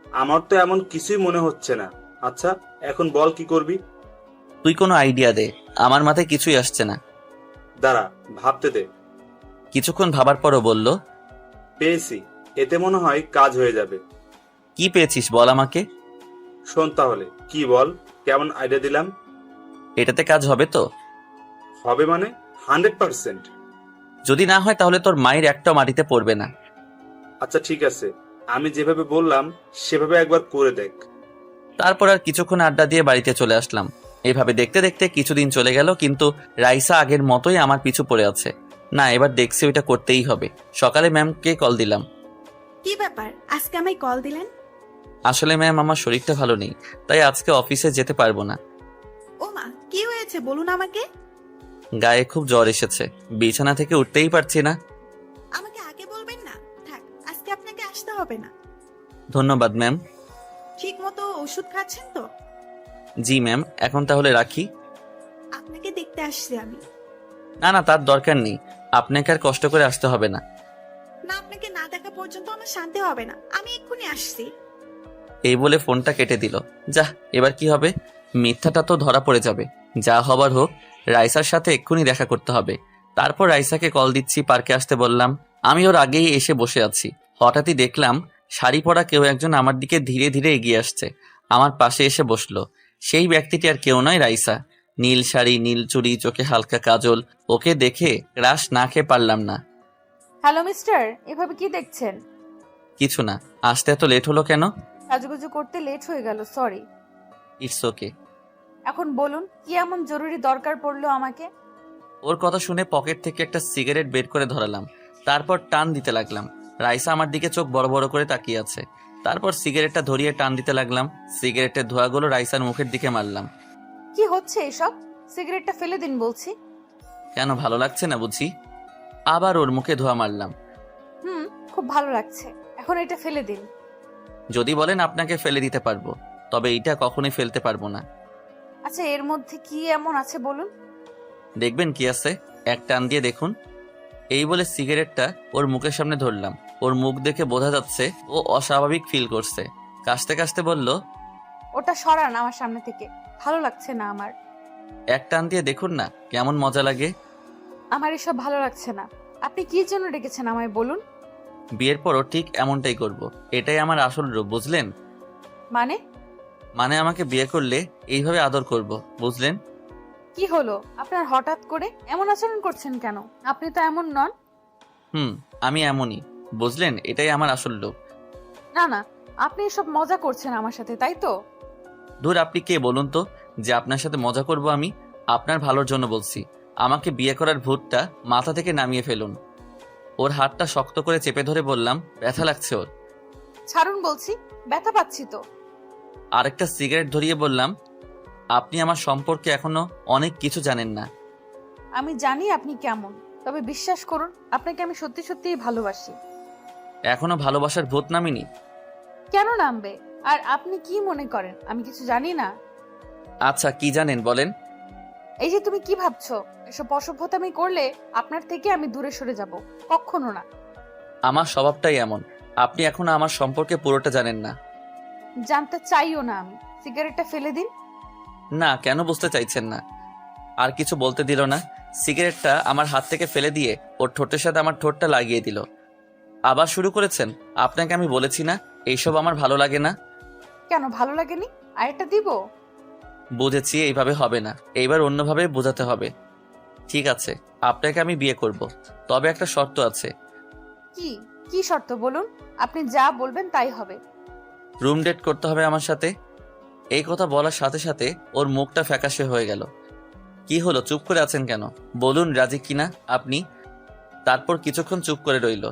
আমার তো এমন কিছুই মনে হচ্ছে না। আচ্ছা এখন বল কি করবি? তুই কোনো আইডিয়া দে, আমার মাথায় কিছুই আসছে না। দাঁড়া, ভাবতে দে। কিছুক্ষণ ভাবার পরও বলল, পেয়েছি। এতে মনে হয় কাজ হয়ে যাবে। কি পেয়েছিস বল আমাকে। শোন তাহলে, কি বল, কেমন আইডিয়া দিলাম? এটাতে কাজ হবে তো? হবে মানে 100%। যদি না হয় তাহলে তোর মায়ের একটাও মাটিতে পড়বে না। আচ্ছা ঠিক আছে, আমি যেভাবে বললাম সেভাবে একবার করে দেখ। তারপর আর কিছুক্ষণ আড্ডা দিয়ে বাড়িতে চলে আসলাম। এইভাবে দেখতে দেখতে কিছুদিন চলে গেল, কিন্তু রাইসা আগের মতোই আমার পিছু পড়ে আছে। না, এবার দেখছি ওইটা করতেই হবে। সকালে ম্যামকে কল দিলাম। কি ব্যাপার, আজকে আমায় কল দিলেন? আসলে ম্যাম, আমার শরীরটা ভালো নেই, তাই আজকে অফিসে যেতে পারবো না। ও মা, কি হয়েছে বলুন আমাকে। গায়ে খুব জ্বর এসেছে, বিছানা থেকে উঠতেই পারছি না। আমাকে আগে বলবেন না। থাক, আজকে আপনাকে আসতে হবে না। ধন্যবাদ ম্যাম। ঠিক মতো ওষুধ খাচ্ছেন তো? জি ম্যাম, এখন তাহলে রাখি। আপনাকে দেখতে দেখতে আসছি আমি। না না, তার দরকার নেই, আপনাকে আর কষ্ট করে আসতে হবে না। না, আপনাকে না দেখা পর্যন্ত আমার শান্তি হবে না, আমি এক্ষুনি আসছি। এই বলে ফোনটা কেটে দিল। যা, এবার কি হবে? মিথ্যাটা তো ধরা পড়ে যাবে। যা হবার হোক, রাইসার সাথে এক্ষুনি দেখা করতে হবে। তারপর রাইসাকে কল দিচ্ছি, পার্কে আসতে বললাম। আমি ওর আগেই এসে বসে আছি। হঠাৎই দেখলাম শাড়ি পরা কেউ একজন আমার দিকে ধীরে ধীরে এগিয়ে আসছে। আমার পাশে এসে বসলো। সেই ব্যক্তিটি আর কেউ নয়, রাইসা। নীল শাড়ি, নীল চুড়ি, চোখে হালকা কাজল। ওকে দেখে ক্রাশ না খেয়ে পারলাম না। হ্যালো মিস্টার, এভাবে কি দেখছেন? কিছু না। আসতে এত লেট হলো কেন? সাজুগুজু করতে লেট হয়ে গেল, সরি। It's okay. এখন বলুন, কি এমন জরুরি দরকার পড়লো আমাকে? ওর কথা শুনে পকেট থেকে একটা সিগারেট বের করে ধরালাম। তারপর টান দিতে লাগলাম। রাইসা আমার দিকে চোখ বড় বড় করে তাকিয়ে আছে। তারপর সিগারেটটা ধরিয়ে টান দিতে লাগলাম। সিগারেটের ধোঁয়াগুলো রাইসার মুখের দিকে মারলাম। কি হচ্ছে এসব? সিগারেটটা ফেলে দিন বলছি। কেন, ভালো লাগছে না বুঝি? আবার ওর মুখে ধোঁয়া মারলাম। খুব ভালো লাগছে, এখন এটা ফেলে দিন। যদি বলেন আপনাকে ফেলে দিতে পারবো, তবে এইটা কখনোই ফেলতে পারবো না। আচ্ছা, এর মধ্যে কি এমন আছে বলুন? দেখবেন কি আছে, এক টান দিয়ে দেখুন। এই বলে সিগারেটটা ওর মুখের সামনে ধরলাম। ওর মুখ দেখে বোঝা যাচ্ছে ও অস্বাভাবিক ফিল করছে। কাশতে কাশতে বলল, ওটা সরান আমার সামনে থেকে, ভালো লাগছে না আমার। এক টান দিয়ে দেখুন না কেমন মজা লাগে। আমার এসব ভালো লাগছে না। আপনি কি জন্য ডেকেছেন আমায় বলুন? বিয়ের পরও ঠিক এমনটাই করব। এটাই আমার আসল রূপ, বুঝলেন? মানে আমাকে বিয়ে করলে এইভাবে আদর করব, বুঝলেন? কি হলো আপনার, হঠাৎ করে এমন আচরণ করছেন কেন? আপনি তো এমন নন। আমি এমনই, বুঝলেন? এটাই আমার আসল রূপ। না না, আপনি এসব মজা করছেন আমার সাথে, তাই তো? ধুর, আপনি কে বলুন তো যে আপনার সাথে মজা করব? আমি আপনার ভালোর জন্য বলছি। আমাকে বিয়ে করার ভূতটা মাথা থেকে নামিয়ে ফেলুন। ওর হাতটা শক্ত করে চেপে ধরে বললাম, ব্যথা লাগছে ওর। ছাড়ুন বলছি, ব্যথা পাচ্ছি তো। আরেকটা সিগারেট ধরিয়ে বললাম, আপনি আমার সম্পর্কে এখনো অনেক কিছু জানেন না। আমি জানি আপনি কেমন, তবে বিশ্বাস করুন, আপনাকে আমি সত্যি সত্যিই ভালোবাসি। এখনো ভালোবাসার ভূত নামিনি? কেন নামবে? আর আপনি কি মনে করেন আমি কিছু জানি না? আচ্ছা, কি জানেন বলেন? এই যে তুমি কি ভাবছো, এসব অসভ্যতামি করলে আপনার থেকে আমি দূরে সরে যাব, কখনো না। আমার স্বভাবটাই এমন। আপনি এখনো আমার সম্পর্কে পুরোটা জানেন না। জানতে চাইও না আমি। সিগারেটটা ফেলে দিন। না, কেন বুঝতে চাইছেন না? আর কিছু বলতে দিল না। সিগারেটটা আমার হাত থেকে ফেলে দিয়ে ওর ঠোঁটের সাথে আমার ঠোঁটটা লাগিয়ে দিল। আবার শুরু করেছেন? আপনাকে আমি বলেছি না এইসব আমার ভালো লাগে না। কেন ভালো লাগেনি? আরেকটা দিব? বুঝেছি, এইভাবে হবে না, এইবার অন্যভাবে বোঝাতে হবে। ঠিক আছে, আপনাকে আমি বিয়ে করব, তবে একটা শর্ত আছে। কি কি শর্ত বলুন? আপনি যা বলবেন তাই হবে। রুম ডেট করতে হবে আমার সাথে। এই কথা বলার সাথে সাথে ওর মুখটা ফ্যাকাশে হয়ে গেল। কি হলো, চুপ করে আছেন কেন? বলুন রাজি কিনা আপনি। তারপর কিছুক্ষণ চুপ করে রইল।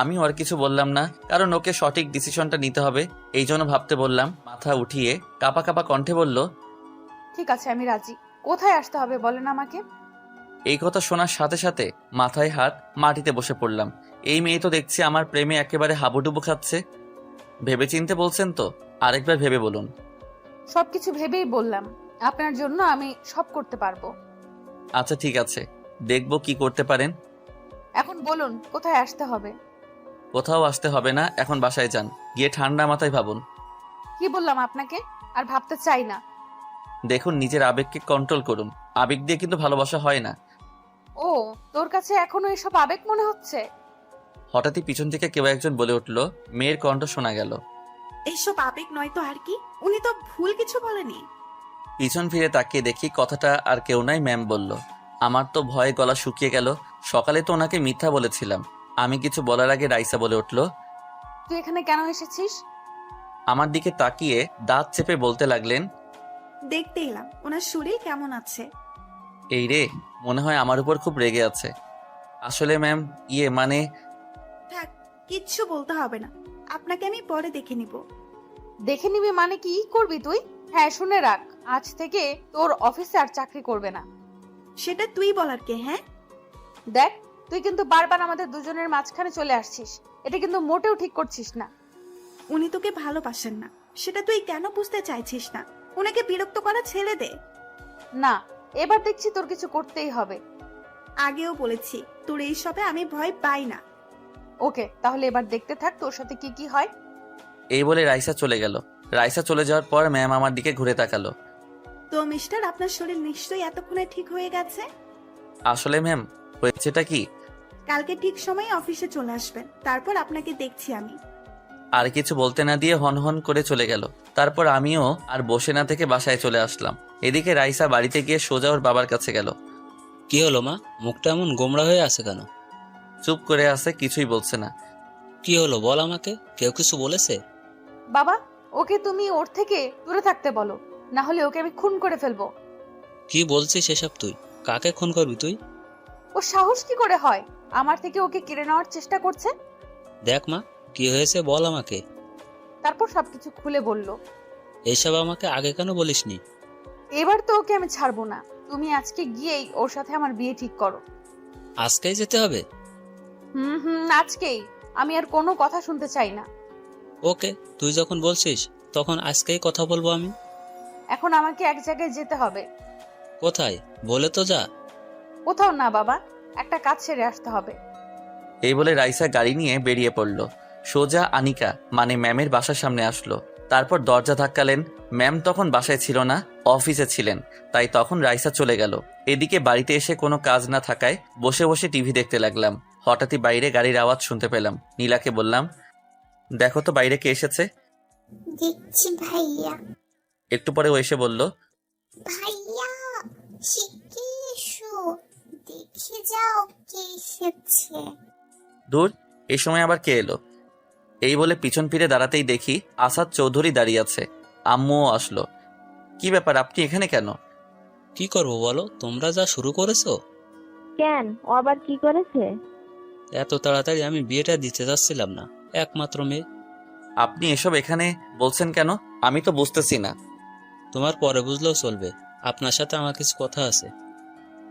আমি আর কিছু বললাম না, কারণ ওকে সঠিক ডিসিশনটা নিতে হবে, এই জন্য ভাবতে বললাম। মাথা উঠিয়ে কাপা কাপা কণ্ঠে বলল, ঠিক আছে, আমি রাজি। কোথায় আসতে হবে বলেন আমাকে। এই কথা শোনার সাথে সাথে মাথায় হাত, মাটিতে বসে পড়লাম। এই মেয়ে তো দেখছি আমার প্রেমে একেবারে হাবুডুবু খাচ্ছে। ভেবেচিন্তে বলছেন তো? আরেকবার ভেবে বলুন। সবকিছু ভেবেই বললাম, আপনার জন্য আমি সব করতে পারবো। আচ্ছা ঠিক আছে, দেখবো কি করতে পারেন। এখন বলুন কোথায় আসতে হবে। কোথাও আসতে হবে না, এখন বাসায় যান, গিয়ে ঠান্ডা মাথায় ভাবুন। কি বললাম আপনাকে? আর ভাবতে চাই না। দেখুন, নিজের আবেগকে কন্ট্রোল করুন। আবেগ দিয়ে কিন্তু ভালোবাসা হয় না। ও, তোর কাছে এখনো এসব আবেগ মনে হচ্ছে? হঠাৎই পিছন থেকে কেউ একজন বলে উঠল। মেয়ের কণ্ঠ শোনা গেল। এইসব আবেগ নয় তো আর কি, উনি তো ভুল কিছু বলেনি। পিছন ফিরে তাকিয়ে দেখি কথাটা আর কেউ নাই, ম্যাম বলল। আমার তো ভয়ে গলা শুকিয়ে গেল। সকালে তো ওনাকে মিথ্যা বলেছিলাম। আমি কিছু বলার আগে রাইসা বলে উঠল, তুই এখানে কেন এসেছিস? আমার দিকে তাকিয়ে দাঁত চেপে বলতে লাগলেন, দেখতে এলাম ওনার শরীর কেমন আছে। এই রে, মনে হয় আমার উপর খুব রেগে আছে। আসলে ম্যাম, মানে থাক, কিচ্ছু বলতে হবে না, আপনাকে আমি পরে দেখে নিব। দেখে নিবি মানে কি করবি তুই? হ্যাঁ, শুনে রাখ, আজ থেকে তোর অফিসে আর চাকরি করবে না। সেটা তুই বলার কে? হ্যাঁ দেখ, তুই কিন্তু বারবার আমাদের দুজনের মাঝখানে চলে আসছিস, এটা কিন্তু মোটেও ঠিক করছিস না। উনি তোকে ভালোবাসেন না, সেটা তুই কেন বুঝতে চাইছিস না? ওনাকে বিরক্ত করা ছেড়ে দে। না, এবার দেখছি তোর কিছু করতেই হবে। আগেও বলেছি তোর এইসবে আমি ভয় পাই না। ওকে, তাহলে এবার দেখতে থাক তোর সাথে কি কি হয়। এই বলে রাইসা চলে গেল। রাইসা চলে যাওয়ার পর ম্যাম আমার দিকে ঘুরে তাকালো। তো মিস্টার, আপনার শরীর নিশ্চয়ই এতক্ষণে ঠিক হয়ে গেছে। আসলে ম্যাম, হয়েছেটা কি, কালকে ঠিক সময়ে অফিসে চলে আসবেন, তারপর আপনাকে দেখছি আমি। আর কিছু বলতে না দিয়ে হন হন করে চলে গেল। তারপর আমিও আর বসে না থেকে বাসায় চলে আসলাম। এদিকে রাইসা বাড়িতে গিয়ে সোজা ওর বাবার কাছে গেল। কি হলো মা, মুখটা এমন গোমড়া হয়ে আছে কেন? চুপ করে আছে, কিছুই বলছে না। কি হলো বল আমাকে, কেউ কিছু বলেছে? বাবা, ওকে তুমি ওর থেকে দূরে থাকতে বলো, না হলে ওকে আমি খুন করে ফেলবো। কি বলছিস এসব তুই? কাকে খুন করবি তুই? ও সাহস কি করে হয় আমার থেকে ওকে কেড়ে নেওয়ার চেষ্টা করছে। দেখ মা, কি হয়েছে বল আমাকে। তারপর সবকিছু খুলে বলল। এইসব আমাকে আগে কেন বলিসনি? এবার তো ওকে আমি ছাড়বো না, তুমি আজকে গিয়েই ওর সাথে আমার বিয়ে ঠিক করো। আজকেই যেতে হবে? আজকেই। আমি আর কোনো কথা শুনতে চাই না। ওকে, তুই যখন বলছিস তখন আজকেই কথা বলবো আমি। এখন আমাকে এক জায়গায় যেতে হবে। কোথায় বলে তো যা। কোথাও না বাবা, একটা কাজ সেরে আসতে হবে। এই বলে রাইসা গাড়ি নিয়ে বেরিয়ে পড়ল। সোজা আনিকা মানে ম্যামের বাসার সামনে আসলো। তারপর দরজা ধাক্কালেন। ম্যাম তখন বাসায় ছিল না, অফিসে ছিলেন, তাই তখন রাইসা চলে গেল। এদিকে বাড়িতে এসে কোনো কাজ না থাকায় বসে বসে টিভি দেখতে লাগলাম। হঠাৎই বাইরে গাড়ির আওয়াজ শুনতে পেলাম। নীলাকে বললাম, দেখো তো বাইরে কে এসেছে। দেখছি ভাইয়া। একটু পরে ও এসে বলল, ভাইয়া শিগগির এসো, দেখে যাও কে এসেছে। দূর, এই সময় আবার কে এলো। এই বলে পিছন ফিরে দাঁড়াতেই দেখি আসাদ চৌধুরী দাঁড়িয়ে আছে। আম্মুও আসলো। কি ব্যাপার, আপনি এখানে কেন? কি করবো বলো, তোমরা যা শুরু করেছো। কেন, ও আবার কি করেছে? এত তাড়াতাড়ি আমি বিয়েটা দিতে যাচ্ছিলাম না, একমাত্র মেয়ে। আপনি এসব এখানে বলছেন কেন, আমি তো বুঝতেছি না। তোমার পরে বুঝলেও চলবে, আপনার সাথে আমার কিছু কথা আছে।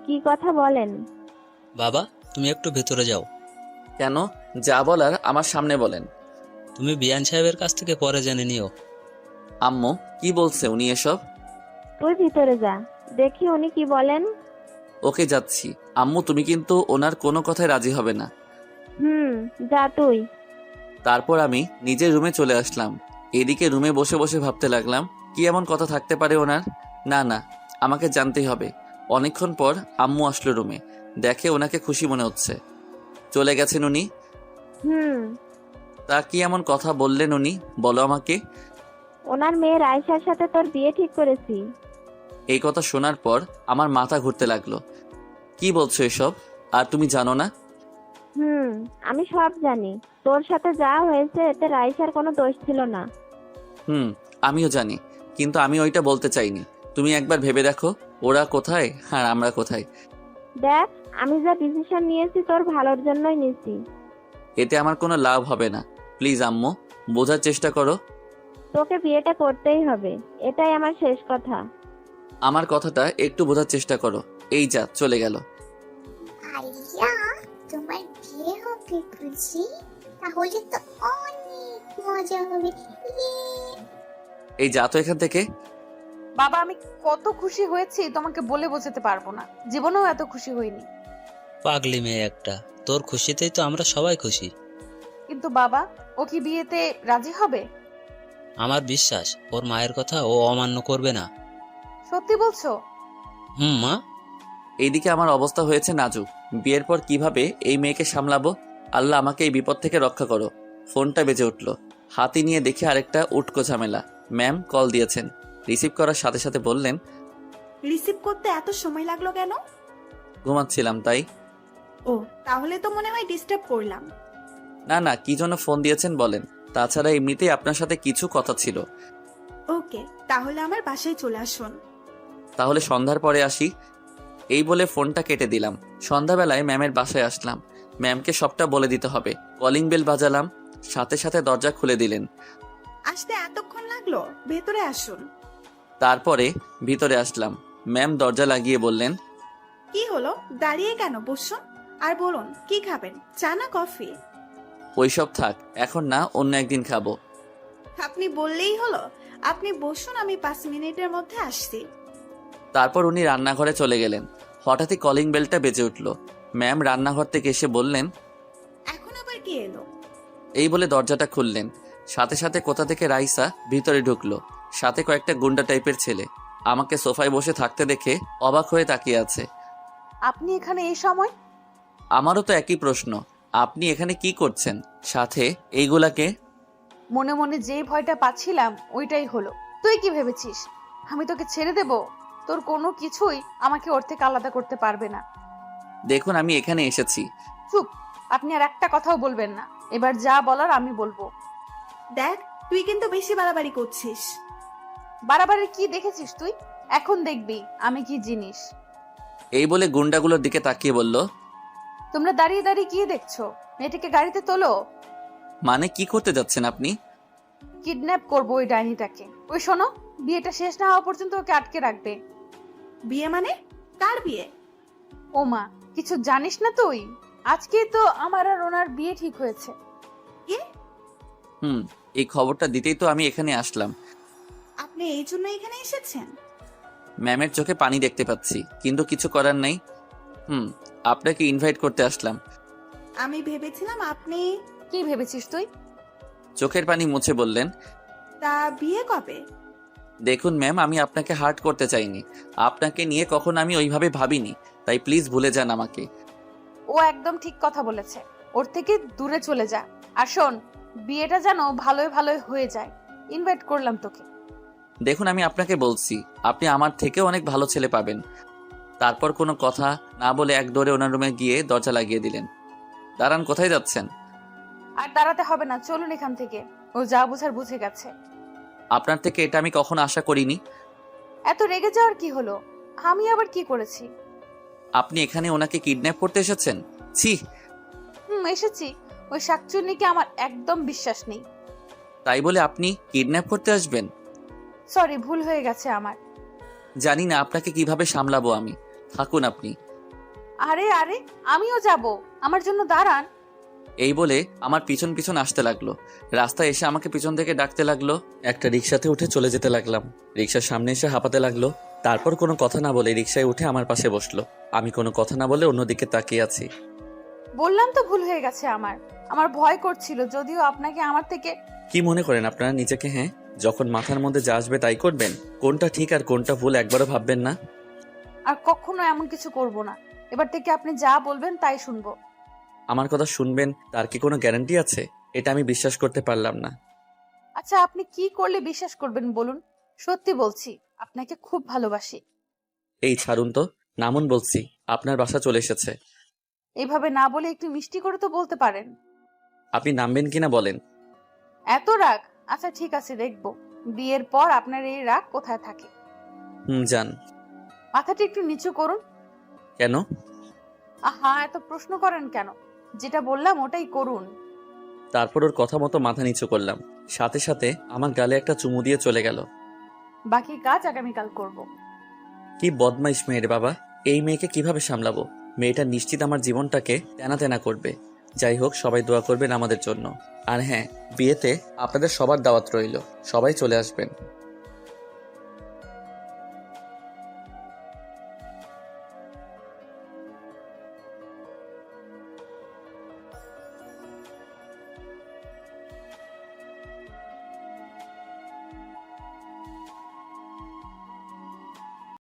কি কথা বলেন? বাবা, তুমি একটু ভেতরে যাও। কেন, যা বলার আমার সামনে বলেন। তুমি বিয়ান সাহেবের কাছ থেকে পরে জেনে নিও। আম্মু, কি বলছে উনি এসব? তুই ভিতরে যা, দেখি উনি কি বলেন। ওকে, যাচ্ছি। আম্মু, তুমি কিন্তু ওনার কোনো কথায় রাজি হবে না। যা তুই। তারপর আমি নিজের রুমে চলে আসলাম। এদিকে রুমে বসে বসে ভাবতে লাগলাম, কি এমন কথা থাকতে পারে ওনার। না না, আমাকে জানতেই হবে। অনেকক্ষণ পর আম্মু আসলো রুমে। দেখে ওনাকে খুশি মনে হচ্ছে। চলে গেছেন উনি। তা কি এমন কথা বললেন উনি, বলো আমাকে। ওনার মেয়ে রাইসার সাথে তোর বিয়ে ঠিক করেছি। এই কথা শোনার পর আমার মাথা ঘুরতে লাগলো। কি বলছো এসব? আর তুমি জানো না? আমি সব জানি। তোর সাথে যা হয়েছে এতে রাইসার কোনো দোষ ছিল না। আমিও জানি, কিন্তু আমি ওইটা বলতে চাইনি। তুমি একবার ভেবে দেখো, ওরা কোথায় আর আমরা কোথায়। দেখ, আমি যা ডিসিশন নিয়েছি তোর ভালোর জন্যই নিয়েছি। এতে আমার কোনো লাভ হবে না। প্লিজ আম্মু, বোঝার চেষ্টা করো। তোকে বিয়েটা করতেই হবে, এটাই আমার শেষ কথা। আমার কথাটা একটু বোঝার চেষ্টা করো। এই যা চলে গেল। ভাইয়া, তোমার বিয়ে হবে বুঝি? তাহলে তো অনেক মজা হবে। এই যা তো এখান থেকে। বাবা, আমি কত খুশি হয়েছি তোমাকে বলে বোঝাতে পারবো না। জীবনেও এত খুশি হইনি। পাগলি মেয়ে একটা, তোর খুশিতেই তো আমরা সবাই খুশি। কিন্তু বাবা, ও কি বিয়েতে রাজি হবে? আমার বিশ্বাস ওর মায়ের কথা ও অমান্য করবে না। সত্যি বলছো? মা। এইদিকে আমার অবস্থা হয়েছে নাজুক। বিয়ের পর কিভাবে এই মেয়েকে সামলাবো? আল্লাহ আমাকে এই বিপদ থেকে রক্ষা করো। ফোনটা বেজে উঠল। হাতি নিয়ে দেখে আরেকটা উটকো ঝামেলা। ম্যাম কল দিয়েছেন। রিসিভ করার সাথে সাথে বললেন, রিসিভ করতে এত সময় লাগলো কেন? ঘুমাচ্ছিলাম তাই। ও, তাহলে তো মনে হয় ডিস্টার্ব করলাম। না না, কি জন্য ফোন দিয়েছেন বলেন। তাছাড়া এমনিতেই আপনার সাথে কিছু কথা ছিল। ওকে, তাহলে আমার বাসায় চলে আসুন। তাহলে সন্ধ্যার পরে আসি। এই বলে ফোনটা কেটে দিলাম। সন্ধ্যাবেলায় ম্যামের বাসায় আসলাম। ম্যামকে সবটা বলে দিতে হবে। কলিং বেল বাজালাম, সাথে সাথে দরজা খুলে দিলেন। আসতে এতক্ষণ লাগলো? ভেতরে আসুন। তারপরে ভিতরে আসলাম। ম্যাম দরজা লাগিয়ে বললেন, কি হলো, দাঁড়িয়ে কেন? বসুন আর বলুন কি খাবেন, চা না কফি? ওইসব থাক, এখন না, অন্য একদিন খাবো। আপনি বললেই হলো। আপনি বসুন, আমি 5 মিনিটের মধ্যে আসছি। তারপর উনি রান্নাঘরে চলে গেলেন। হঠাৎই কলিং বেলটা বেজে উঠল। ম্যাম রান্নাঘর থেকে এসে বললেন, এখন আবার কে এলো? এই বলে দরজাটা খুললেন। সাথে সাথে কোথা থেকে রাইসা ভিতরে ঢুকলো, সাথে কয়েকটা গুন্ডা টাইপের ছেলে। আমাকে সোফায় বসে থাকতে দেখে অবাক হয়ে তাকিয়ে আছে। আপনি এখানে এই সময়? আমারও তো একই প্রশ্ন, আপনি এখানে কি করছেন? সাথে এইগুলাকে? মনে মনে যেই ভয়টা পাচ্ছিলাম ওইটাই হলো। তুই কি ভেবেছিস আমি তোকে ছেড়ে দেব? তোর কোনো কিছুই আমাকে ওর থেকে আলাদা করতে পারবে না। দেখুন আমি এখানে এসেছি। চুপ, আপনি আর একটা কথাও বলবেন না। এবার যা বলার আমি বলবো। দেখ, তুই কিন্তু বেশি বাড়াবাড়ি করছিস। বাড়াবাড়ি কি দেখেছিস তুই? এখন দেখবি আমি কি জিনিস। এই বলে গুন্ডাগুলোর দিকে তাকিয়ে বলল, তোমরা দাঁড়িয়ে দাঁড়িয়ে কি দেখছো? মেয়েটিকে গাড়িতে তোলো। মানে কি করতে যাচ্ছেন আপনি? কিডন্যাপ করবো ওই ডাইনিটাকে। ওই শোনো, বিয়েটা শেষ না হওয়া পর্যন্ত ওকে আটকে রাখবে। বিয়ে মানে? কার বিয়ে? ও মা, কিছু জানিস না তুই? আজকে তো আমার আর ওনার বিয়ে ঠিক হয়েছে। কি? এই খবরটা দিতেই তো আমি এখানে আসলাম। আপনি এই জন্য এখানে এসেছেন? ম্যামের চোখে পানি দেখতে পাচ্ছি, কিন্তু কিছু করার নেই। আপনাকে ইনভাইট করতে আসলাম। আমি ভেবেছিলাম আপনি। কি ভেবেছিস তুই? চোখের পানি মুছে বললেন, তা বিয়ে কবে? দেখুন ম্যাম, আমি আপনাকে হার্ট করতে চাইনি। আপনাকে নিয়ে কখনো আমি ওইভাবে ভাবিনি, তাই প্লিজ ভুলে যান আমাকে। ও একদম ঠিক কথা বলেছে। ওর থেকে দূরে চলে যা। আর শোন, বিয়েটা যেন ভালোই ভালোই হয়ে যায়। ইনভাইট করলাম তোকে। দেখুন আমি আপনাকে বলছি, আপনি আমার থেকেও অনেক ভালো ছেলে পাবেন। তারপর কোনো কথা না বলে এক দৌড়ে ওনার রুমে গিয়ে দরজা লাগিয়ে দিলেন। দাঁড়ান, কোথায় যাচ্ছেন? আর দাঁড়াতে হবে না, চলুন এখান থেকে। ও যা বুঝার বুঝে গেছে। আপনার থেকে এটা আমি কখনো আশা করিনি। এত রেগে যাওয়ার কি হলো? আমি আবার কি করেছি? আপনি এখানে ওনাকে কিডন্যাপ করতে এসেছেন? ছি। এসেছি। ওই শাকচুন্নিকে আমার একদম বিশ্বাস নেই। তাই বলে আপনি কিডন্যাপ করতে আসবেন? সরি, ভুল হয়ে গেছে আমার। জানি না আপনাকে কিভাবে সামলাবো আমি। থাকুন আপনি। আরে আরে, আমিও যাব, আমার জন্য দাঁড়ান। এই বলে আমার পিছন পিছন আসতে লাগলো। রাস্তায় এসে আমাকে পিছন থেকে ডাকতে লাগলো। একটা রিক্সাতে উঠে চলে যেতে লাগলাম। রিক্সার সামনে এসে হাঁপাতে লাগলো। তারপর কোনো কথা না বলে রিক্সায় উঠে আমার পাশে বসলো। আমি কোনো কথা না বলে অন্যদিকে তাকিয়ে আছি। বললাম তো ভুল হয়ে গেছে আমার। আমার ভয় করছিল, যদিও আপনাকে আমার থেকে। কি মনে করেন আপনারা নিজেকে? হ্যাঁ, যখন মাথার মধ্যে যা আসবে তাই করবেন? কোনটা ঠিক আর কোনটা ভুল একবারও ভাববেন না? আর কখনো এমন কিছু করব না। এবার থেকে আপনি যা বলবেন তাই শুনবো। আমার কথা শুনবেন তার কি কোনো গ্যারান্টি আছে? এটা আমি বিশ্বাস করতে পারলাম না। আচ্ছা, আপনি কি করলে বিশ্বাস করবেন বলুন? সত্যি বলছি, আপনাকে খুব ভালোবাসি। এই ছাড়ুন তো, নামুন বলছি। আপনার বাসা চলে এসেছে। এইভাবে না বলে একটু মিষ্টি করে তো বলতে পারেন। আপনি নামবেন কিনা বলেন? এত রাগ? আচ্ছা ঠিক আছে, দেখবো বিয়ের পর আপনার এই রাগ কোথায় থাকে। যান। মাথাটা একটু নিচু করুন। কেন? আহা, এত প্রশ্ন করেন কেন? যেটা বললাম ওটাই করুন। তারপর ওর কথা মতো মাথা নিচু করলাম। সাথে সাথে আমার গালে একটা চুমু দিয়ে চলে গেল। বাকি কাজ আগামীকাল করব। কি বদমাইশ মেয়ের বাবা! এই মেয়েকে কিভাবে সামলাবো? মেয়েটা নিশ্চিত আমার জীবনটাকে তেনা তেনা করবে। যাই হোক, সবাই দোয়া করবেন আমাদের জন্য। আর হ্যাঁ, বিয়েতে আপনাদের সবার দাওয়াত রইল, সবাই চলে আসবেন।